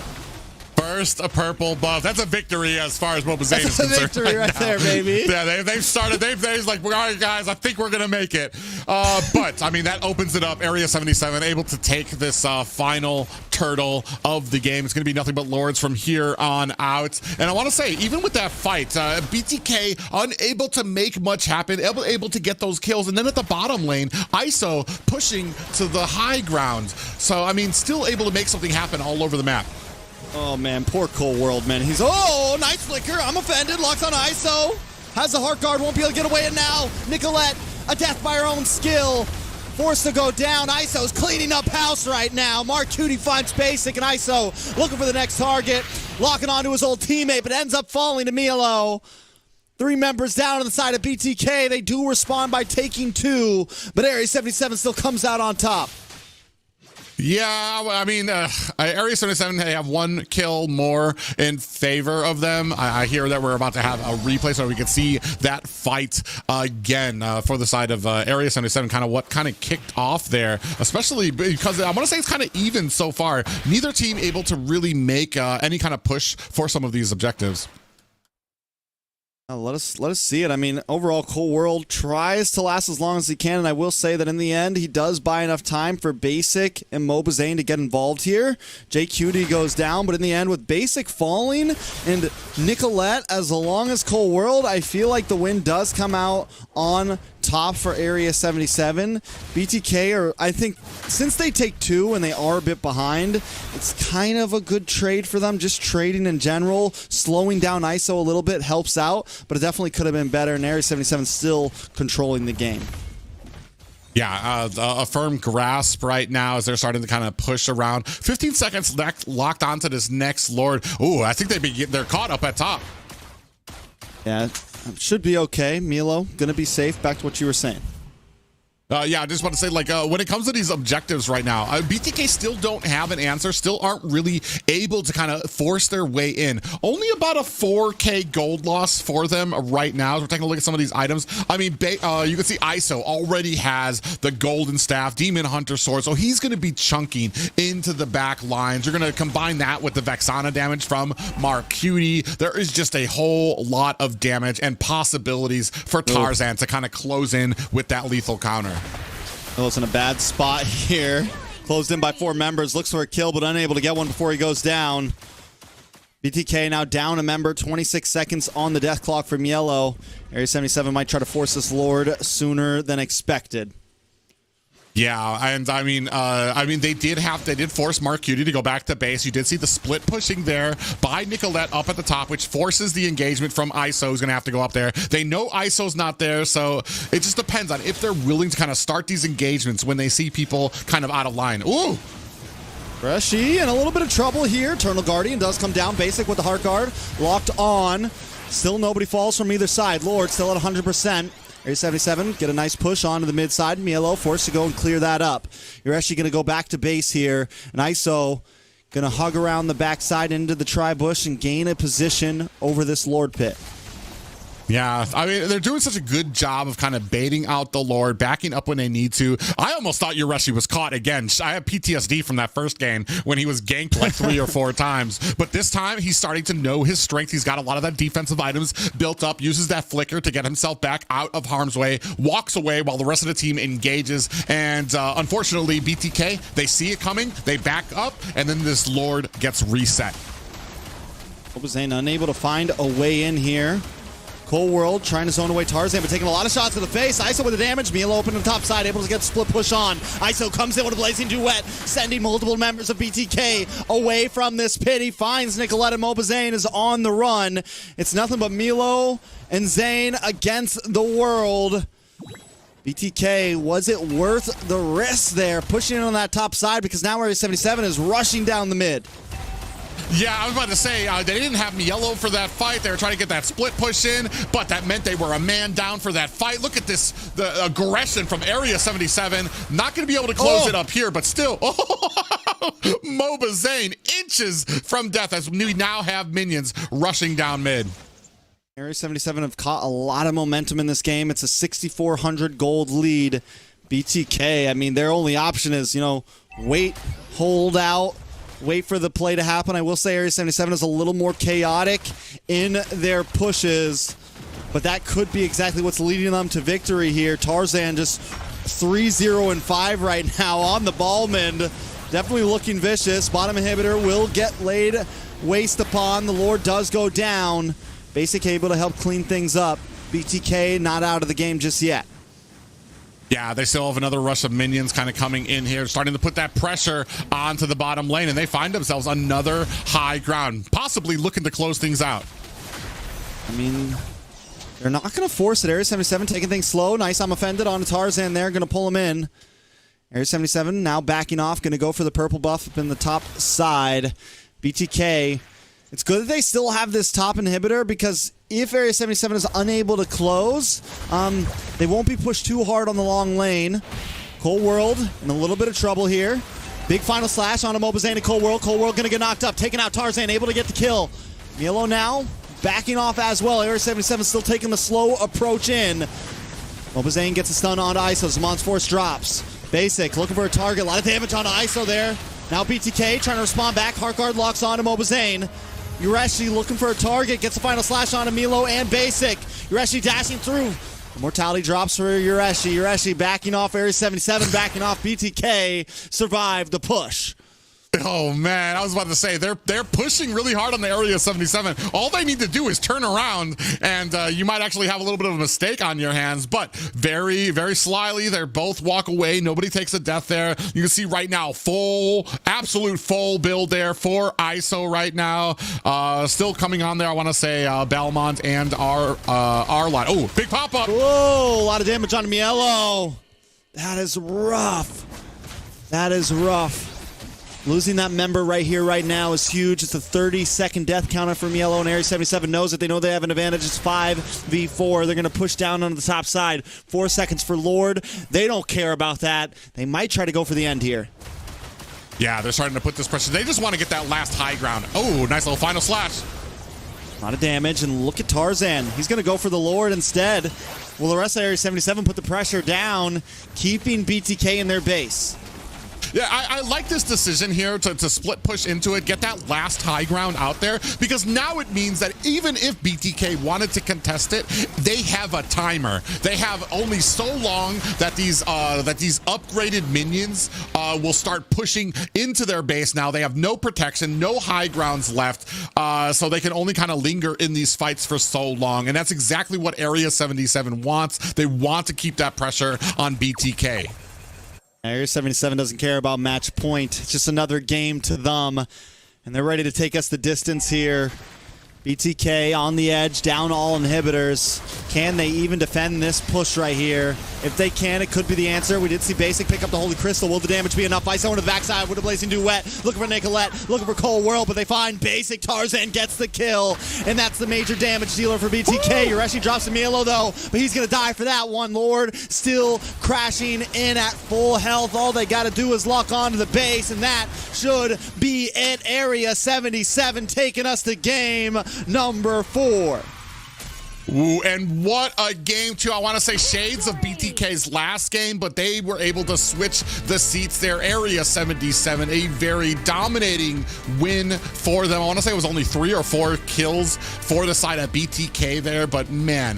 Speaker 10: First, a purple buff. That's a victory as far as Mobazane is concerned.
Speaker 9: That's a victory right there, baby.
Speaker 10: Yeah, they've started. They've like, all right, guys, I think we're going to make it. But, I mean, that opens it up. Area 77 able to take this final turtle of the game. It's going to be nothing but Lords from here on out. And I want to say, even with that fight, BTK unable to make much happen, able to get those kills. And then at the bottom lane, ISO pushing to the high ground. So, I mean, still able to make something happen all over the map.
Speaker 9: Oh, man, poor Cold World, man. He's, oh, nice flicker. I'm offended. Locks on ISO. Has the Heart Guard. Won't be able to get away it now. Nicolette, a death by her own skill. Forced to go down. ISO's cleaning up house right now. Mark Cutie finds Basic, and ISO looking for the next target. Locking onto his old teammate, but ends up falling to Milo. 3 members down on the side of BTK. They do respond by taking 2, but Area 77 still comes out on top.
Speaker 10: Yeah, I mean, Area 77, they have 1 kill more in favor of them. I hear that we're about to have a replay so we can see that fight again for the side of Area 77, kind of what kind of kicked off there, especially because I want to say it's kind of even so far. Neither team able to really make any kind of push for some of these objectives.
Speaker 9: Let us see it. I mean, overall, Cold World tries to last as long as he can, and I will say that in the end, he does buy enough time for Basic and Mobazane to get involved here. JQD goes down, but in the end, with Basic falling and Nicolette as long as Cold World, I feel like the win does come out on top for Area 77. BTK, or I think since they take 2 and they are a bit behind, it's kind of a good trade for them. Just trading in general, slowing down ISO a little bit helps out, but it definitely could have been better, and Area 77 still controlling the game.
Speaker 10: Yeah, a firm grasp right now as they're starting to kind of push around. 15 seconds locked onto this next Lord. Ooh, I think they're caught up at top.
Speaker 9: Yeah, should be okay. Milo, gonna be safe. Back to what you were saying.
Speaker 10: Yeah, I just want to say, like, when it comes to these objectives right now, BTK still don't have an answer, still aren't really able to kind of force their way in. Only about a 4K gold loss for them right now. As we're taking a look at some of these items. I mean, you can see ISO already has the Golden Staff, Demon Hunter Sword, so he's going to be chunking into the back lines. You're going to combine that with the Vexana damage from Mark Cutie. There is just a whole lot of damage and possibilities for Tarzan to kind of close in with that lethal counter.
Speaker 9: Oh, it's in a bad spot here. Closed in by 4 members. Looks for a kill, but unable to get one before he goes down. BTK now down a member. 26 seconds on the death clock from Yellow. Area 77 might try to force this Lord sooner than expected.
Speaker 10: Yeah, and I mean, they did force Mark Cutie to go back to base. You did see the split pushing there by Nicolette up at the top, which forces the engagement from ISO, who's going to have to go up there. They know ISO's not there, so it just depends on if they're willing to kind of start these engagements when they see people kind of out of line. Ooh!
Speaker 9: Freshy in a little bit of trouble here. Eternal Guardian does come down. Basic with the Heart Guard. Locked on. Still nobody falls from either side. Lord still at 100%. Area 77, get a nice push onto the mid side. Milo forced to go and clear that up. You're actually going to go back to base here. And ISO going to hug around the backside into the tri-bush and gain a position over this Lord pit.
Speaker 10: Yeah, I mean, they're doing such a good job of kind of baiting out the Lord, backing up when they need to. I almost thought Yureshi was caught again. I have PTSD from that first game when he was ganked like 3 or 4 times. But this time, he's starting to know his strength. He's got a lot of that defensive items built up, uses that flicker to get himself back out of harm's way, walks away while the rest of the team engages. And unfortunately, BTK, they see it coming, they back up, and then this Lord gets reset.
Speaker 9: Mobazane unable to find a way in here. Cold World trying to zone away Tarzan, but taking a lot of shots to the face. ISO with the damage. Milo open to the top side, able to get split push on. ISO comes in with a blazing duet, sending multiple members of BTK away from this pit. He finds Nicolette, and Mobazane is on the run. It's nothing but Milo and Zane against the world. BTK, was it worth the risk there? Pushing in on that top side because now Area 77 is rushing down the mid.
Speaker 10: Yeah, I was about to say, they didn't have Mielo for that fight. They were trying to get that split push in, but that meant they were a man down for that fight. Look at this, the aggression from Area 77. Not going to be able to close it up here, but still. Mobazane inches from death as we now have minions rushing down mid.
Speaker 9: Area 77 have caught a lot of momentum in this game. It's a 6,400 gold lead. BTK, I mean, their only option is, you know, wait, hold out, wait for the play to happen. I will say Area 77 is a little more chaotic in their pushes, but that could be exactly what's leading them to victory here. Tarzan just 3-0-5 right now on the Ballman. Definitely looking vicious. Bottom inhibitor will get laid waste upon. The Lord does go down. Basic able to help clean things up. BTK not out of the game just yet.
Speaker 10: Yeah, they still have another rush of minions kind of coming in here, starting to put that pressure onto the bottom lane, and they find themselves another high ground, possibly looking to close things out.
Speaker 9: I mean, they're not going to force it. Area 77 taking things slow. Nice, I'm offended on Tarzan there. Going to pull him in. Area 77 now backing off. Going to go for the purple buff up in the top side. BTK. It's good that they still have this top inhibitor because if Area 77 is unable to close, they won't be pushed too hard on the long lane. Cold World in a little bit of trouble here. Big final slash on a Mobazane and Cold World. Cold World going to get knocked up. Taking out Tarzan, able to get the kill. Mielo now backing off as well. Area 77 still taking the slow approach in. Mobazane gets a stun onto ISO. Zamon's Force drops. Basic looking for a target. A lot of damage onto ISO there. Now BTK trying to respond back. Heartguard locks onto Mobazane. Yureshi looking for a target, gets a final slash on Mielo and Basic. Yureshi dashing through. Mortality drops for Yureshi. Yureshi backing off Area 77, backing off BTK. Survived the push.
Speaker 10: Oh man, I was about to say they're pushing really hard on the Area 77. All they need to do is turn around, and you might actually have a little bit of a mistake on your hands. But very, very slyly, they both walk away. Nobody takes a death there. You can see right now, absolute full build there for ISO right now. Still coming on there. I want to say Belmont and our line. Oh, big pop up.
Speaker 9: Whoa, a lot of damage on Mielo. That is rough. That is rough. Losing that member right here, right now is huge. It's a 30-second death counter from Mielo, and Area 77 knows that they know they have an advantage. It's 5v4. They're going to push down on the top side. 4 seconds for Lord. They don't care about that. They might try to go for the end here.
Speaker 10: Yeah, they're starting to put this pressure. They just want to get that last high ground. Oh, nice little final slash.
Speaker 9: A lot of damage, and look at Tarzan. He's going to go for the Lord instead. Will the rest of Area 77 put the pressure down, keeping BTK in their base?
Speaker 10: Yeah, I like this decision here to split push into it, get that last high ground out there, because now it means that even if BTK wanted to contest it, they have a timer. They have only so long that these upgraded minions will start pushing into their base now. They have no protection, no high grounds left, so they can only kind of linger in these fights for so long, and that's exactly what Area 77 wants. They want to keep that pressure on BTK.
Speaker 9: Area 77 doesn't care about match point. It's just another game to them. And they're ready to take us the distance here. BTK on the edge, down all inhibitors. Can they even defend this push right here? If they can, it could be the answer. We did see Basic pick up the Holy Crystal. Will the damage be enough? ISO into the backside with a Blazing Duet. Looking for Nicolette, looking for Cold World, but they find Basic. Tarzan gets the kill, and that's the major damage dealer for BTK. Yureshi drops to Mielo though, but he's gonna die for that one. Lord still crashing in at full health. All they gotta do is lock onto the base, and that should be it. Area 77 taking us to game number 4.
Speaker 10: Ooh, and what a game, too. I want to say shades of BTK's last game, but they were able to switch the seats there. Area 77, a very dominating win for them. I want to say it was only 3 or 4 kills for the side of BTK there, but man,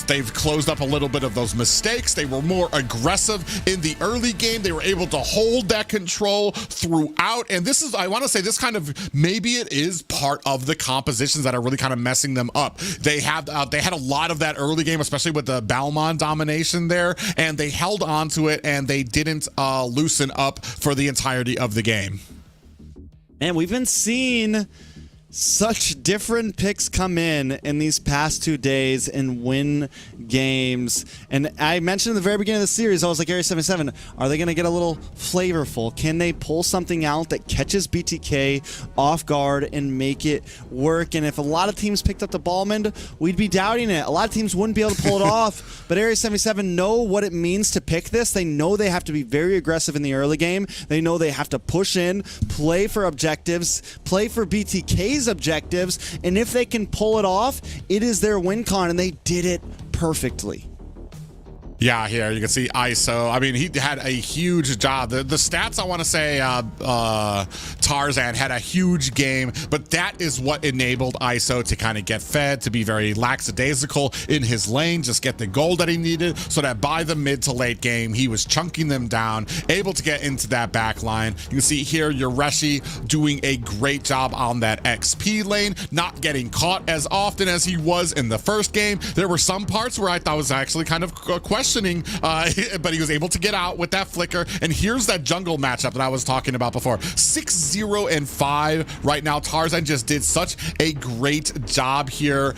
Speaker 10: they've closed up a little bit of those mistakes. They were more aggressive in the early game. They were able to hold that control throughout, and this is, I want to say, this kind of, maybe it is part of the compositions that are really kind of messing them up. They had a lot of that early game, especially with the Balmond domination there, and they held on to it, and they didn't loosen up for the entirety of the game.
Speaker 9: And we've been seeing Such different picks come in these past 2 days and win games. And I mentioned in the very beginning of the series, I was like, Area 77, are they going to get a little flavorful? Can they pull something out that catches BTK off guard and make it work? And if a lot of teams picked up the Ballman, we'd be doubting it. A lot of teams wouldn't be able to pull it off. But Area 77 know what it means to pick this. They know they have to be very aggressive in the early game. They know they have to push in, play for objectives, play for BTK's objectives, and if they can pull it off, it is their win con, and they did it perfectly.
Speaker 10: Yeah, here you can see ISO. I mean, he had a huge job. The stats, I want to say Tarzan had a huge game, but that is what enabled ISO to kind of get fed, to be very lackadaisical in his lane, just get the goal that he needed, so that by the mid to late game, he was chunking them down, able to get into that back line. You can see here, Yureshi doing a great job on that XP lane, not getting caught as often as he was in the first game. There were some parts where I thought was actually kind of questioning, but he was able to get out with that flicker. And here's that jungle matchup that I was talking about before. 6-0-5 right now. Tarzan just did such a great job here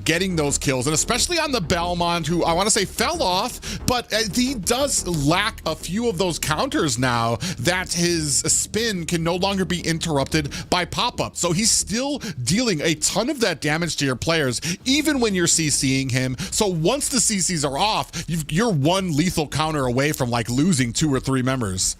Speaker 10: getting those kills, and especially on the Belmont, who I want to say fell off, but he does lack a few of those counters now that his spin can no longer be interrupted by pop-up. So he's still dealing a ton of that damage to your players, even when you're CCing him. So once the CCs are off, you're one lethal counter away from like losing 2 or 3 members.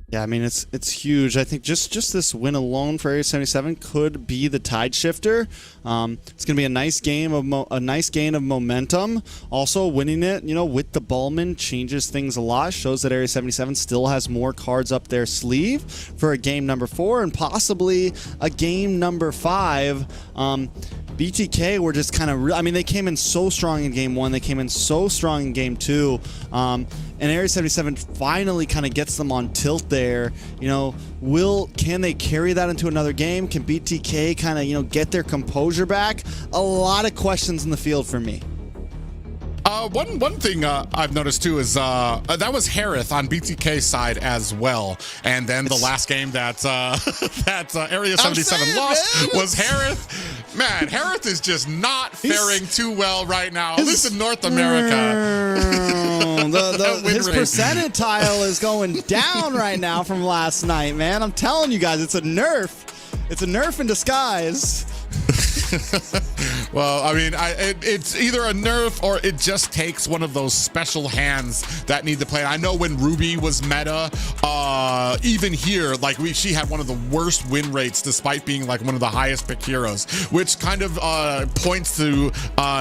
Speaker 9: Yeah, I mean, it's huge. I think just this win alone for Area 77 could be the tide shifter. It's going to be a nice game of a nice gain of momentum. Also, winning it, you know, with the Ballman changes things a lot. Shows that Area 77 still has more cards up their sleeve for a game number 4 and possibly a game number 5. BTK were just kind of, I mean, they came in so strong in game 1. They came in so strong in game 2. And Area 77 finally kind of gets them on tilt there. You know, can they carry that into another game? Can BTK kind of, you know, get their composure back? A lot of questions in the field for me.
Speaker 10: One thing I've noticed too is that was Harith on BTK's side as well, and then the last game that Area 77 lost was Harith. Man, Harith is just not faring too well right now, at least in North America.
Speaker 9: His percentile is going down right now from last night, man. I'm telling you guys, it's a nerf. It's a nerf in disguise.
Speaker 10: Well, I mean, it's either a nerf or it just takes one of those special hands that need to play. I know when Ruby was meta, even here, like she had one of the worst win rates despite being like one of the highest pick heroes, which kind of points to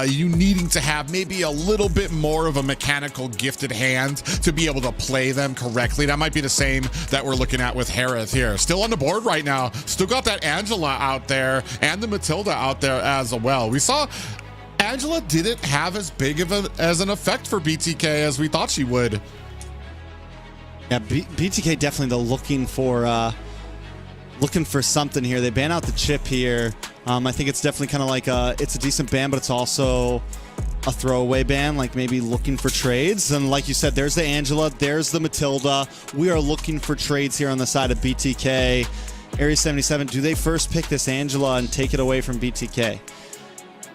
Speaker 10: you needing to have maybe a little bit more of a mechanical gifted hand to be able to play them correctly. That might be the same that we're looking at with Harith here. Still on the board right now. Still got that Angela out there and the Matilda out there as well. We saw Angela didn't have as big of an effect for BTK as we thought she would.
Speaker 9: Yeah, BTK definitely though looking for something here. They ban out the chip here. I think it's definitely kind of like it's a decent ban, but it's also a throwaway ban, like maybe looking for trades. And like you said, there's the Angela, there's the Matilda. We are looking for trades here on the side of BTK. Area 77, do they first pick this Angela and take it away from BTK?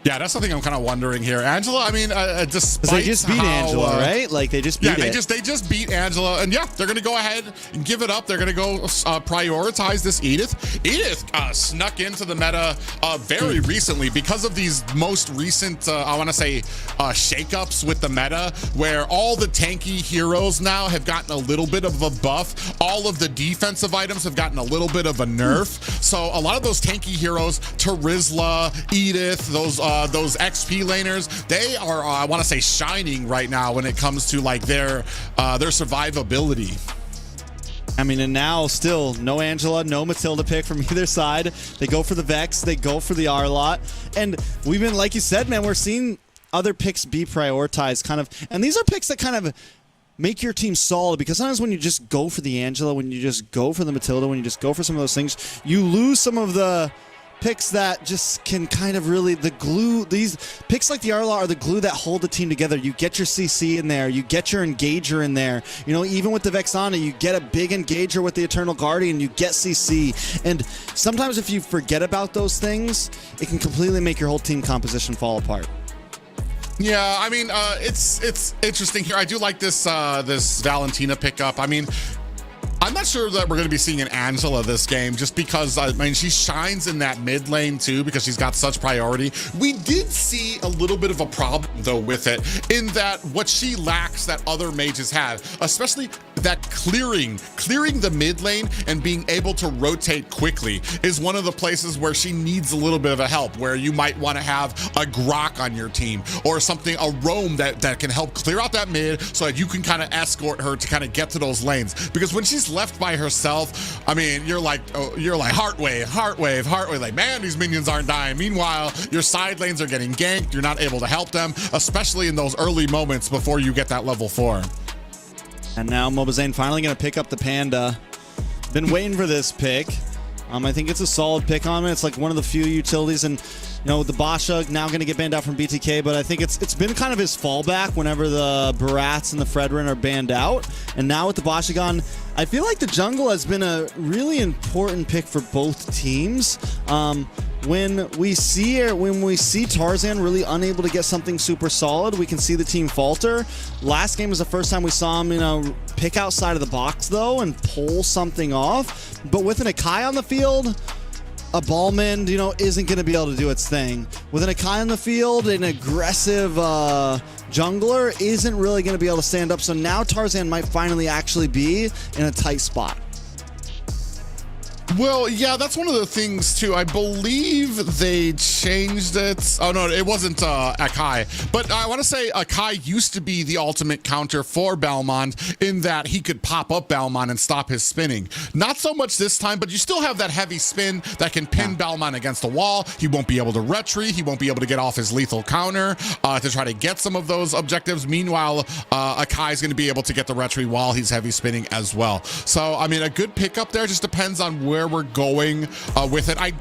Speaker 10: Yeah, that's something I'm kind of wondering here. Angela, I mean, despite
Speaker 9: they just beat Angela, right? Like they just beat
Speaker 10: they just beat Angela, and yeah, they're gonna go ahead and give it up. They're gonna go prioritize this Edith. Edith snuck into the meta very recently because of these most recent, I want to say, shakeups with the meta, where all the tanky heroes now have gotten a little bit of a buff. All of the defensive items have gotten a little bit of a nerf. So a lot of those tanky heroes, Terizla, Edith, those XP laners, they are I want to say shining right now when it comes to like their survivability.
Speaker 9: I mean, and now still no Angela, no Matilda pick from either side. They go for the Vex, they go for the Arlot, and we've been, like you said, man, we're seeing other picks be prioritized kind of, and these are picks that kind of make your team solid, because sometimes when you just go for the Angela, when you just go for the Matilda, when you just go for some of those things, you lose some of the picks that just can kind of really the glue. These picks like the Arla are the glue that hold the team together. You get your CC in there, you get your engager in there. You know, even with the Vexana, you get a big engager with the Eternal Guardian, you get CC. And sometimes if you forget about those things, it can completely make your whole team composition fall apart.
Speaker 10: Yeah, I mean, it's interesting here. I do like this this Valentina pickup. I mean, I'm not sure that we're going to be seeing an Angela this game just because, I mean, she shines in that mid lane too because she's got such priority. We did see a little bit of a problem though with it in that what she lacks that other mages have, especially that clearing the mid lane and being able to rotate quickly is one of the places where she needs a little bit of a help, where you might want to have a Grok on your team or something, a roam that can help clear out that mid so that you can kind of escort her to kind of get to those lanes. Because when she's left by herself, I mean, you're like heart wave, like, man, these minions aren't dying. Meanwhile, your side lanes are getting ganked. You're not able to help them, especially in those early moments before you get that level 4.
Speaker 9: And now Mobazane finally going to pick up the Panda. Been waiting for this pick. I think it's a solid pick on it. It's like one of the few utilities, and you know, the Basha now going to get banned out from BTK, but I think it's been kind of his fallback whenever the Barats and the Fredrin are banned out. And now with the Basha gone, I feel like the jungle has been a really important pick for both teams. When we see Tarzan really unable to get something super solid, we can see the team falter. Last game was the first time we saw him, you know, pick outside of the box though and pull something off. But with an Akai on the field, a Ballman, you know, isn't going to be able to do its thing. With an Akai on the field, an aggressive jungler isn't really going to be able to stand up. So now Tarzan might finally actually be in a tight spot.
Speaker 10: Well, yeah, that's one of the things too. I believe they changed it. Oh no, it wasn't Akai. But I want to say Akai used to be the ultimate counter for Balmond in that he could pop up Balmond and stop his spinning. Not so much this time, but you still have that heavy spin that can pin Balmond against the wall. He won't be able to retreat. He won't be able to get off his lethal counter to try to get some of those objectives. Meanwhile, Akai is going to be able to get the retreat while he's heavy spinning as well. So, I mean, a good pickup there. Just depends on where we're going with it. I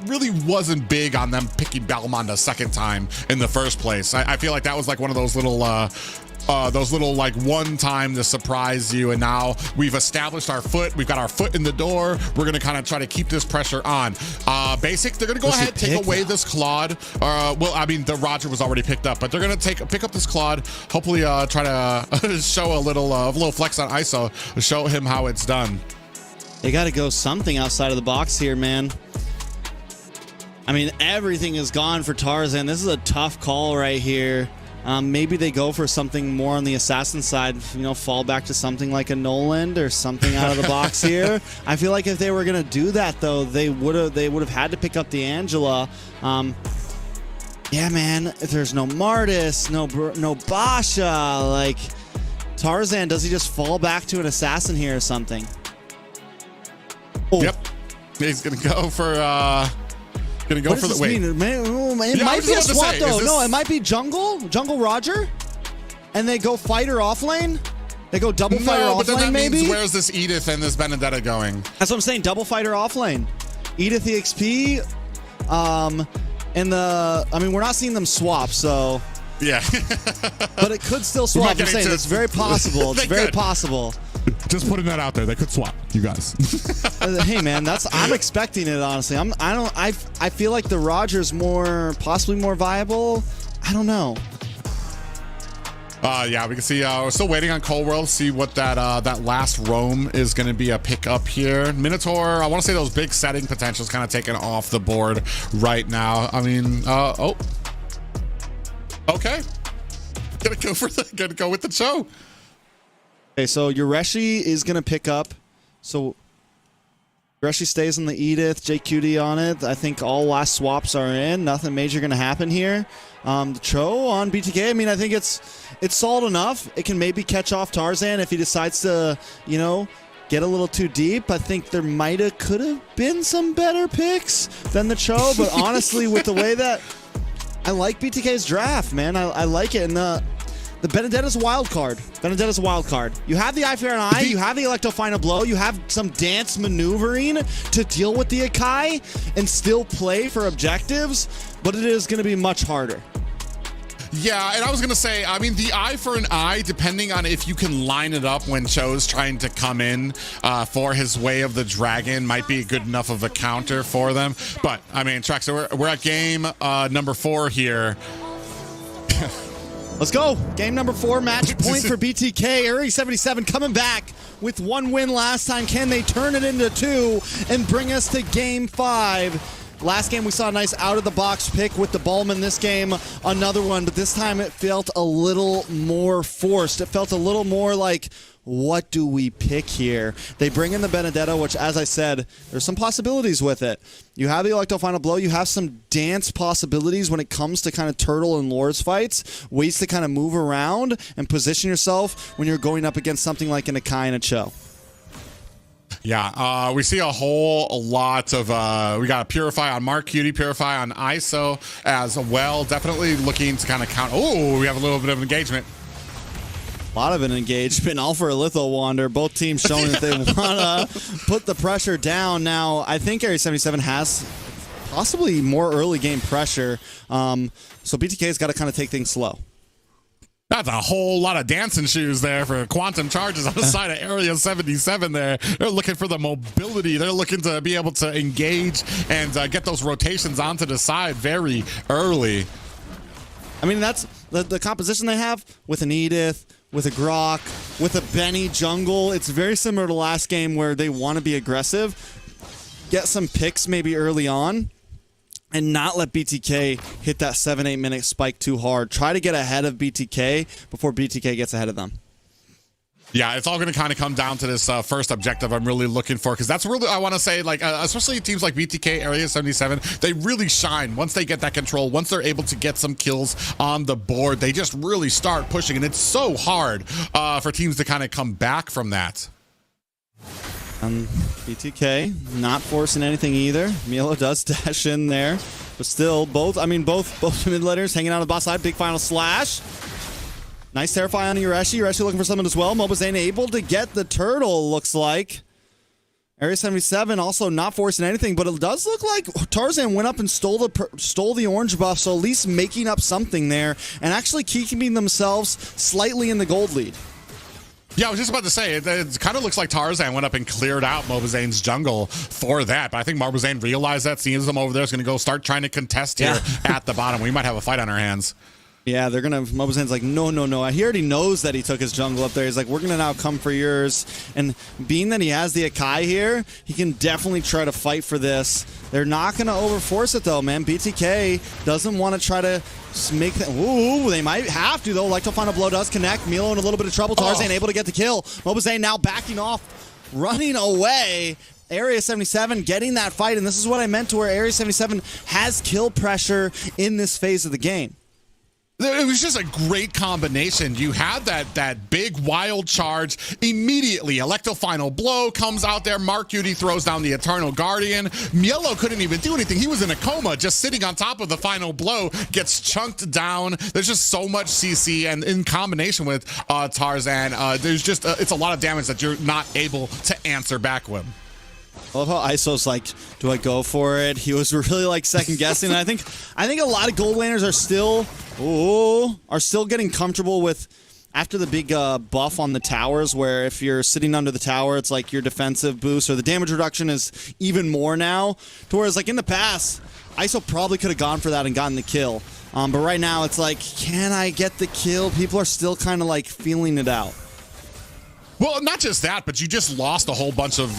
Speaker 10: really wasn't big on them picking Balmond a second time in the first place. I feel like that was like one of those little like one time to surprise you, and now we've established our foot. We've got our foot in the door. We're gonna kind of try to keep this pressure on. Basic, they're gonna go ahead, take away this Claude. Well, I mean, the Roger was already picked up, but they're gonna pick up this Claude. Hopefully, try to show a little flex on ISO, show him how it's done.
Speaker 9: They got to go something outside of the box here, man. I mean, everything is gone for Tarzan. This is a tough call right here. Maybe they go for something more on the assassin side, you know, fall back to something like a Noland or something out of the box here. I feel like if they were going to do that, though, they would have had to pick up the Angela. Yeah, man, if there's no Martis, no Basha, like Tarzan, does he just fall back to an assassin here or something? Oh.
Speaker 10: Yep, he's gonna go for the wait.
Speaker 9: It might be a swap though. No, it might be jungle Roger, and they go fighter off lane. They go double fighter off lane. Maybe.
Speaker 10: Where's this Edith and this Benedetta going?
Speaker 9: That's what I'm saying. Double fighter off lane. Edith EXP. And I mean, we're not seeing them swap, so.
Speaker 10: Yeah.
Speaker 9: But it could still swap. I'm saying it's very possible. It's very possible.
Speaker 10: Just putting that out there. They could swap, you guys.
Speaker 9: Hey man, I'm expecting it, honestly. I feel like the Roger's possibly more viable. I don't know.
Speaker 10: Yeah, we can see we're still waiting on Cold World to see what that last roam is going to be a pickup here. Minotaur, I want to say those big setting potentials kind of taken off the board right now. I mean, okay. Gonna go with the show.
Speaker 9: Okay, so Yureshi is going to pick up. So Yureshi stays on the Edith, JQD on it. I think all last swaps are in. Nothing major going to happen here. The Cho on BTK, I mean, I think it's solid enough. It can maybe catch off Tarzan if he decides to, you know, get a little too deep. I think there could have been some better picks than the Cho, but honestly, with the way that I like BTK's draft, man, I like it. And the Benedetta's a wild card. Benedetta's a wild card. You have the Eye for an Eye, you have the Electro Final Blow, you have some dance maneuvering to deal with the Akai and still play for objectives, but it is going to be much harder.
Speaker 10: Yeah, and I was going to say, I mean, the Eye for an Eye, depending on if you can line it up when Cho's trying to come in for his Way of the Dragon, might be good enough of a counter for them. But, I mean, Trex, so we're at game number 4 here.
Speaker 9: Let's go. Game number 4, match point for BTK. Area 77 coming back with 1 win last time. Can they turn it into 2 and bring us to game 5? Last game we saw a nice out-of-the-box pick with the Ballman. This game, another one, but this time it felt a little more forced. It felt a little more like, what do we pick here? They bring in the Benedetta, which, as I said, there's some possibilities with it. You have the Electro Final Blow. You have some dance possibilities when it comes to kind of Turtle and Lords fights, ways to kind of move around and position yourself when you're going up against something like an Akai and a Cho.
Speaker 10: Yeah, we see a whole lot of, we got a Purify on Mark Cutie, Purify on ISO as well. Definitely looking to kind of count. Oh, we have a little bit of engagement.
Speaker 9: A lot of an engagement, all for a Litho Wander. Both teams showing that they want to put the pressure down. Now, I think Area 77 has possibly more early game pressure, so BTK's got to kind of take things slow.
Speaker 10: That's a whole lot of dancing shoes there for Quantum Charges on the side of Area 77 there. They're looking for the mobility. They're looking to be able to engage and get those rotations onto the side very early.
Speaker 9: I mean, that's the composition they have with an Edith, with a Grok, with a Benny jungle. It's very similar to last game where they want to be aggressive, get some picks maybe early on, and not let BTK hit that 7-8 minute spike too hard. Try to get ahead of BTK before BTK gets ahead of them.
Speaker 10: Yeah, it's all going to kind of come down to this first objective I'm really looking for, because that's really, I want to say, like, especially teams like BTK, Area 77, they really shine once they get that control. Once they're able to get some kills on the board, they just really start pushing, and it's so hard for teams to kind of come back from that.
Speaker 9: BTK not forcing anything either. Milo does dash in there, but still both mid laners hanging out on the boss side. Big final slash. Nice Terrify on Yureshi. Yureshi looking for someone as well. Mobazane able to get the turtle, looks like. Area 77 also not forcing anything, but it does look like Tarzan went up and stole the orange buff, so at least making up something there and actually keeping themselves slightly in the gold lead.
Speaker 10: Yeah, I was just about to say, it kind of looks like Tarzan went up and cleared out Mobazane's jungle for that, but I think Mobazane realized that, sees him over there, is going to go start trying to contest here at the bottom. We might have a fight on our hands.
Speaker 9: Yeah, they're going to, Mobazane's like, no. He already knows that he took his jungle up there. He's like, we're going to now come for yours. And being that he has the Akai here, he can definitely try to fight for this. They're not going to overforce it, though, man. BTK doesn't want to try to make that. Ooh, they might have to, though. Electro Final Blow does connect. Milo in a little bit of trouble. Tarzan able to get the kill. Mobazane now backing off, running away. Area 77 getting that fight, and this is what I meant to where Area 77 has kill pressure in this phase of the game.
Speaker 10: It was just a great combination. You had that big wild charge immediately. Electro Final Blow comes out there. Mark Cutie throws down the Eternal Guardian. Mielo couldn't even do anything. He was in a coma, just sitting on top of the Final Blow, gets chunked down. There's just so much CC, and in combination with Tarzan, there's just it's a lot of damage that you're not able to answer back with.
Speaker 9: I love how ISO's like, do I go for it? He was really like second guessing. And I think a lot of gold laners are still getting comfortable with after the big buff on the towers, where if you're sitting under the tower, it's like your defensive boost or the damage reduction is even more now. To whereas like in the past, ISO probably could have gone for that and gotten the kill. But right now it's like, can I get the kill? People are still kind of like feeling it out.
Speaker 10: Well, not just that, but you just lost a whole bunch of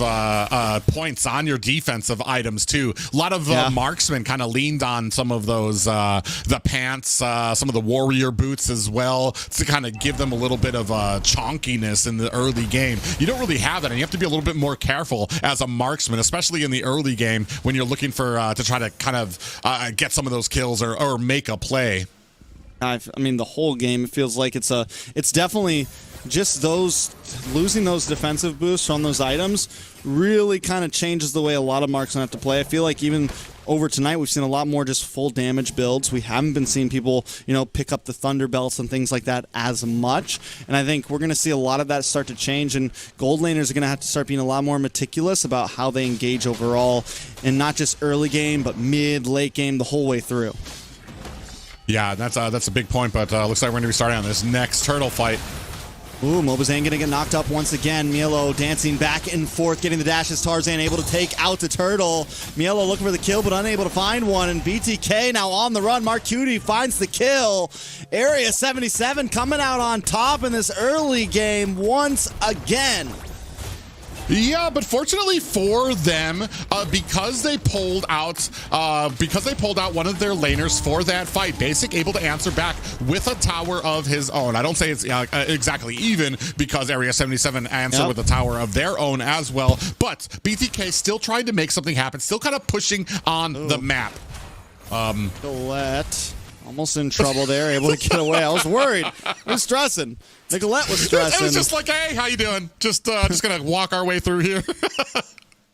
Speaker 10: points on your defensive items, too. A lot of marksmen kind of leaned on some of those, the pants, some of the warrior boots as well, to kind of give them a little bit of chonkiness in the early game. You don't really have that, and you have to be a little bit more careful as a marksman, especially in the early game when you're looking for to try to kind of get some of those kills or make a play.
Speaker 9: I mean, the whole game, it feels like it's definitely just those losing those defensive boosts from those items really kind of changes the way a lot of Marks have to play. I feel like even over tonight, we've seen a lot more just full damage builds. We haven't been seeing people, you know, pick up the Thunder Belts and things like that as much. And I think we're going to see a lot of that start to change. And gold laners are going to have to start being a lot more meticulous about how they engage overall. And not just early game, but mid, late game, the whole way through.
Speaker 10: Yeah, that's a big point, but looks like we're going to be starting on this next turtle fight.
Speaker 9: Ooh, Mobazane gonna get knocked up once again. Mielo dancing back and forth, getting the dashes. Tarzan able to take out the turtle. Mielo looking for the kill, but unable to find one. And BTK now on the run. Mark Cutie finds the kill. Area 77 coming out on top in this early game once again.
Speaker 10: Yeah, but fortunately for them, because they pulled out one of their laners for that fight, Basic able to answer back with a tower of his own. I don't say it's exactly even because Area 77 answered with a tower of their own as well, but BTK still trying to make something happen, still kind of pushing on the map.
Speaker 9: Nicolette almost in trouble there, able to get away. I was worried. I was stressing. Nicolette was stressing.
Speaker 10: It was just like, hey, how you doing? Just gonna walk our way through here.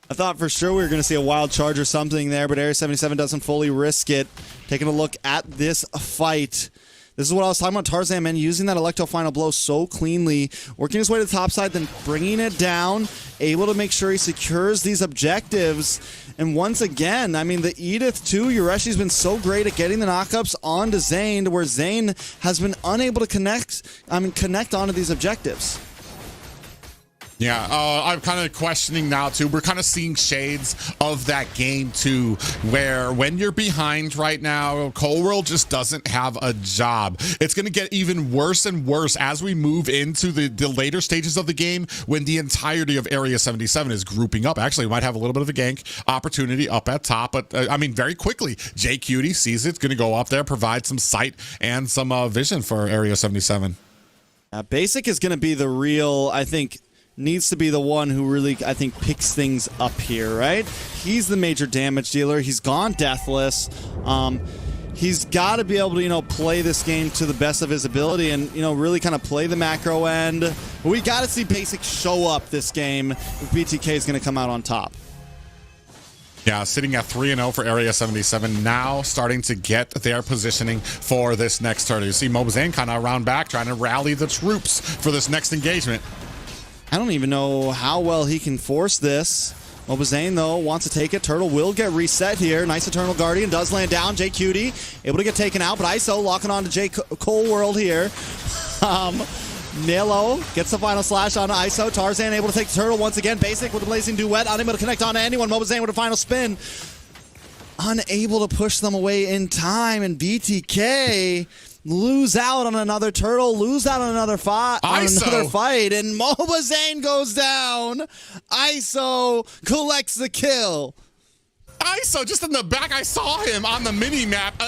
Speaker 9: I thought for sure we were going to see a wild charge or something there, but Area 77 doesn't fully risk it. Taking a look at this fight. This is what I was talking about, Tarzan, man, using that Electro Final Blow so cleanly, working his way to the top side, then bringing it down, able to make sure he secures these objectives. And once again, I mean, the Edith too, Yureshi's been so great at getting the knockups onto Zane, where Zane has been unable to connect onto these objectives.
Speaker 10: Yeah, I'm kind of questioning now, too. We're kind of seeing shades of that game, too, where when you're behind right now, Cold World just doesn't have a job. It's going to get even worse and worse as we move into the later stages of the game when the entirety of Area 77 is grouping up. Actually, we might have a little bit of a gank opportunity up at top, but, I mean, very quickly, J Cutie sees it's going to go up there, provide some sight and some vision for Area 77.
Speaker 9: Basic is going to be the real, I think, needs to be the one who really, I think, picks things up here, right? He's the major damage dealer. He's gone deathless. He's got to be able to, you know, play this game to the best of his ability and, you know, really kind of play the macro end. But we got to see Basic show up this game if BTK is going to come out on top.
Speaker 10: Yeah, sitting at 3-0 for Area 77, now starting to get their positioning for this next turn. You see Mobazane kind of around back, trying to rally the troops for this next engagement.
Speaker 9: I don't even know how well he can force this. Mobazane, though, wants to take it. Turtle will get reset here. Nice Eternal Guardian does land down. J Cutie able to get taken out, but ISO locking on to J Cold World here. Nilo gets the final slash on ISO. Tarzan able to take the turtle once again. Basic with the Blazing Duet, unable to connect on to anyone. Mobazane with a final spin. Unable to push them away in time, and BTK lose out on another turtle, lose out on another fight, and Mobazane goes down. ISO collects the kill.
Speaker 10: ISO just in the back, I saw him on the mini-map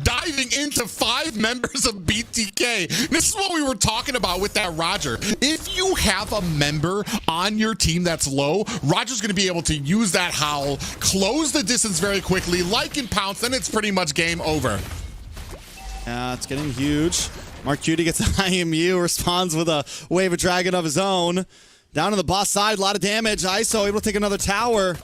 Speaker 10: diving into 5 members of BTK. This is what we were talking about with that Roger. If you have a member on your team that's low, Roger's going to be able to use that howl, close the distance very quickly, like in Pounce, then it's pretty much game over.
Speaker 9: Yeah, it's getting huge. Mark Cutie gets an IMU, responds with a Wave of Dragon of his own. Down on the boss side, a lot of damage. ISO able to take another tower.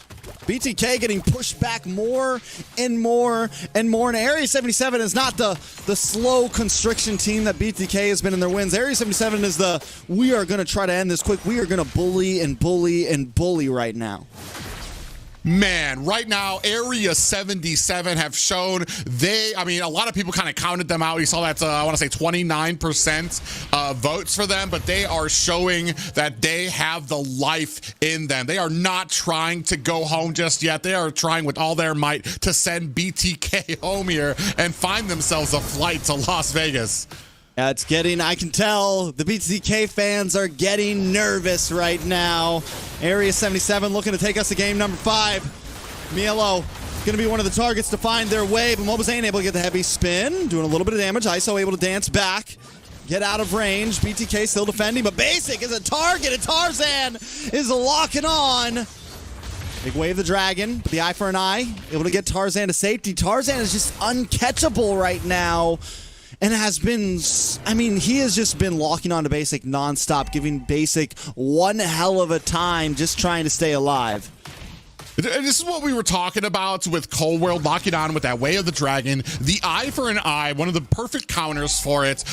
Speaker 9: BTK getting pushed back more and more and more. And Area 77 is not the slow constriction team that BTK has been in their wins. Area 77 is we are going to try to end this quick. We are going to bully and bully and bully right now.
Speaker 10: Man, right now, Area 77 have shown I mean, a lot of people kind of counted them out. You saw that, I want to say 29% votes for them, but they are showing that they have the life in them. They are not trying to go home just yet. They are trying with all their might to send BTK home here and find themselves a flight to Las Vegas.
Speaker 9: Yeah, it's getting, I can tell, the BTK fans are getting nervous right now. Area 77 looking to take us to game number 5. Mielo going to be one of the targets to find their way, but Mobazane able to get the heavy spin, doing a little bit of damage. ISO able to dance back, get out of range. BTK still defending, but Basic is a target, and Tarzan is locking on. Big Wave the Dragon, the eye for an eye, able to get Tarzan to safety. Tarzan is just uncatchable right now. and has been, I mean, he has just been locking on to Basic nonstop, giving Basic one hell of a time just trying to stay alive.
Speaker 10: This is what we were talking about with Cold World locking on with that Way of the Dragon. The eye for an eye, one of the perfect counters for it,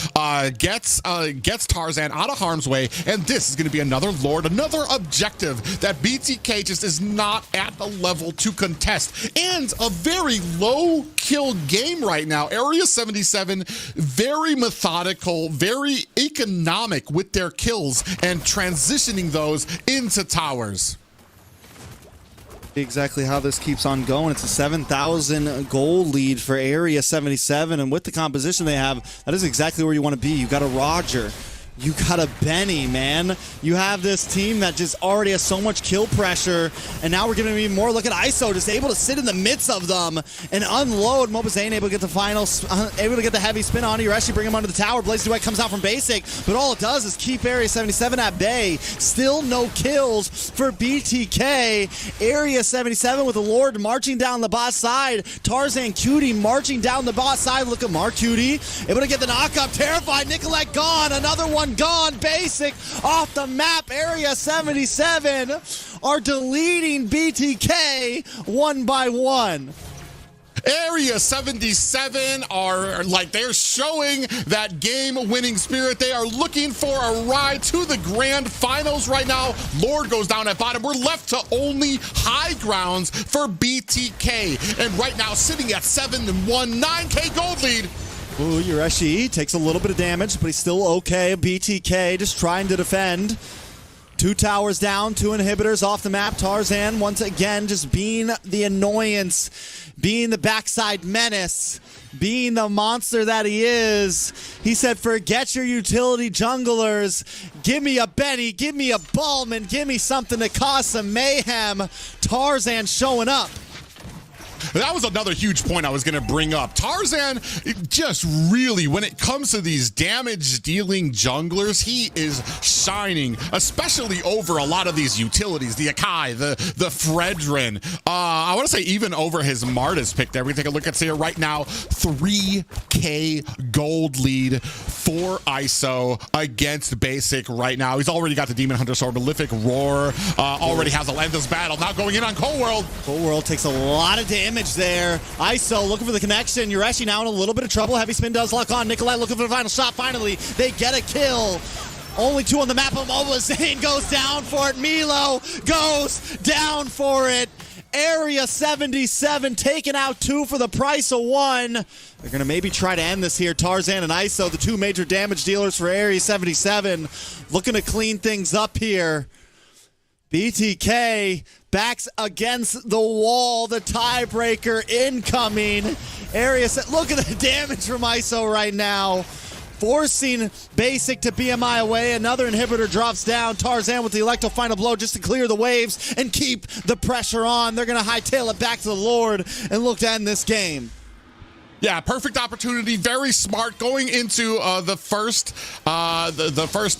Speaker 10: gets Tarzan out of harm's way, and this is going to be another Lord, another objective that BTK just is not at the level to contest, and a very low kill game right now. Area 77, very methodical, very economic with their kills and transitioning those into towers.
Speaker 9: Exactly how this keeps on going. It's a 7,000 goal lead for Area 77, and with the composition they have, that is exactly where you want to be. You got a Roger, you got a Benny, man. You have this team that just already has so much kill pressure, and now we're going to be more. Look at ISO, just able to sit in the midst of them and unload. Mobazane able to get the final, able to get the heavy spin on Ureshi, bring him under the tower. Blaze Duet comes out from Basic, but all it does is keep Area 77 at bay. Still no kills for BTK. Area 77 with the Lord marching down the bot side. Tarzan Cutie marching down the bot side. Look at Mark Cutie, able to get the knock-up. Terrified, Nicolette gone. Another one gone. Basic off the map. Area 77 are deleting BTK one by one.
Speaker 10: Area 77 are like, they're showing that game-winning spirit. They are looking for a ride to the grand finals right now. Lord goes down at bottom. We're left to only high grounds for BTK. And right now, sitting at 7-1, 9K gold lead.
Speaker 9: Ooh, Ureshi takes a little bit of damage, but he's still okay. BTK just trying to defend. 2 towers down, 2 inhibitors off the map. Tarzan once again just being the annoyance, being the backside menace, being the monster that he is. He said, forget your utility junglers. Give me a Benny, give me a Ballman, give me something to cause some mayhem. Tarzan showing up.
Speaker 10: That was another huge point I was going to bring up. Tarzan, just really, when it comes to these damage-dealing junglers, he is shining, especially over a lot of these utilities, the Akai, the Fredrin. I want to say even over his Martis pick there. We take a look at here right now, 3K gold lead for ISO against Basic right now. He's already got the Demon Hunter Sword, Malefic Roar, already has a Landless Battle, now going in on Cold World.
Speaker 9: Cold World takes a lot of damage there. ISO looking for the connection. Ureshi now in a little bit of trouble. Heavy spin does lock on. Nicolette looking for the final shot. Finally, they get a kill. Only 2 on the map. Zane goes down for it. Milo goes down for it. Area 77 taking out 2 for the price of 1. They're going to maybe try to end this here. Tarzan and ISO, the 2 major damage dealers for Area 77, looking to clean things up here. BTK backs against the wall. The tiebreaker incoming. Look at the damage from ISO right now. Forcing Basic to BMI away. Another inhibitor drops down. Tarzan with the Electro final blow just to clear the waves and keep the pressure on. They're going to hightail it back to the Lord and look to end this game.
Speaker 10: Yeah, perfect opportunity. Very smart going into the first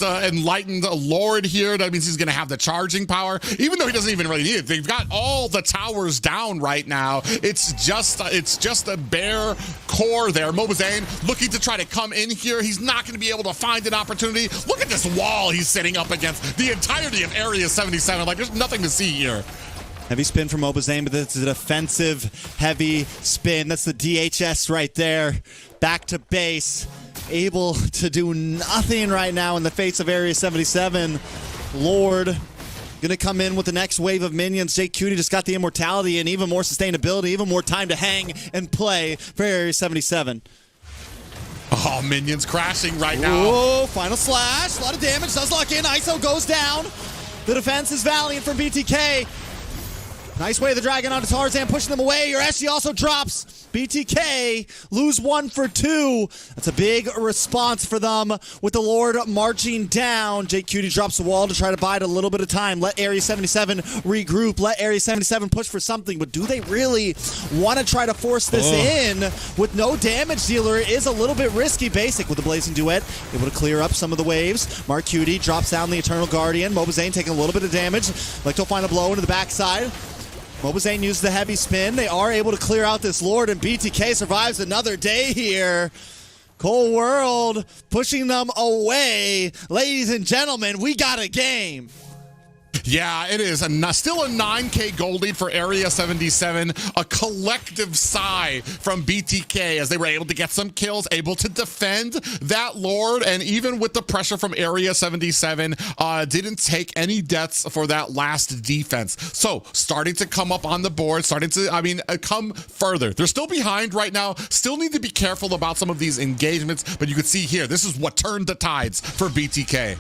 Speaker 10: enlightened Lord here. That means he's going to have the charging power, even though he doesn't even really need it. They've got all the towers down right now. It's just a bare core there. Mobazane looking to try to come in here. He's not going to be able to find an opportunity. Look at this wall he's sitting up against. The entirety of Area 77. Like, there's nothing to see here.
Speaker 9: Heavy spin from Mobazane, but that's a defensive heavy spin. That's the DHS right there. Back to base. Able to do nothing right now in the face of Area 77. Lord gonna come in with the next wave of minions. Jake Cutie just got the immortality and even more sustainability, even more time to hang and play for Area 77.
Speaker 10: Oh, minions crashing right now.
Speaker 9: Oh, final slash. A lot of damage. Does lock in. ISO goes down. The defense is valiant from BTK. Nice way of the Dragon onto Tarzan, pushing them away. Ureshi also drops. BTK lose 1 for 2. That's a big response for them with the Lord marching down. Jake Cutie drops the wall to try to bide a little bit of time. Let Area 77 regroup. Let Area 77 push for something. But do they really want to try to force this in with no damage dealer? It is a little bit risky. Basic with the Blazing Duet, able to clear up some of the waves. Mark Cutie drops down the Eternal Guardian. Mobazane taking a little bit of damage. Like to find a blow into the backside. Mobazane used the heavy spin. They are able to clear out this Lord, and BTK survives another day here. Cold World pushing them away. Ladies and gentlemen, we got a game.
Speaker 10: Yeah, it is. Still a 9K gold lead for Area 77. A collective sigh from BTK as they were able to get some kills, able to defend that Lord, and even with the pressure from Area 77, didn't take any deaths for that last defense. So starting to come up on the board, starting to, come further. They're still behind right now. Still need to be careful about some of these engagements, but you can see here, this is what turned the tides for BTK.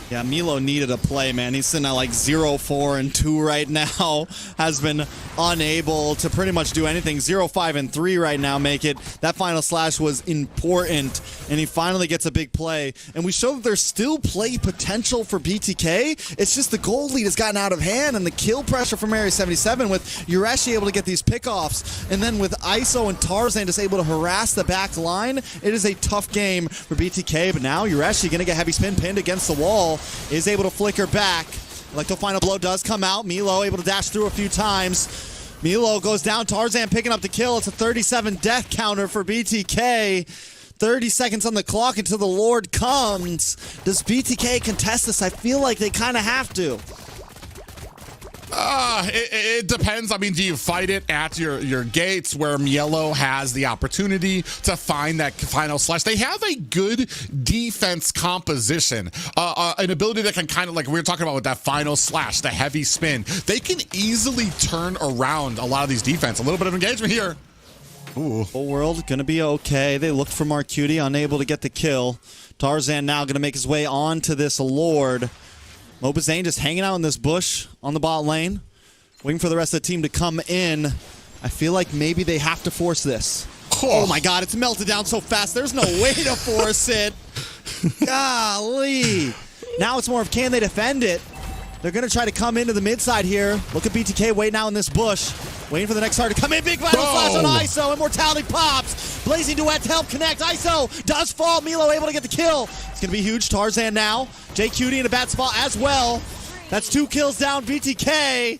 Speaker 9: Yeah, Milo needed a play, man. He's sitting at like 0-4-2 right now. Has been unable to pretty much do anything. 0-5-3 right now make it. That final slash was important, and he finally gets a big play. And we show that there's still play potential for BTK. It's just the gold lead has gotten out of hand, and the kill pressure from Area 77 with Ureshi able to get these pickoffs. And then with ISO and Tarzan just able to harass the back line, it is a tough game for BTK. But now Ureshi going to get heavy spin pinned against the wall. Is able to flicker back. Like the final blow does come out. Milo able to dash through a few times. Milo goes down. Tarzan picking up the kill. It's a 37 death counter for BTK. 30 seconds on the clock until the Lord comes. Does BTK contest this? I feel like they kind of have to.
Speaker 10: It depends. I mean, do you fight it at your gates where Mielo has the opportunity to find that final slash? They have a good defense composition, an ability that can kind of, like we were talking about with that final slash, the heavy spin. They can easily turn around a lot of these defense. A little bit of engagement here. Ooh.
Speaker 9: Whole world gonna be okay. They looked for Marcuti, unable to get the kill. Tarzan now gonna make his way on to this Lord. Mobazane just hanging out in this bush on the bot lane, waiting for the rest of the team to come in. I feel like maybe they have to force this. Oh my god, it's melted down so fast. There's no way to force it. Golly. Now it's more of can they defend it? They're going to try to come into the mid side here. Look at BTK waiting out in this bush. Waiting for the next card to come in. Big vital flash on ISO. Immortality pops. Blazing duet to help connect. ISO does fall. Milo able to get the kill. It's going to be huge. Tarzan now. JQD in a bad spot as well. That's 2 kills down. BTK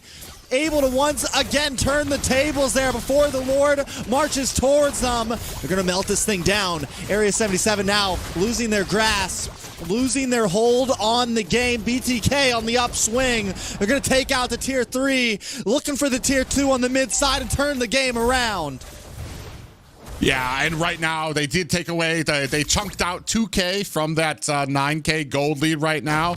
Speaker 9: able to once again turn the tables there before the Lord marches towards them. They're going to melt this thing down. Area 77 now losing their grasp, losing their hold on the game. BTK on the upswing. They're going to take out the tier 3, looking for the tier 2 on the mid side and turn the game around.
Speaker 10: Yeah, and right now they did take away, they chunked out 2K from that 9K gold lead right now.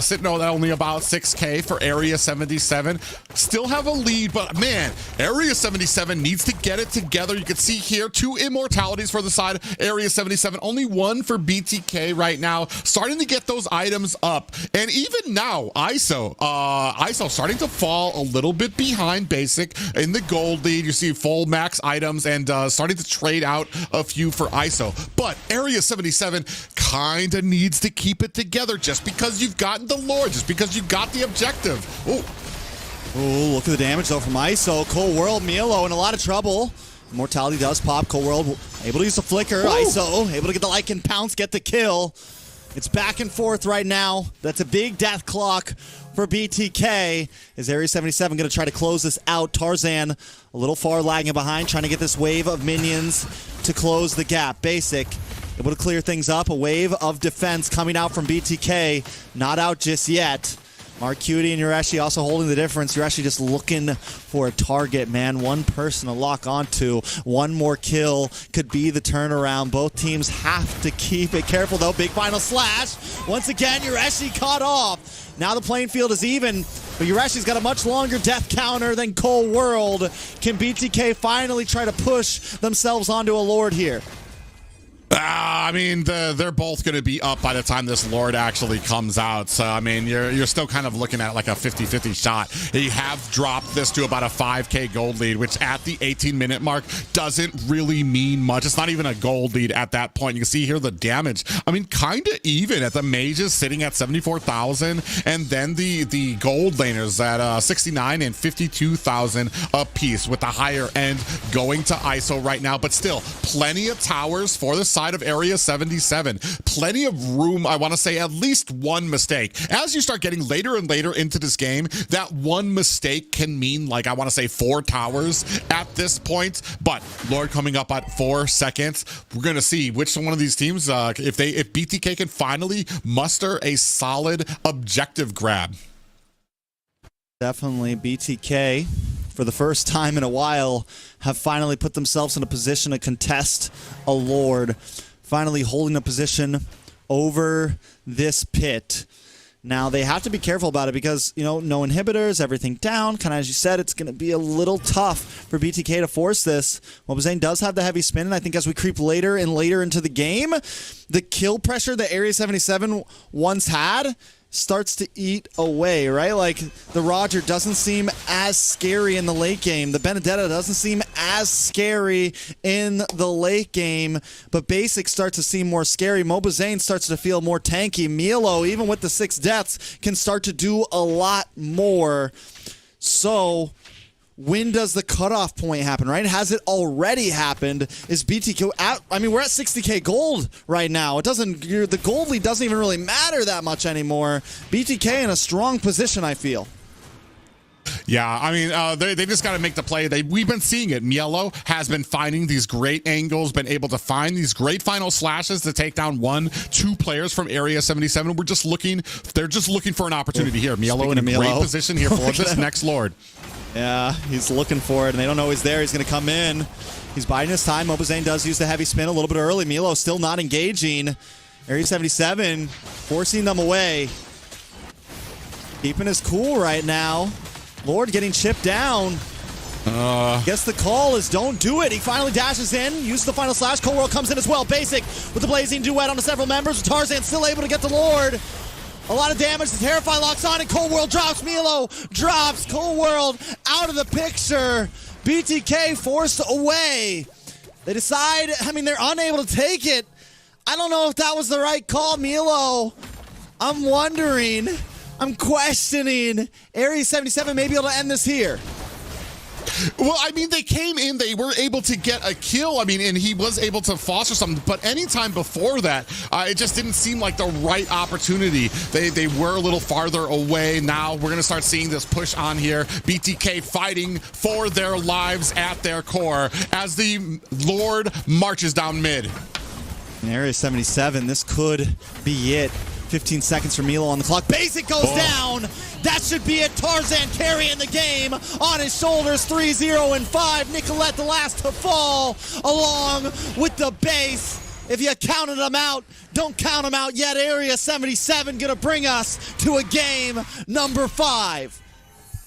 Speaker 10: Sitting at only about 6K for Area 77. Still have a lead, but man, Area 77 needs to get it together. You can see here 2 immortalities for the side. Area 77, only 1 for BTK right now. Starting to get those items up. And even now, ISO starting to fall a little bit behind Basic in the gold lead. You see full max items and starting to trade out a few for ISO. But Area 77 kind of needs to keep it together just because you've gotten the Lord, just because you've got the objective.
Speaker 9: Oh, look at the damage though from ISO. Cold World, Milo in a lot of trouble. Immortality does pop. Cold World able to use the flicker. Ooh. ISO able to get the Lycan pounce, get the kill. It's back and forth right now. That's a big death clock for BTK. Is Area 77 going to try to close this out? Tarzan a little far lagging behind, trying to get this wave of minions to close the gap. Basic able to clear things up. A wave of defense coming out from BTK. Not out just yet. Marcuti and Ureshi also holding the difference. Ureshi just looking for a target, man. One person to lock onto. One more kill could be the turnaround. Both teams have to keep it careful, though. Big final slash. Once again, Ureshi caught off. Now the playing field is even, but Ureshi's got a much longer death counter than Cold World. Can BTK finally try to push themselves onto a Lord here?
Speaker 10: I mean, they're both going to be up by the time this Lord actually comes out. So, I mean, you're still kind of looking at like a 50-50 shot. You have dropped this to about a 5K gold lead, which at the 18-minute mark doesn't really mean much. It's not even a gold lead at that point. You can see here the damage. I mean, kind of even at the mages sitting at 74,000, and then the gold laners at 69 and 52,000 a piece, with the higher end going to ISO right now. But still, plenty of towers for the side of Area Area 77. Plenty of room, I want to say at least one mistake. As you start getting later and later into this game, that one mistake can mean, like, I want to say 4 towers at this point. But Lord coming up at 4 seconds. We're going to see which one of these teams, if BTK can finally muster a solid objective grab.
Speaker 9: Definitely BTK, for the first time in a while, have finally put themselves in a position to contest a Lord. Finally holding a position over this pit. Now, they have to be careful about it because, you know, no inhibitors, everything down. Kind of as you said, it's going to be a little tough for BTK to force this. Mobazane does have the heavy spin, and I think as we creep later and later into the game, the kill pressure that Area 77 once had starts to eat away, right? Like, the Roger doesn't seem as scary in the late game. The Benedetta doesn't seem as scary in the late game, but Basic starts to seem more scary. Mobazane starts to feel more tanky. Milo, even with the 6 deaths, can start to do a lot more. So, when does the cutoff point happen, right? Has it already happened? Is BTK out? I mean, we're at 60k gold right now. It doesn't, the gold lead doesn't even really matter that much anymore. BTK in a strong position, I feel.
Speaker 10: Yeah, I mean, they just got to make the play. We've been seeing it. Mielo has been finding these great angles, been able to find these great final slashes to take down 1-2 players from Area 77. They're just looking for an opportunity here. Mielo in a great position here for this next Lord.
Speaker 9: Yeah, he's looking for it, and they don't know he's there. He's going to come in. He's biding his time. Mobazane does use the heavy spin a little bit early. Milo still not engaging. Area 77 forcing them away. Keeping his cool right now. Lord getting chipped down. Guess the call is don't do it. He finally dashes in, uses the final slash. Cold World comes in as well. Basic with the blazing duet on the several members. Tarzan still able to get the Lord. A lot of damage. The Terrify locks on and Cold World drops. Milo drops. Cold World out of the picture. BTK forced away. They decide, I mean, they're unable to take it. I don't know if that was the right call, Milo. I'm wondering, I'm questioning. Area 77 may be able to end this here.
Speaker 10: Well, I mean, they came in, they were able to get a kill, I mean, and he was able to foster something, but anytime before that, it just didn't seem like the right opportunity. They were a little farther away. Now we're going to start seeing this push on here. BTK fighting for their lives at their core as the Lord marches down mid.
Speaker 9: In Area 77, this could be it. 15 seconds for Milo on the clock. Basic goes down. That should be it. Tarzan carrying the game on his shoulders. 3-0 and 5. Nicolette the last to fall along with the base. If you counted them out, don't count them out yet. Area 77 gonna bring us to a game number 5.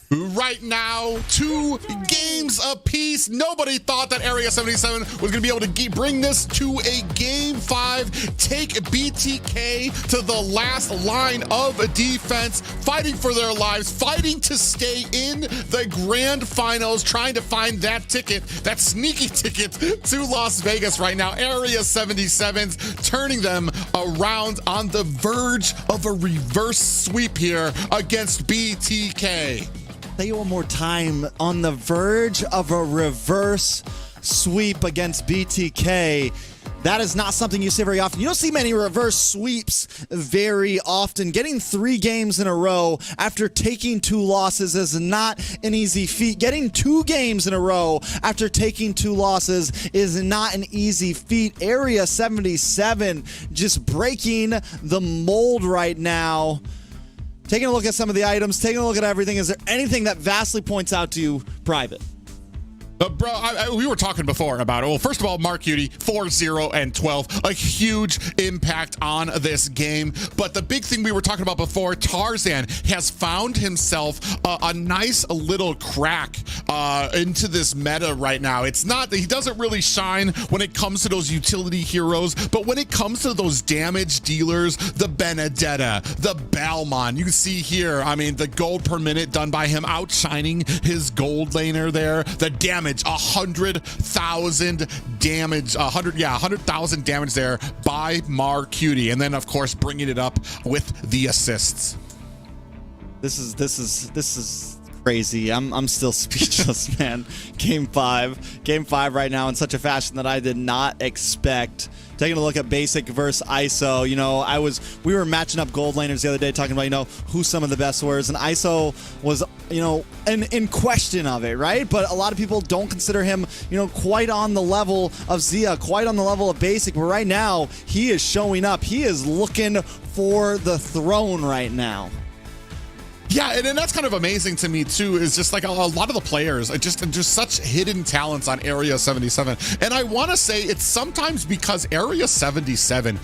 Speaker 10: Right now, 2 games apiece. Nobody thought that Area 77 was going to be able to bring this to a game 5. Take BTK to the last line of defense, fighting for their lives, fighting to stay in the grand finals, trying to find that ticket, that sneaky ticket to Las Vegas right now. Area 77's turning them around on the verge of a reverse sweep here against BTK.
Speaker 9: Say it one more time. On the verge of a reverse sweep against BTK. That is not something you see very often. You don't see many reverse sweeps very often. Getting 3 games in a row after taking 2 losses is not an easy feat. Getting 2 games in a row after taking 2 losses is not an easy feat. Area 77 just breaking the mold right now. Taking a look at some of the items, taking a look at everything. Is there anything that vastly points out to you, Private?
Speaker 10: Bro, we were talking before about it. Well, first of all, Mark Cutie, 4-0 and 12, a huge impact on this game. But the big thing we were talking about before, Tarzan has found himself a nice little crack into this meta right now. It's not that he doesn't really shine when it comes to those utility heroes, but when it comes to those damage dealers, the Benedetta, the Balmon, you can see here, I mean, the gold per minute done by him outshining his gold laner there, the damage, 100,000 damage, 100,000 damage there by Marcutie, and then of course bringing it up with the assists.
Speaker 9: This is crazy. I'm still speechless, man. Game 5 right now in such a fashion that I did not expect. Taking a look at basic versus ISO, you know, we were matching up gold laners the other day, talking about, you know, who some of the best were, and ISO was, you know, in question of it, right? But a lot of people don't consider him, you know, quite on the level of Zia, quite on the level of basic. But right now, he is showing up. He is looking for the throne right now.
Speaker 10: Yeah, and that's kind of amazing to me too, is just like a lot of the players are just such hidden talents on Area 77. And I want to say it's sometimes because Area 77,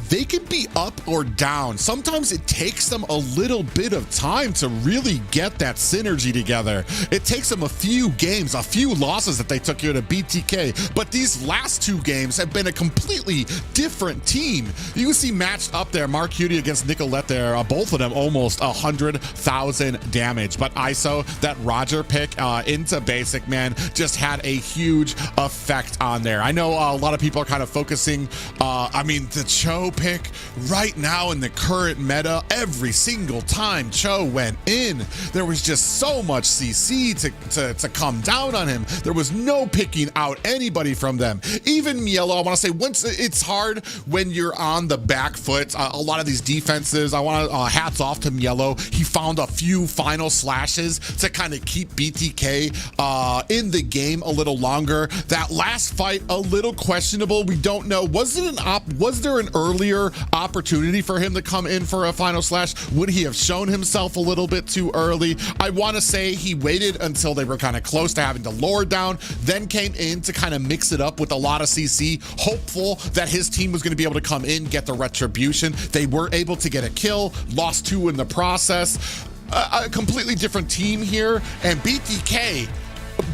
Speaker 10: they can be up or down. Sometimes it takes them a little bit of time to really get that synergy together. It takes them a few games, a few losses that they took here to BTK, but these last 2 games have been a completely different team. You can see matched up there, Mark Hudi against Nicolette there, both of them almost 100,000 damage. But ISO, that Roger pick into basic, man, just had a huge effect on there. I know a lot of people are kind of focusing, I mean, the Cho pick right now in the current meta, every single time Cho went in, there was just so much CC to come down on him. There was no picking out anybody from them. Even Mielo, I want to say, once it's hard when you're on the back foot. A lot of these defenses, I want to hats off to Mielo. He found a few final slashes to kind of keep BTK in the game a little longer. That last fight, a little questionable. We don't know. Was there an earlier opportunity for him to come in for a final slash? Would he have shown himself a little bit too early? I want to say he waited until they were kind of close to having to lower down, then came in to kind of mix it up with a lot of CC, hopeful that his team was going to be able to come in, get the retribution. They were able to get a kill, lost 2 in the process. A completely different team here, and BTK,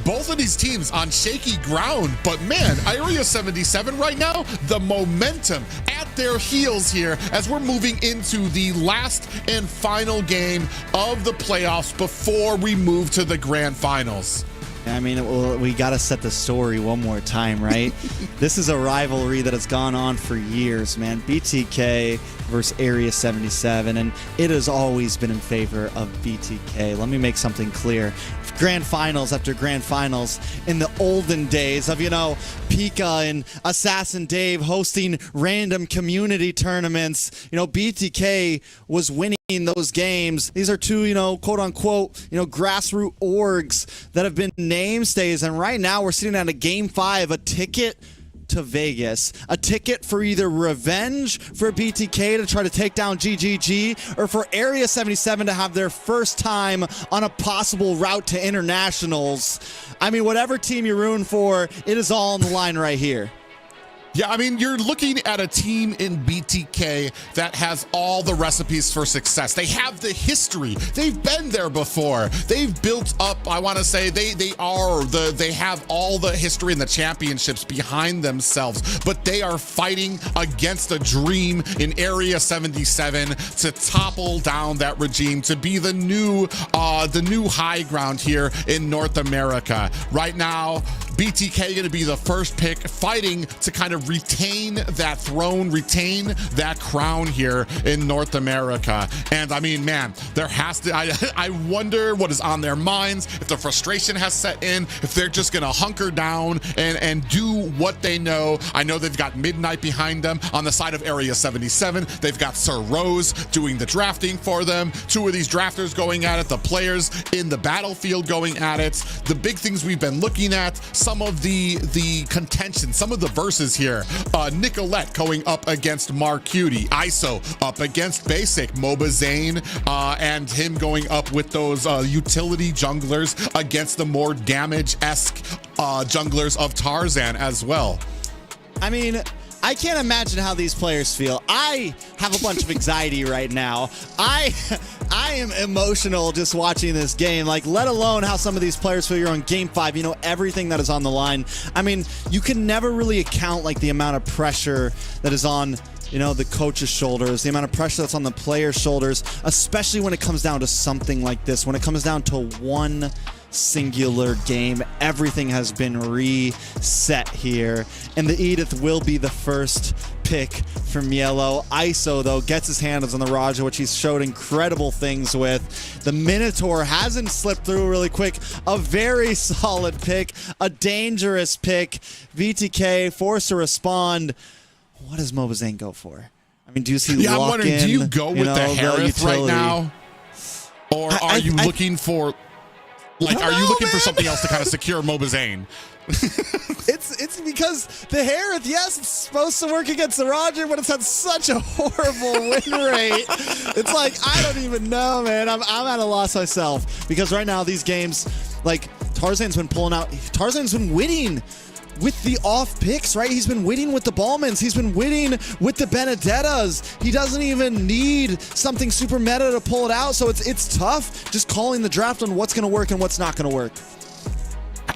Speaker 10: both of these teams on shaky ground, but man, Area 77 right now, the momentum at their heels here as we're moving into the last and final game of the playoffs before we move to the grand finals.
Speaker 9: I mean, we got to set the story one more time, right? This is a rivalry that has gone on for years, man. BTK versus Area 77, and it has always been in favor of BTK. Let me make something clear. Grand finals after grand finals in the olden days of, you know, Pika and Assassin Dave hosting random community tournaments, you know, BTK was winning those games. These are 2, you know, quote unquote, you know, grassroots orgs that have been namestays, and right now we're sitting at a game 5, a ticket to Vegas, a ticket for either revenge for BTK to try to take down GGG, or for Area 77 to have their first time on a possible route to internationals. I mean, whatever team you're rooting for, it is all on the line right here.
Speaker 10: Yeah, I mean, you're looking at a team in BTK that has all the recipes for success. They have the history. They've been there before. They've built up, I want to say, they have all the history and the championships behind themselves, but they are fighting against a dream in Area 77 to topple down that regime, to be the new high ground here in North America. Right now, BTK going to be the first pick, fighting to kind of retain that throne, retain that crown here in North America. And I mean, man, there has to, I wonder what is on their minds, if the frustration has set in, if they're just going to hunker down and do what they know. I know they've got Midnight behind them on the side of Area 77. They've got Sir Rose doing the drafting for them. 2 of these drafters going at it, the players in the battlefield going at it. The big things we've been looking at, some of the contention, some of the verses here. Nicolette going up against Mark Hudi, ISO up against Basic, Moba Zane, and him going up with those utility junglers against the more damage-esque junglers of Tarzan as well.
Speaker 9: I mean, I can't imagine how these players feel. I have a bunch of anxiety right now. I am emotional just watching this game, like, let alone how some of these players feel. You're on game 5, you know, everything that is on the line. I mean, you can never really account like the amount of pressure that is on, you know, the coach's shoulders, the amount of pressure that's on the player's shoulders, especially when it comes down to something like this, when it comes down to one singular game. Everything has been reset here, and the Edith will be the first pick from Yellow. ISO, though, gets his hands on the Raja, which he's showed incredible things with. The Minotaur hasn't slipped through really quick. A very solid pick, a dangerous pick. BTK forced to respond. What does Mobazane go for? I mean, do you see
Speaker 10: I'm wondering, do you go with the Harith right now? Or are you looking for, like, are you looking for something else to kind of secure Mobazane?
Speaker 9: It's because the Harith, yes, it's supposed to work against the Roger, but it's had such a horrible win rate. It's like, I don't even know, man. I'm at a loss myself, because right now these games, like, Tarzan's been pulling out, Tarzan's been winning with the off picks, right? He's been winning with the Ballmans. He's been winning with the Benedettas. He doesn't even need something super meta to pull it out, so it's tough just calling the draft on what's going to work and what's not going to work.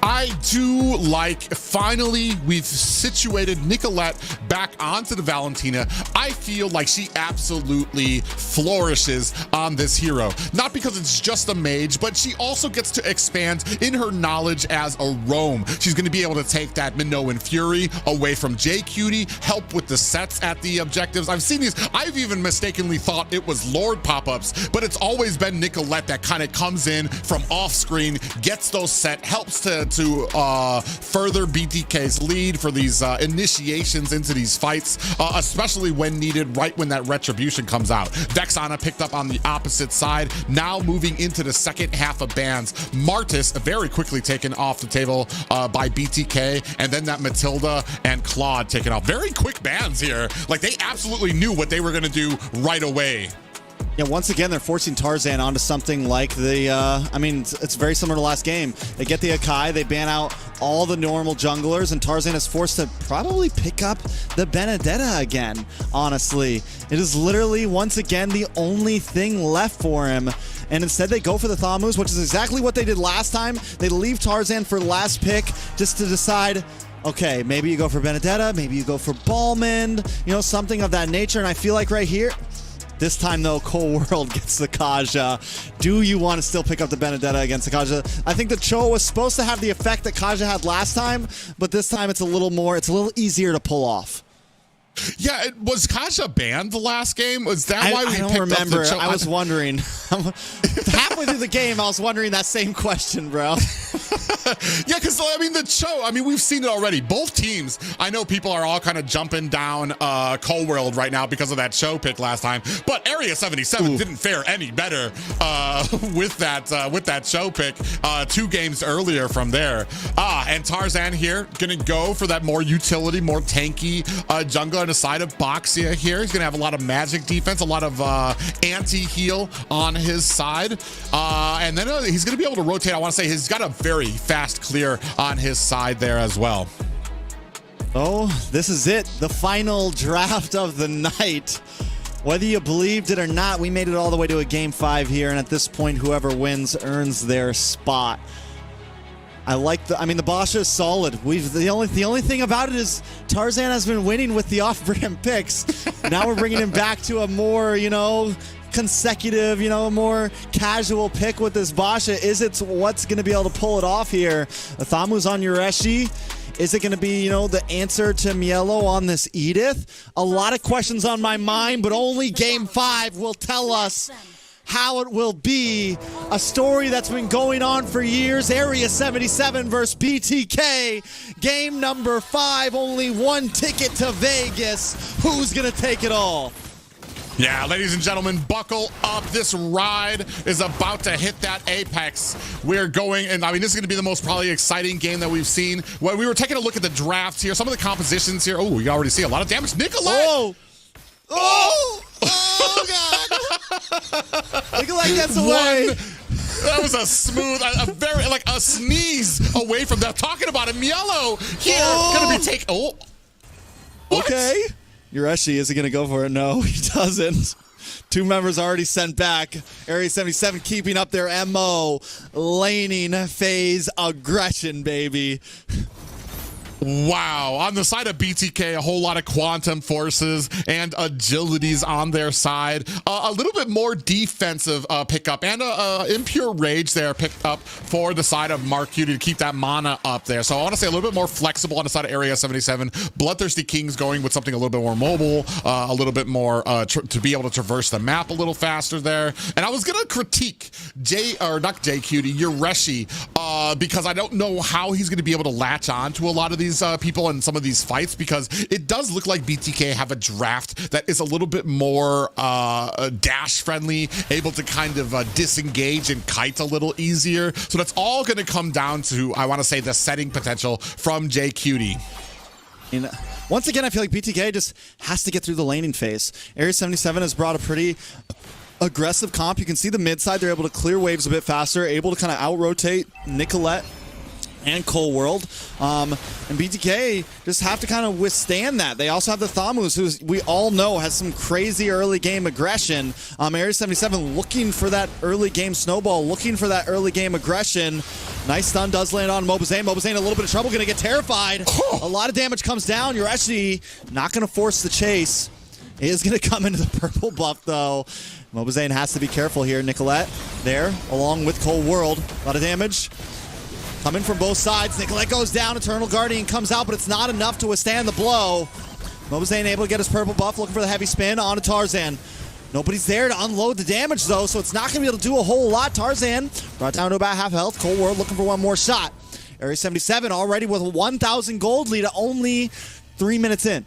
Speaker 10: I do like, finally, we've situated Nicolette back onto the Valentina. I feel like she absolutely flourishes on this hero. Not because it's just a mage, but she also gets to expand in her knowledge as a roam. She's going to be able to take that Minoan Fury away from JCutie, help with the sets at the objectives. I've seen these. I've even mistakenly thought it was Lord pop-ups, but it's always been Nicolette that kind of comes in from off screen, gets those set, helps to further BTK's lead for these initiations into these fights, especially when needed, right when that retribution comes out. Vexana picked up on the opposite side, now moving into the second half of bans. Martis very quickly taken off the table by BTK, and then that Matilda and Claude taken off. Very quick bans here. Like, they absolutely knew what they were going to do right away.
Speaker 9: Yeah, once again, they're forcing Tarzan onto something like the, I mean, it's very similar to last game. They get the Akai, they ban out all the normal junglers, and Tarzan is forced to probably pick up the Benedetta again, honestly. It is literally, once again, the only thing left for him. And instead they go for the Thamus, which is exactly what they did last time. They leave Tarzan for last pick just to decide, okay, maybe you go for Benedetta, maybe you go for Ballman, you know, something of that nature. And I feel like right here, this time, though, Cold World gets the Kaja. Do you want to still pick up the Benedetta against the Kaja? I think the Cho was supposed to have the effect that Kaja had last time, but this time it's a little easier to pull off.
Speaker 10: Yeah, was Kaja banned the last game? Was that why we picked
Speaker 9: don't remember.
Speaker 10: up the Cho?
Speaker 9: I was wondering. Halfway through the game, I was wondering that same question, bro.
Speaker 10: Yeah, because, I mean, the Cho, I mean, we've seen it already. Both teams, I know people are all kind of jumping down Cold World right now because of that Cho pick last time, but Area 77 didn't fare any better with that Cho pick 2 games earlier from there. And Tarzan here, going to go for that more utility, more tanky jungler on the side of Boxia here. He's going to have a lot of magic defense, a lot of anti-heal on his side. And then he's going to be able to rotate. I want to say he's got a very fast clear on his side there as well.
Speaker 9: Oh, this is it. The final draft of the night. Whether you believed it or not, we made it all the way to a game 5 here. And at this point, whoever wins earns their spot. I like the Basha is solid. The only thing about it is Tarzan has been winning with the off-brand picks. Now we're bringing him back to a more, you know, consecutive, you know, more casual pick with this Basha. Is it what's going to be able to pull it off here? Athamu's on Yureshi. Is it going to be, you know, the answer to Mielo on this Edith? A lot of questions on my mind, but only game 5 will tell us how it will be. A story that's been going on for years. Area 77 versus BTK. Game number 5. Only one ticket to Vegas. Who's going to take it all?
Speaker 10: Yeah, ladies and gentlemen, buckle up. This ride is about to hit that apex. We're going, and I mean, this is going to be the most probably exciting game that we've seen. When we were taking a look at the drafts here, some of the compositions here. Oh, you already see a lot of damage. Nicolette!
Speaker 9: Oh! Oh! Oh, God! Nicolette gets away.
Speaker 10: That was a smooth, a very, like a sneeze away from that. Talking about it, Mielo here, gonna be take. Oh, what?
Speaker 9: Okay. Yureshi, is he going to go for it? No, he doesn't. 2 members already sent back. Area 77 keeping up their MO. Laning phase aggression, baby.
Speaker 10: Wow, on the side of BTK, a whole lot of quantum forces and agilities on their side. A little bit more defensive pickup and impure rage there picked up for the side of Mark Cutie to keep that mana up there. So I want to say a little bit more flexible on the side of Area 77. BloodThirstyKings going with something a little bit more mobile, a little bit more to be able to traverse the map a little faster there. And I was going to critique not JCutie, Yureshi, because I don't know how he's going to be able to latch on to a lot of these people in some of these fights, because it does look like BTK have a draft that is a little bit more dash friendly, able to kind of disengage and kite a little easier. So that's all going to come down to, I want to say, the setting potential from JCutie.
Speaker 9: And once again, I feel like BTK just has to get through the laning phase. Area 77 has brought a pretty aggressive comp. You can see the mid side, they're able to clear waves a bit faster, able to kind of out-rotate Nicolette and Cold World. And BTK just have to kind of withstand that. They also have the Thamus, who we all know has some crazy early game aggression. Area 77 looking for that early game snowball, looking for that early game aggression. Nice stun does land on Mobazane. Mobazane a little bit of trouble, gonna get terrified. A lot of damage comes down. You're actually not gonna force the chase. He is gonna come into the purple buff though. Mobazane has to be careful here. Nicolette there, along with Cold World. A lot of damage coming from both sides. Nicolette goes down. Eternal Guardian comes out, but it's not enough to withstand the blow. Mobazane able to get his purple buff, looking for the heavy spin onto Tarzan. Nobody's there to unload the damage, though, so it's not going to be able to do a whole lot. Tarzan brought down to about half health. Cold World looking for one more shot. Area 77 already with a 1,000 gold lead, only 3 minutes in.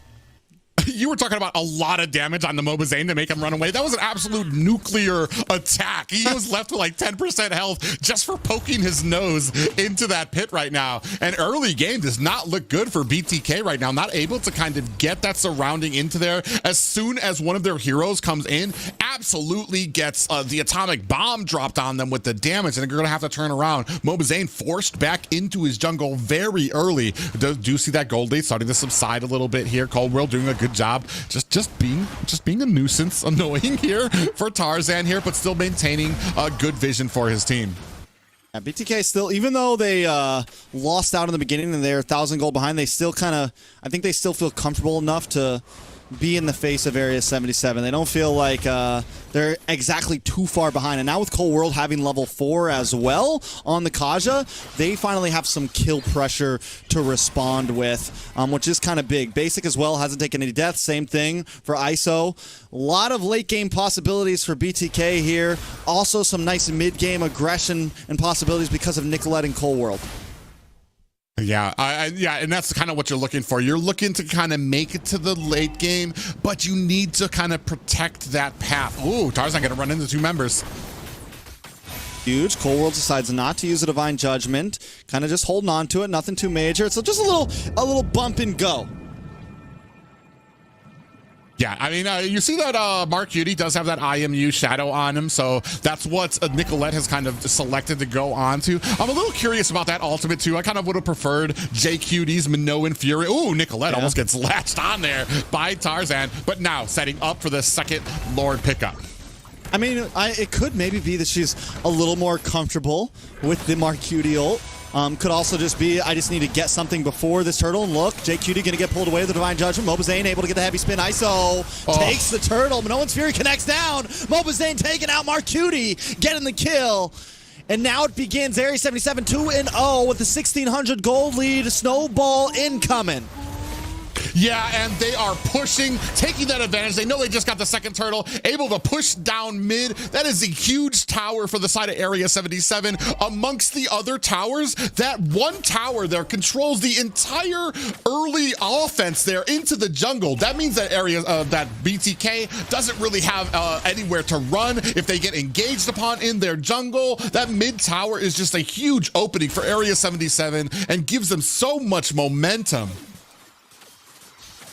Speaker 10: You were talking about a lot of damage on the Mobazane to make him run away. That was an absolute nuclear attack. He was left with like 10% health just for poking his nose into that pit right now. And early game does not look good for BTK right now. Not able to kind of get that surrounding into there. As soon as one of their heroes comes in, absolutely gets the atomic bomb dropped on them with the damage, and they're going to have to turn around. Mobazane forced back into his jungle very early. Do see that gold lead starting to subside a little bit here. Cold World doing a good job just being a nuisance, annoying here for Tarzan here, but still maintaining a good vision for his team.
Speaker 9: Yeah, BTK still, even though they lost out in the beginning and they're 1,000 gold behind, they still kind of, I think they still feel comfortable enough to be in the face of Area 77. They don't feel like they're exactly too far behind. And now with Cold World having level 4 as well on the Kaja, they finally have some kill pressure to respond with, which is kind of big. Basic as well, hasn't taken any deaths. Same thing for ISO. A lot of late game possibilities for BTK here. Also some nice mid game aggression and possibilities because of Nicolette and Cold World.
Speaker 10: Yeah, yeah, and that's kind of what you're looking for. You're looking to kind of make it to the late game, but you need to kind of protect that path. Ooh, Tarzan gonna run into 2 members.
Speaker 9: Huge. Cold World decides not to use a Divine Judgment. Kind of just holding on to it. Nothing too major. So just a little bump and go.
Speaker 10: Yeah, I mean, you see that Mark Cutie does have that IMU shadow on him, so that's what Nicolette has kind of selected to go on to. I'm a little curious about that ultimate, too. I kind of would have preferred JCutie's Minoan Fury. Ooh, Nicolette almost gets latched on there by Tarzan, but now setting up for the second Lord pickup.
Speaker 9: I mean, it could maybe be that she's a little more comfortable with the Mark Cutie ult. Could also just be, I just need to get something before this turtle. And look, JCutie going to get pulled away with the Divine Judgment. Mobazane able to get the heavy spin. ISO takes the turtle. Minoan's Fury connects down. Mobazane taking out Mark Cutie, getting the kill. And now it begins. Area 77 2-0 with the 1,600 gold lead. Snowball incoming.
Speaker 10: Yeah, and they are pushing, taking that advantage. They know they just got the second turtle, able to push down mid. That is a huge tower for the side of Area 77. Amongst the other towers, that one tower there controls the entire early offense there into the jungle. That means that that BTK doesn't really have anywhere to run if they get engaged upon in their jungle. That mid tower is just a huge opening for Area 77 and gives them so much momentum.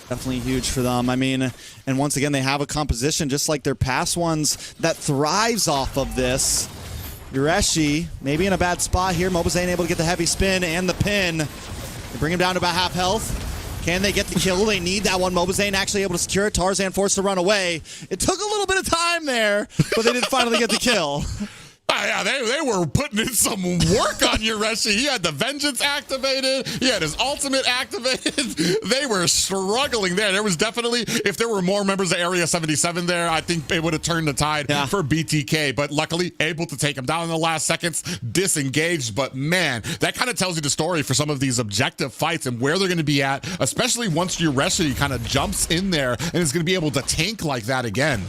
Speaker 9: Definitely huge for them. I mean, and once again, they have a composition just like their past ones that thrives off of this. Yureshi maybe in a bad spot here. Mobazane able to get the heavy spin and the pin. They bring him down to about half health. Can they get the kill? They need that one. Mobazane actually able to secure it. Tarzan forced to run away. It took a little bit of time there, but they did finally get the kill.
Speaker 10: Yeah, they were putting in some work on Yureshi. He had the Vengeance activated. He had his ultimate activated. They were struggling there. There was definitely, if there were more members of Area 77 there, I think it would have turned the tide for BTK. But luckily, able to take him down in the last seconds, disengaged. But man, that kind of tells you the story for some of these objective fights and where they're going to be at, especially once Yureshi kind of jumps in there and is going to be able to tank like that again.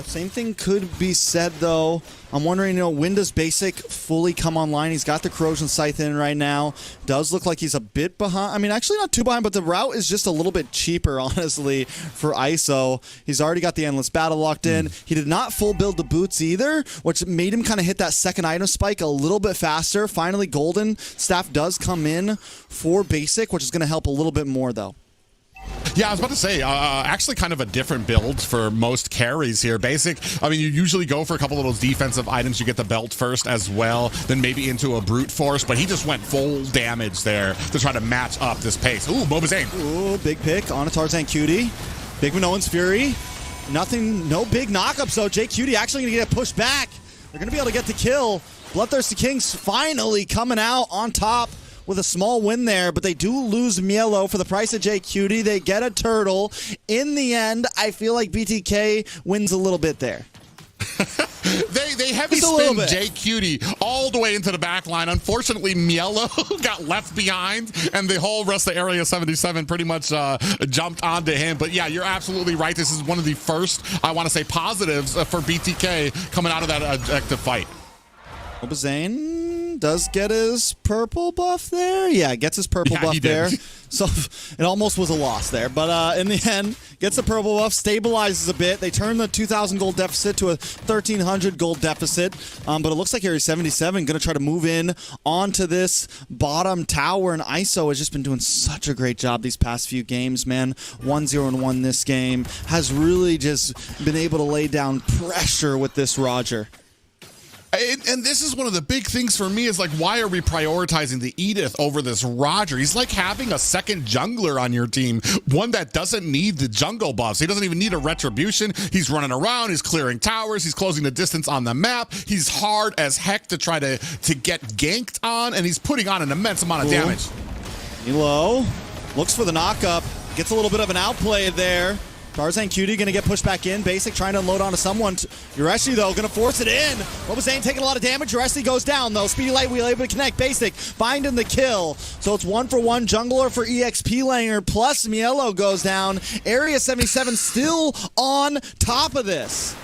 Speaker 9: Same thing could be said, though. I'm wondering, when does Basic fully come online? He's got the Corrosion Scythe in right now. Does look like he's a bit behind. I mean, actually not too behind, but the route is just a little bit cheaper, honestly, for ISO. He's already got the Endless Battle locked in. He did not full build the boots either, which made him kind of hit that second item spike a little bit faster. Finally, Golden Staff does come in for Basic, which is going to help a little bit more, though.
Speaker 10: Yeah, I was about to say, actually kind of a different build for most carries here. Basic, I mean, you usually go for a couple of those defensive items. You get the belt first as well, then maybe into a brute force, but he just went full damage there to try to match up this pace. Ooh, Mobazane.
Speaker 9: Ooh, big pick on a Tarzan Cutie. Big Minoan's Fury. Nothing, no big knockups, though. Jay Cutie actually going to get pushed back. They're going to be able to get the kill. BloodThirstyKings finally coming out on top with a small win there, but they do lose Mielo for the price of Jay Cutie. They get a turtle. In the end, I feel like BTK wins a little bit there.
Speaker 10: They heavy spin Jay Cutie all the way into the back line. Unfortunately, Mielo got left behind, and the whole rest of Area 77 pretty much jumped onto him. But yeah, you're absolutely right. This is one of the first, I want to say, positives for BTK coming out of that objective fight.
Speaker 9: Mobazane does get his purple buff there. Yeah, gets his purple buff there. So it almost was a loss there. But in the end, gets the purple buff, stabilizes a bit. They turn the 2,000 gold deficit to a 1,300 gold deficit. But it looks like Area 77 going to try to move in onto this bottom tower. And ISO has just been doing such a great job these past few games, man. 1-0-1 this game. Has really just been able to lay down pressure with this Roger.
Speaker 10: And this is one of the big things for me is like, why are we prioritizing the Edith over this Roger? He's like having a second jungler on your team, one that doesn't need the jungle buffs. He doesn't even need a retribution. He's running around, he's clearing towers, he's closing the distance on the map. He's hard as heck to try to get ganked on, and he's putting on an immense amount of damage.
Speaker 9: Elo looks for the knockup, gets a little bit of an outplay there. Tarzan Cutie going to get pushed back in. Basic trying to unload onto someone. Yureshi, though, going to force it in. Mobazane taking a lot of damage. Yureshi goes down, though. Speedy Light Wheel able to connect. Basic finding the kill. So it's 1-for-1 jungler for EXP Laner. Plus Mielo goes down. Area 77 still on top of this.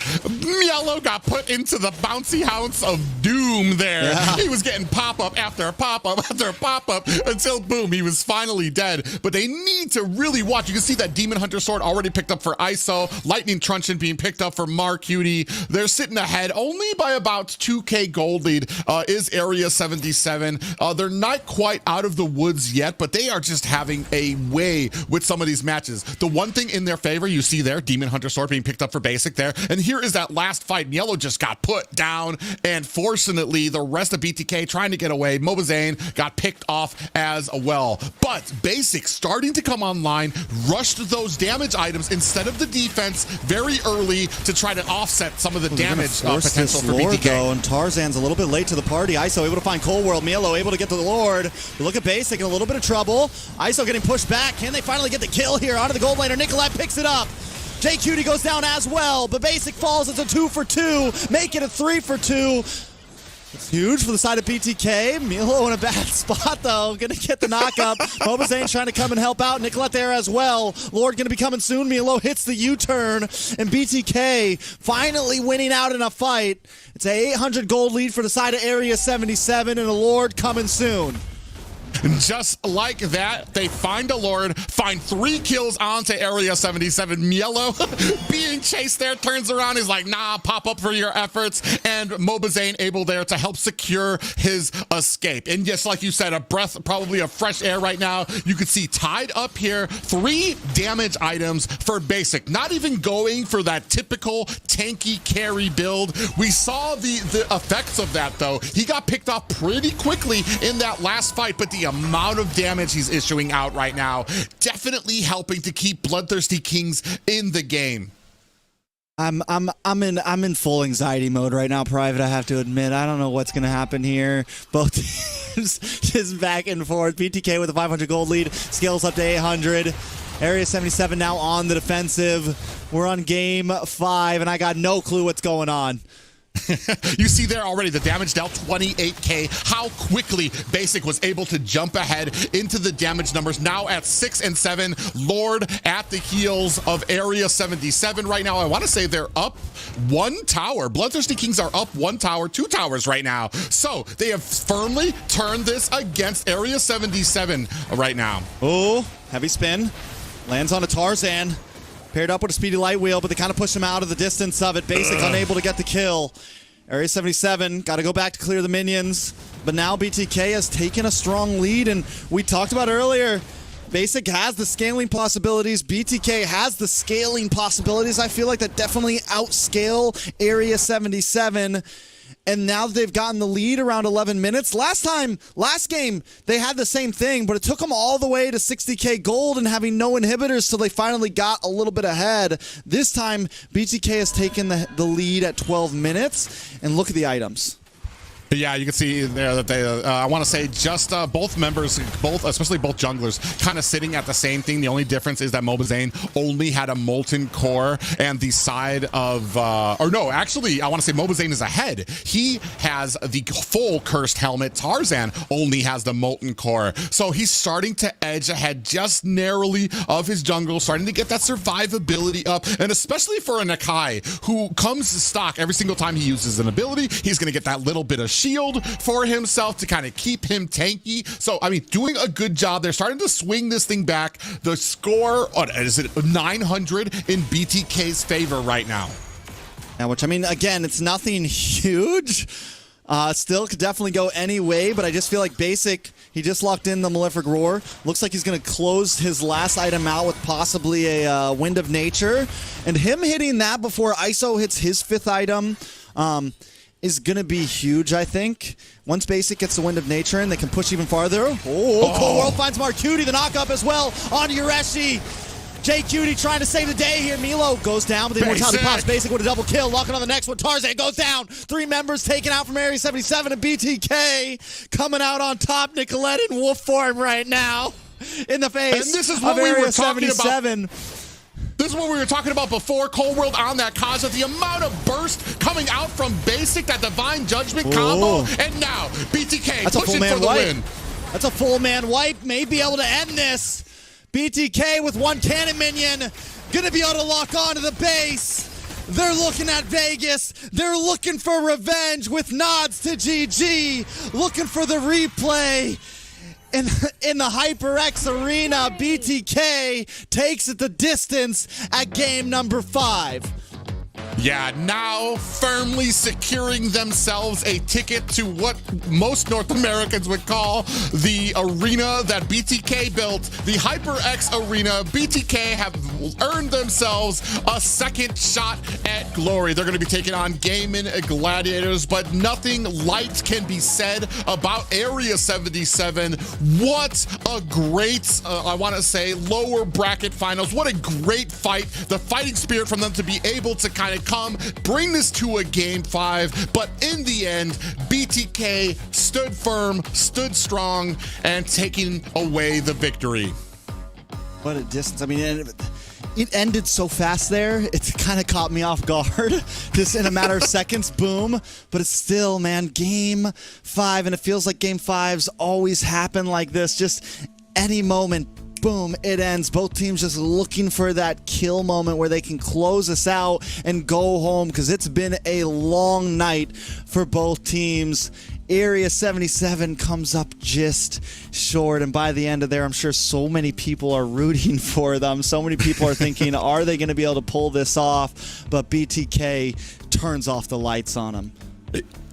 Speaker 10: Mielo got put into the bouncy house of doom there. Yeah. He was getting pop-up after pop-up after pop-up until, boom, he was finally dead. But they need to really watch. You can see that Demon Hunter Sword already picked up for ISO. Lightning Truncheon being picked up for Cutie. They're sitting ahead only by about 2K gold lead is Area 77. They're not quite out of the woods yet, but they are just having a way with some of these matches. The one thing in their favor, you see there, Demon Hunter Sword being picked up for Basic there. And here is that last fight. Mielo just got put down, and fortunately, the rest of BTK trying to get away. Mobazane got picked off as well. But Basic starting to come online, rushed those damage items instead of the defense very early to try to offset some of the damage potential for BTK.
Speaker 9: Though, and Tarzan's a little bit late to the party. ISO able to find Cold World. Mielo able to get to the Lord. You look at Basic in a little bit of trouble. ISO getting pushed back. Can they finally get the kill here onto the gold laner? Nicolette picks it up. Jay Cutie goes down as well, but Basic falls. It's a 2-for-2. Make it a 3-for-2. It's huge for the side of BTK. Mielo in a bad spot, though. Gonna get the knockup. Mobazane's trying to come and help out. Nicolette there as well. Lord gonna be coming soon. Mielo hits the U-turn, and BTK finally winning out in a fight. It's a 800 gold lead for the side of Area 77, and a Lord coming soon.
Speaker 10: Just like that, they find a Lord, find 3 kills onto Area 77. Mielo being chased there, turns around, he's like, nah, pop up for your efforts, and Mobazane able there to help secure his escape. And just like you said, a breath, probably of fresh air right now. You could see tied up here, 3 damage items for Basic. Not even going for that typical tanky carry build. We saw the effects of that, though. He got picked off pretty quickly in that last fight, but the amount of damage he's issuing out right now definitely helping to keep BloodThirstyKings in the game.
Speaker 9: I'm in full anxiety mode right now, Private. I have to admit, I don't know what's gonna happen here. Both teams just back and forth. BTK with a 500 gold lead, scales up to 800. Area 77 now on the defensive. We're on game 5, and I got no clue what's going on.
Speaker 10: You see there already the damage dealt 28k. How quickly Basic was able to jump ahead into the damage numbers. Now at 6 and 7. Lord at the heels of Area 77 right now. I want to say they're up 1 tower. BloodThirstyKings are up 1 tower, 2 towers right now. So they have firmly turned this against Area 77 right now.
Speaker 9: Oh, heavy spin. Lands on a Tarzan. Paired up with a speedy light wheel, but they kind of push him out of the distance of it. Basic unable to get the kill. Area 77, got to go back to clear the minions. But now BTK has taken a strong lead, and we talked about earlier, Basic has the scaling possibilities. BTK has the scaling possibilities. I feel like that definitely outscale Area 77. And now that they've gotten the lead around 11 minutes. Last game, they had the same thing, but it took them all the way to 60k gold and having no inhibitors till they finally got a little bit ahead. This time, BTK has taken the lead at 12 minutes. And look at the items.
Speaker 10: Yeah, you can see there that they, I want to say just both members, especially both junglers, kind of sitting at the same thing. The only difference is that Mobazane only had a molten core, and the side of, or no, actually, I want to say Mobazane is ahead. He has the full cursed helmet. Tarzan only has the molten core. So he's starting to edge ahead just narrowly of his jungle, starting to get that survivability up. And especially for a Nakai who comes to stock every single time he uses an ability, he's going to get that little bit of shield for himself to kind of keep him tanky. So, I mean, doing a good job. They're starting to swing this thing back. The score, is it 900 in BTK's favor right now?
Speaker 9: Now, which, I mean, again, it's nothing huge. Still could definitely go any way, but I just feel like Basic, he just locked in the Malefic Roar. Looks like he's going to close his last item out with possibly a Wind of Nature. And him hitting that before ISO hits his 5th item, is going to be huge, I think. Once Basic gets the Wind of Nature in, they can push even farther. Cold World finds Marcuti, the knock-up as well on Yureshi. JQT trying to save the day here. Milo goes down, but the immortality pops. Basic with a double kill, locking on the next one. Tarzan goes down. 3 members taken out from Area 77, and BTK coming out on top. Nicolette in wolf form right now in the face
Speaker 10: and this is what
Speaker 9: of
Speaker 10: we
Speaker 9: Area
Speaker 10: were talking
Speaker 9: 77.
Speaker 10: About. This is what we were talking about before, Cold World on that Kaza. The amount of burst coming out from Basic, that Divine Judgment combo, and now BTK pushing for the win.
Speaker 9: That's a full man wipe. May be able to end this. BTK with 1 cannon minion, gonna be able to lock onto the base. They're looking at Vegas. They're looking for revenge with nods to GG. Looking for the replay. In the HyperX Arena, BTK takes it the distance at game number 5.
Speaker 10: Yeah, now firmly securing themselves a ticket to what most North Americans would call the arena that BTK built, the HyperX Arena. BTK have earned themselves a 2nd shot at glory. They're going to be taking on Gaimin Gladiators, but nothing light can be said about Area 77. What a great, I want to say, lower bracket finals. What a great fight. The fighting spirit from them to be able to kind of bring this to a game 5, but in the end, BTK stood firm, stood strong, and taking away the victory.
Speaker 9: What a distance. I mean, it ended so fast there. It kind of caught me off guard. Just in a matter of seconds, boom. But it's still, man, game 5, and it feels like game 5s always happen like this. Just any moment, boom, it ends. Both teams just looking for that kill moment where they can close us out and go home, because it's been a long night for both teams. Area 77 comes up just short, and by the end of there, I'm sure so many people are rooting for them. So many people are thinking, are they going to be able to pull this off? But BTK turns off the lights on them.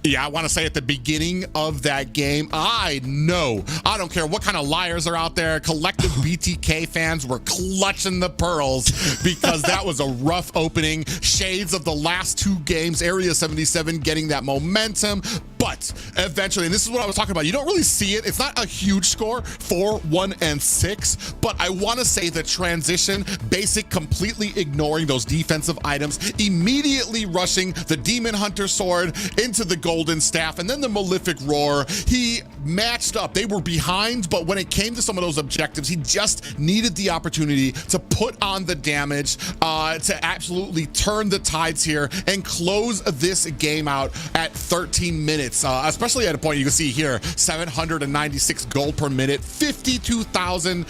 Speaker 10: Yeah, I want to say at the beginning of that game, I don't care what kind of liars are out there, collective BTK fans were clutching the pearls because that was a rough opening. Shades of the last two games, Area 77 getting that momentum, but eventually, and this is what I was talking about, you don't really see it. It's not a huge score, 4, 1, and 6, but I want to say the transition, Basic completely ignoring those defensive items, immediately rushing the Demon Hunter Sword into the Golden Staff, and then the Malefic Roar. He matched up. They were behind, but when it came to some of those objectives, he just needed the opportunity to put on the damage, to absolutely turn the tides here and close this game out at 13 minutes, especially at a point you can see here, 796 gold per minute, 52,000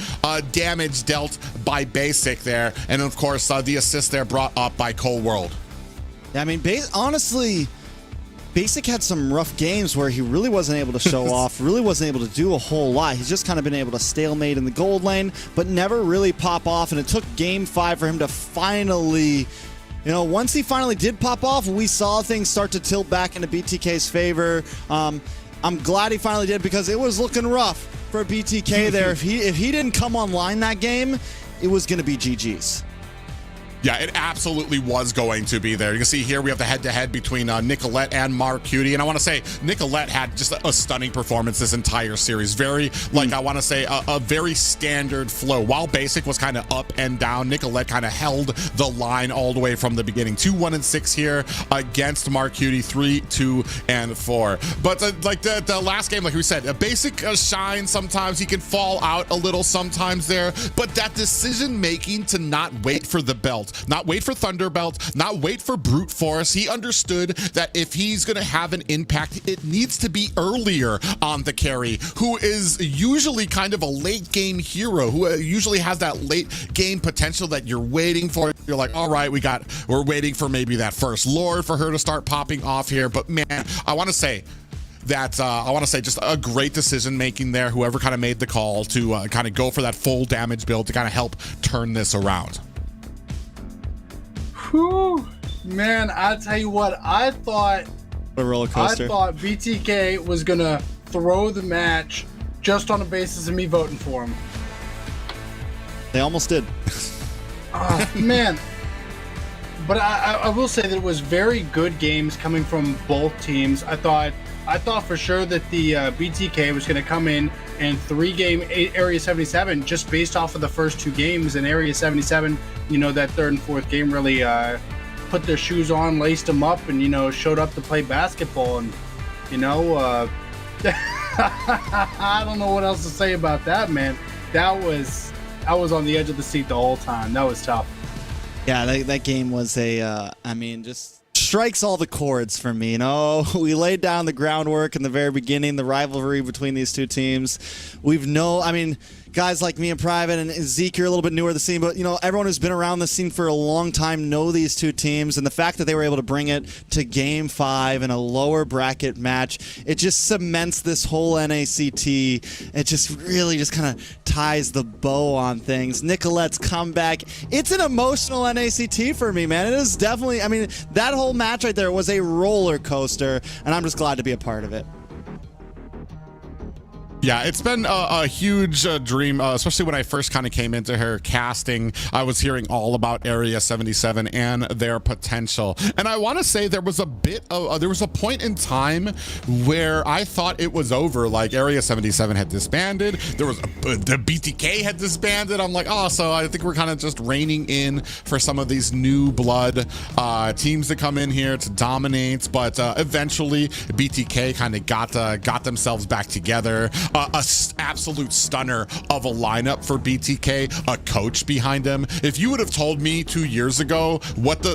Speaker 10: damage dealt by Basic there, and of course the assist there brought up by Cold World.
Speaker 9: I mean, honestly, Basic had some rough games where he really wasn't able to show off, really wasn't able to do a whole lot. He's just kind of been able to stalemate in the gold lane, but never really pop off. And it took game 5 for him to finally, once he finally did pop off, we saw things start to tilt back into BTK's favor. I'm glad he finally did because it was looking rough for BTK there. If he didn't come online that game, it was going to be GG's.
Speaker 10: Yeah, it absolutely was going to be there. You can see here we have the head-to-head between Nicolette and Marcutie, and I want to say Nicolette had just a stunning performance this entire series. Very, I want to say, a very standard flow. While Basic was kind of up and down, Nicolette kind of held the line all the way from the beginning. 2, 1, and 6 here against Marcutie, 3, 2, and 4. But the last game, like we said, Basic shines sometimes. He can fall out a little sometimes there, but that decision-making to not wait for the belt, not wait for Thunderbelt, not wait for Brute Force. He understood that if he's going to have an impact, it needs to be earlier on the carry, who is usually kind of a late game hero, who usually has that late game potential that you're waiting for. You're like, all right, we're waiting for maybe that first Lord for her to start popping off here. But man, I want to say just a great decision making there. Whoever kind of made the call to kind of go for that full damage build to kind of help turn this around.
Speaker 12: Whew, man, I tell you what, I thought
Speaker 9: a roller coaster.
Speaker 12: I thought BTK was gonna throw the match just on the basis of me voting for him.
Speaker 9: They almost did.
Speaker 12: Oh, man. But I will say that it was very good games coming from both teams. I thought for sure that the BTK was going to come in and 3-game Area 77 just based off of the first 2 games. And Area 77, that 3rd and 4th game really put their shoes on, laced them up, and, showed up to play basketball. And, I don't know what else to say about that, man. I was on the edge of the seat the whole time. That was tough.
Speaker 9: Yeah, that game was just strikes all the chords for me. We laid down the groundwork in the very beginning, the rivalry between these two teams. Guys like me and Private and Zeke, you're a little bit newer to the scene, but everyone who's been around the scene for a long time know these two teams, and the fact that they were able to bring it to Game 5 in a lower bracket match, it just cements this whole NACT. It just really just kind of ties the bow on things. Nicolette's comeback, it's an emotional NACT for me, man. It is definitely, that whole match right there was a roller coaster, and I'm just glad to be a part of it.
Speaker 10: Yeah, it's been a huge dream, especially when I first kind of came into her casting. I was hearing all about Area 77 and their potential. And I want to say there was a point in time where I thought it was over. Like Area 77 had disbanded. The BTK had disbanded. I'm like, oh, so I think we're kind of just reining in for some of these new blood teams to come in here to dominate. But eventually BTK kind of got themselves back together. Absolute stunner of a lineup for BTK, a coach behind him. If you would have told me 2 years ago what the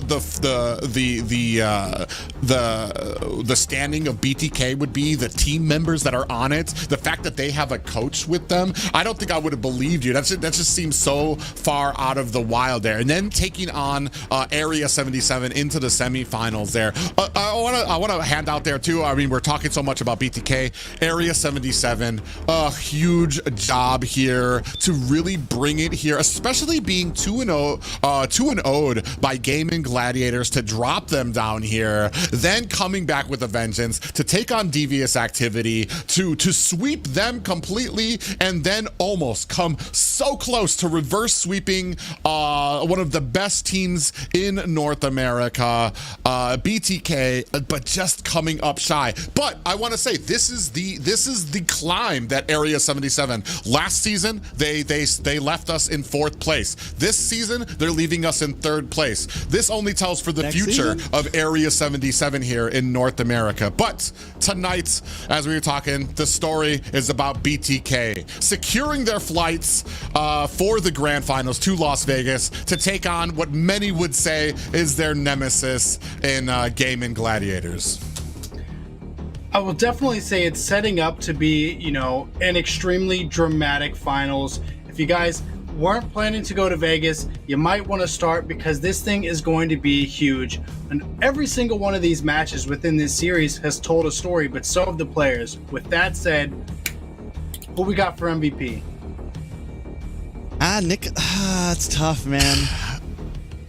Speaker 10: standing of BTK would be, the team members that are on it, the fact that they have a coach with them, I don't think I would have believed you. That just seems so far out of the wild there. And then taking on Area 77 into the semifinals there. I want to hand out there too. We're talking so much about BTK. Area 77 a huge job here to really bring it here, especially being 2-0'd by Gaimin Gladiators, to drop them down here, then coming back with a vengeance to take on Devious Activity, to sweep them completely, and then almost come so close to reverse sweeping one of the best teams in North America, BTK, but just coming up shy. But I want to say this is the climb that Area 77. Last season they left us in 4th place. This season they're leaving us in 3rd place. This only tells for the
Speaker 9: Next
Speaker 10: future
Speaker 9: season?
Speaker 10: of Area 77 here in North America. But tonight, as we were talking, the story is about BTK securing their flights for the grand finals to Las Vegas to take on what many would say is their nemesis in Gaimin Gladiators.
Speaker 12: I will definitely say it's setting up to be, you know, an extremely dramatic finals. If you guys weren't planning to go to Vegas, you might want to start, because this thing is going to be huge. And every single one of these matches within this series has told a story, but so have the players. With that said, who we got for MVP?
Speaker 9: Nick. It's tough, man.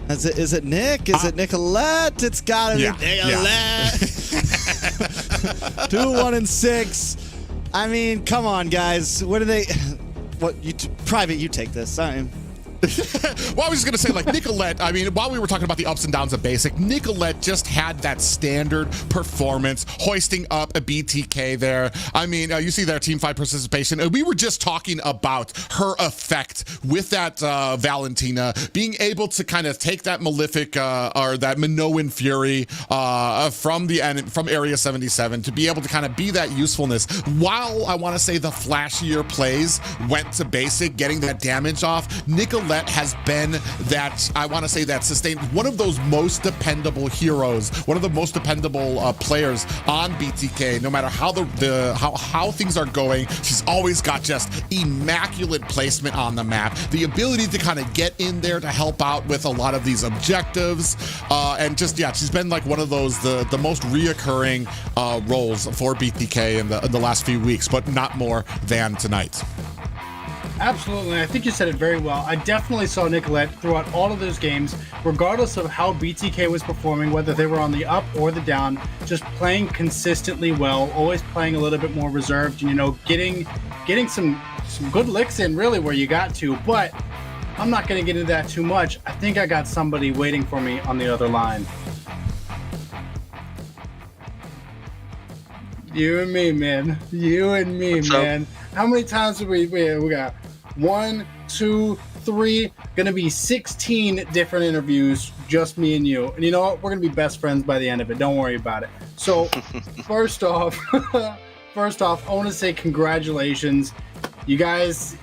Speaker 9: Is it Nick? Is it Nicolette? It's gotta be Nicolette. 2-1-6. I mean, come on, guys. What do they? What Private? You take this.
Speaker 10: Well, I was just going to say, like, Nicolette, I mean, while we were talking about the ups and downs of Basic, Nicolette just had that standard performance, hoisting up a BTK there. I mean, you see their Team 5 participation. And we were just talking about her effect with that Valentina, being able to kind of take that Malefic or that Minoan Fury from Area 77 to be able to kind of be that usefulness. While I want to say the flashier plays went to Basic, getting that damage off, Nicolette has been that, I want to say, that sustained one of those most dependable heroes, one of the most dependable players on BTK. No matter how how things are going, she's always got just immaculate placement on the map, the ability to kind of get in there to help out with a lot of these objectives, and just, yeah, she's been like one of those the most reoccurring roles for BTK in the last few weeks, but not more than tonight.
Speaker 12: Absolutely. I think you said it very well. I definitely saw Nicolette throughout all of those games, regardless of how BTK was performing, whether they were on the up or the down, just playing consistently well, always playing a little bit more reserved, and, you know, getting some good licks in, really, where you got to. But I'm not going to get into that too much. I think I got somebody waiting for me on the other line. You and me, man. You and me,
Speaker 6: What's
Speaker 12: man.
Speaker 6: up?
Speaker 12: How many times have we got 1, 2, 3, gonna be 16 different interviews, just me and you. And you know what? We're gonna be best friends by the end of it. Don't worry about it. So first off, I want to say congratulations. You guys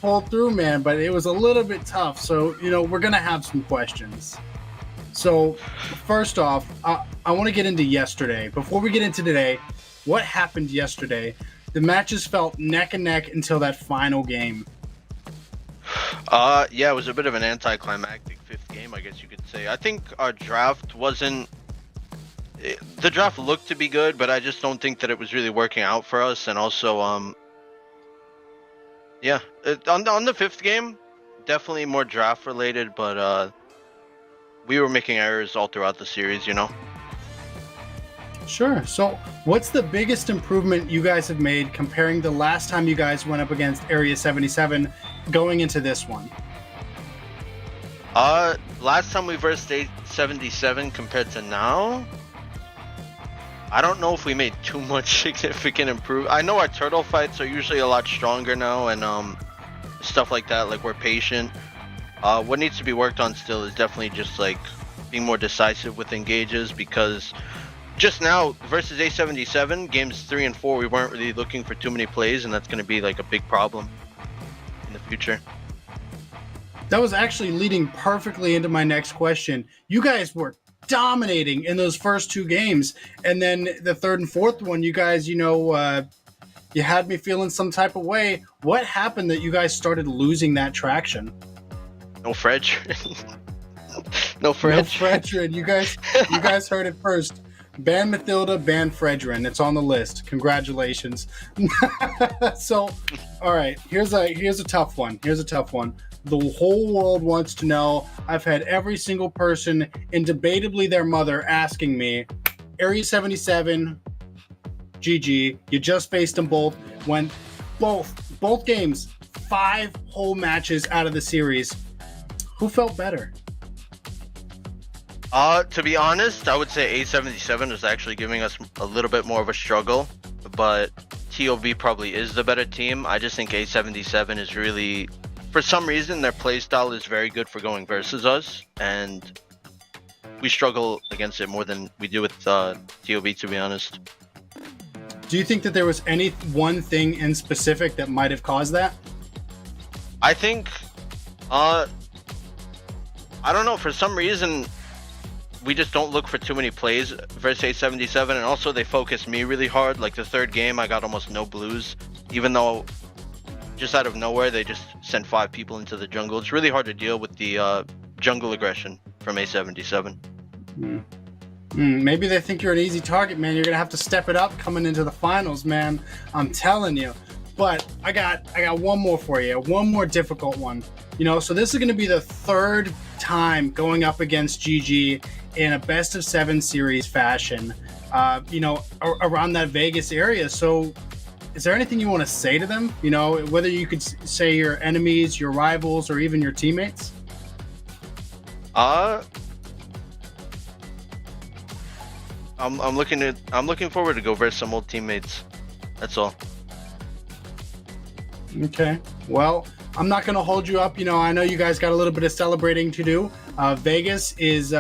Speaker 12: pulled through, man, but it was a little bit tough. So, you know, we're gonna have some questions. So first off, I want to get into yesterday. Before we get into today, what happened yesterday? The matches felt neck and neck until that final game.
Speaker 13: Yeah, it was a bit of an anticlimactic 5th game, I guess you could say. I think our draft wasn't... The draft looked to be good, but I just don't think that it was really working out for us. And also, yeah, on the 5th game, definitely more draft related, but we were making errors all throughout the series, you know?
Speaker 12: Sure. So what's the biggest improvement you guys have made comparing the last time you guys went up against Area 77 going into this one?
Speaker 13: Last time we versed 877 compared to now, I don't know if we made too much significant improvement. I know our turtle fights are usually a lot stronger now, and stuff like that, like we're patient. What needs to be worked on still is definitely just like being more decisive with engages, because just now versus A77 games 3 and 4, we weren't really looking for too many plays, and that's going to be like a big problem in the future.
Speaker 12: That was actually leading perfectly into my next question. You guys were dominating in those first 2 games, and then the 3rd and 4th one, you guys, you know, you had me feeling some type of way. What happened that you guys started losing that traction?
Speaker 13: No Fredge. No Fredge.
Speaker 12: No Fredge. You guys heard it first. Ban Mathilda, ban Fredrin. It's on the list. Congratulations. So, all right, here's a tough one. The whole world wants to know. I've had every single person, and debatably their mother, asking me, Area 77, GG. You just faced them both. Went both games, 5 whole matches out of the series. Who felt better?
Speaker 13: To be honest, I would say A77 is actually giving us a little bit more of a struggle, but TOB probably is the better team. I just think A77 is really, for some reason, their playstyle is very good for going versus us, and we struggle against it more than we do with TOB, to be honest.
Speaker 12: Do you think that there was any one thing in specific that might have caused that?
Speaker 13: I think, I don't know, for some reason, we just don't look for too many plays versus A77, and also they focus me really hard. Like the third game, I got almost no blues, even though just out of nowhere, they just sent 5 people into the jungle. It's really hard to deal with the jungle aggression from A77.
Speaker 12: Maybe they think you're an easy target, man. You're gonna have to step it up coming into the finals, man. I'm telling you. But I got one more for you, one more difficult one. You know, so this is gonna be the 3rd time going up against GG in a best of 7 series fashion. You know, around that Vegas area. So, is there anything you want to say to them? You know, whether you could say your enemies, your rivals, or even your teammates.
Speaker 13: I'm looking forward to go versus some old teammates. That's all.
Speaker 12: Okay. Well, I'm not going to hold you up. You know, I know you guys got a little bit of celebrating to do. Vegas is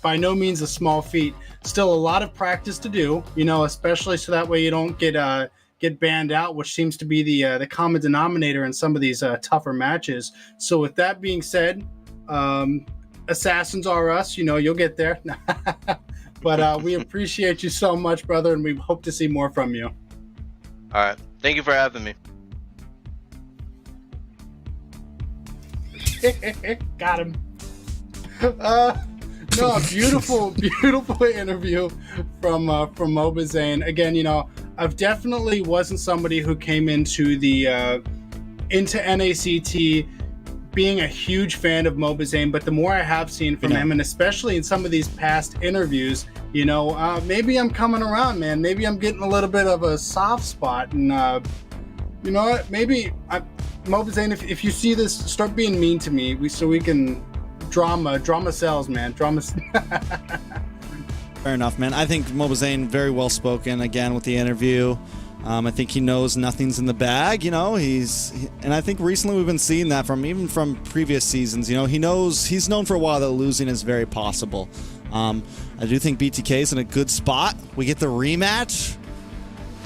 Speaker 12: by no means a small feat. Still a lot of practice to do, you know, especially so that way you don't get banned out, which seems to be the common denominator in some of these tougher matches. So with that being said, assassins are us, you know, you'll get there. But we appreciate you so much, brother, and we hope to see more from you.
Speaker 13: All right. Thank you for having me.
Speaker 12: Got him. No, beautiful interview from Mobazane. Again, you know, I've definitely wasn't somebody who came into the into NACT being a huge fan of Mobazane, but the more I have seen from him, and especially in some of these past interviews, you know, maybe I'm coming around, man. Maybe I'm getting a little bit of a soft spot, and you know what? Maybe Mobazane, if you see this, start being mean to me, so we can drama sells, man. Drama.
Speaker 9: Fair enough, man. I think Mobazane very well spoken again with the interview. I think he knows nothing's in the bag, you know. And I think recently we've been seeing that even from previous seasons. You know, he's known for a while that losing is very possible. I do think BTK is in a good spot. We get the rematch,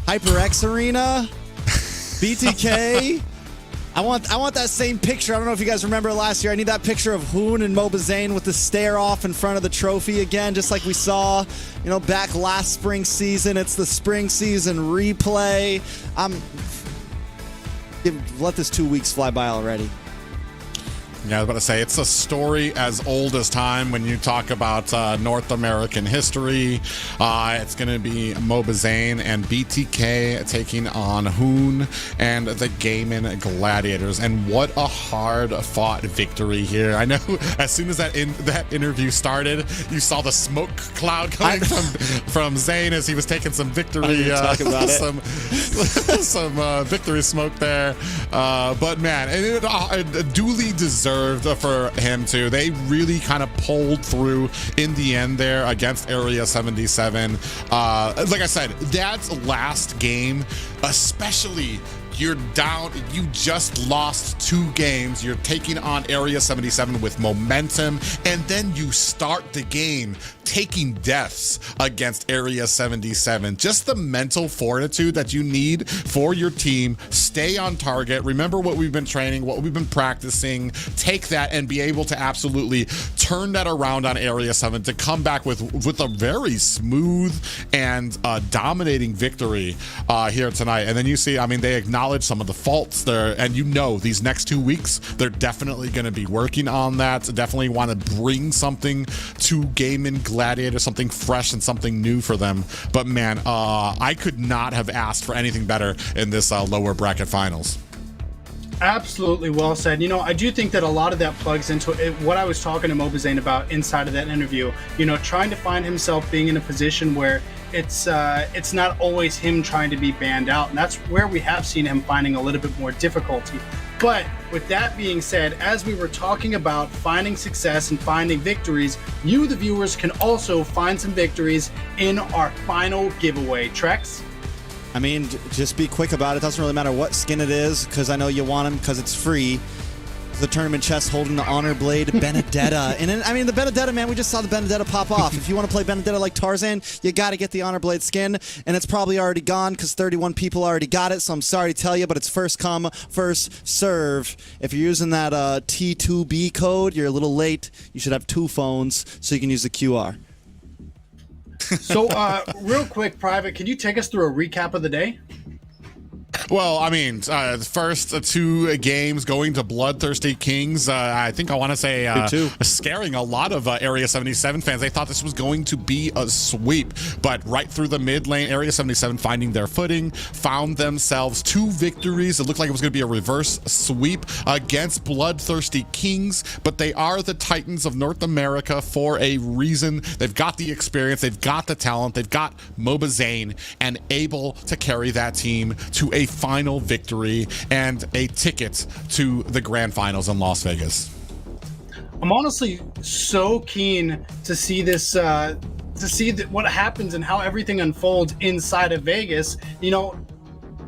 Speaker 9: HyperX Arena, BTK. I want that same picture. I don't know if you guys remember last year. I need that picture of Hoon and Mobazane with the stare off in front of the trophy again, just like we saw, you know, back last spring season. It's the spring season replay. Let this 2 weeks fly by already.
Speaker 10: Yeah, I was about to say, it's a story as old as time when you talk about North American history. It's going to be Mobazane and BTK taking on Hoon and the Gaimin Gladiators. And what a hard-fought victory here. I know as soon as that interview started, you saw the smoke cloud coming from Zane as he was taking some victory, some victory smoke there. But man, it duly deserved for him too. They really kind of pulled through in the end there against Area 77. Like I said, that last game, especially, you're down, you just lost 2 games, you're taking on Area 77 with momentum, and then you start the game taking deaths against Area 77. Just the mental fortitude that you need for your team. Stay on target. Remember what we've been training, what we've been practicing. Take that and be able to absolutely turn that around on Area 7 to come back with a very smooth and dominating victory here tonight. And then you see, I mean, they acknowledge some of the faults there, and you know these next 2 weeks, they're definitely going to be working on that. Definitely want to bring something to Gaimin Gladiator, something fresh and something new for them. But man, I could not have asked for anything better in this lower bracket finals.
Speaker 12: Absolutely well said. You know, I do think that a lot of that plugs into what I was talking to Mobazane about inside of that interview. You know, trying to find himself being in a position where it's not always him trying to be banned out, and that's where we have seen him finding a little bit more difficulty. But with that being said, as we were talking about finding success and finding victories, you, the viewers, can also find some victories in our final giveaway. Trex?
Speaker 9: I mean, just be quick about it. Doesn't really matter what skin it is, because I know you want them because it's free. The tournament chest holding the Honor Blade Benedetta. And then, I mean, the Benedetta, man, we just saw the Benedetta pop off. If you want to play Benedetta like Tarzan, you got to get the Honor Blade skin. And it's probably already gone because 31 people already got it. So I'm sorry to tell you, but it's first come, first serve. If you're using that T2B code, you're a little late. You should have 2 phones so you can use the QR.
Speaker 12: So, real quick, Private, can you take us through a recap of the day?
Speaker 10: Well, I mean, the first 2 games going to BloodThirstyKings. I think I want to say scaring a lot of Area 77 fans. They thought this was going to be a sweep, but right through the mid lane, Area 77 finding their footing, found themselves 2 victories. It looked like it was going to be a reverse sweep against BloodThirstyKings, but they are the Titans of North America for a reason. They've got the experience, they've got the talent, they've got Mobazane, and able to carry that team to a final victory and a ticket to the grand finals in Las Vegas.
Speaker 12: I'm honestly so keen to see this, to see what happens and how everything unfolds inside of Vegas. You know,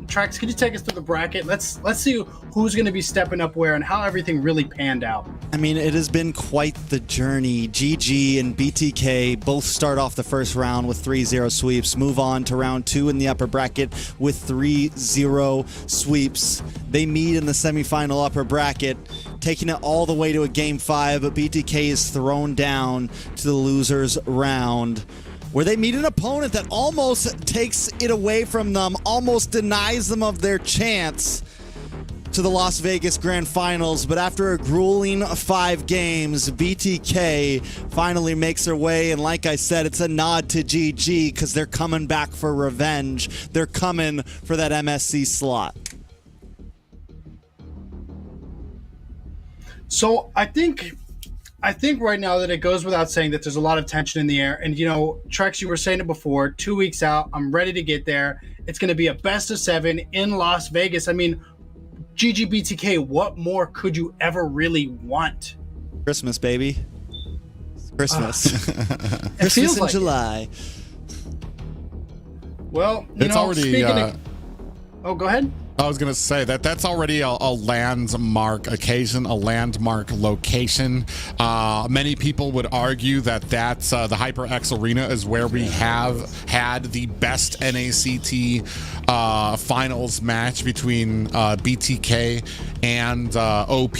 Speaker 12: Trax, could you take us through the bracket? Let's see who's going to be stepping up where and how everything really panned out.
Speaker 9: I mean, it has been quite the journey. GG and BTK both start off the first round with 3-0 sweeps, move on to round 2 in the upper bracket with 3-0 sweeps. They meet in the semifinal upper bracket, taking it all the way to a game 5, but BTK is thrown down to the losers round, where they meet an opponent that almost takes it away from them, almost denies them of their chance to the Las Vegas Grand Finals. But after a grueling 5 games, BTK finally makes their way, and like I said, it's a nod to GG because they're coming back for revenge. They're coming for that MSC slot.
Speaker 12: So I think right now that it goes without saying that there's a lot of tension in the air. And, you know, Trex, you were saying it before, 2 weeks out, I'm ready to get there. It's going to be a best of 7 in Las Vegas. I mean, GGBTK, what more could you ever really want?
Speaker 9: Christmas, baby. It's Christmas.
Speaker 12: It
Speaker 9: Christmas
Speaker 12: feels
Speaker 9: in
Speaker 12: like
Speaker 9: July.
Speaker 12: Well, you
Speaker 10: It's
Speaker 12: know,
Speaker 10: already,
Speaker 12: speaking of... Oh, go ahead.
Speaker 10: I was going to say that's already a landmark occasion, a landmark location. Many people would argue that that's the HyperX Arena is where we have had the best NACT finals match between BTK and OP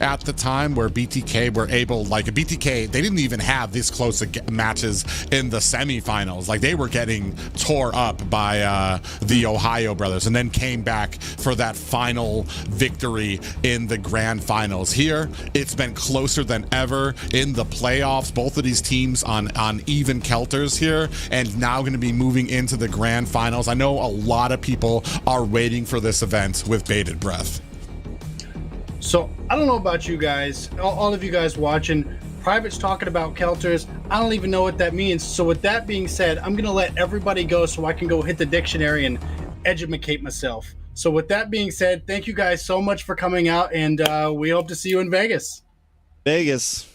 Speaker 10: at the time, where BTK were able, like BTK, they didn't even have this close matches in the semifinals. Like they were getting tore up by the Ohio brothers, and then came back for that final victory in the grand finals. Here, it's been closer than ever in the playoffs. Both of these teams on even kelters here, and now going to be moving into the grand finals. I know a lot of people are waiting for this event with bated breath.
Speaker 12: So I don't know about you guys, all of you guys watching. Private's talking about kelters. I don't even know what that means. So with that being said, I'm going to let everybody go so I can go hit the dictionary and educate myself. So with that being said, thank you guys so much for coming out, and we hope to see you in Vegas.
Speaker 9: Vegas.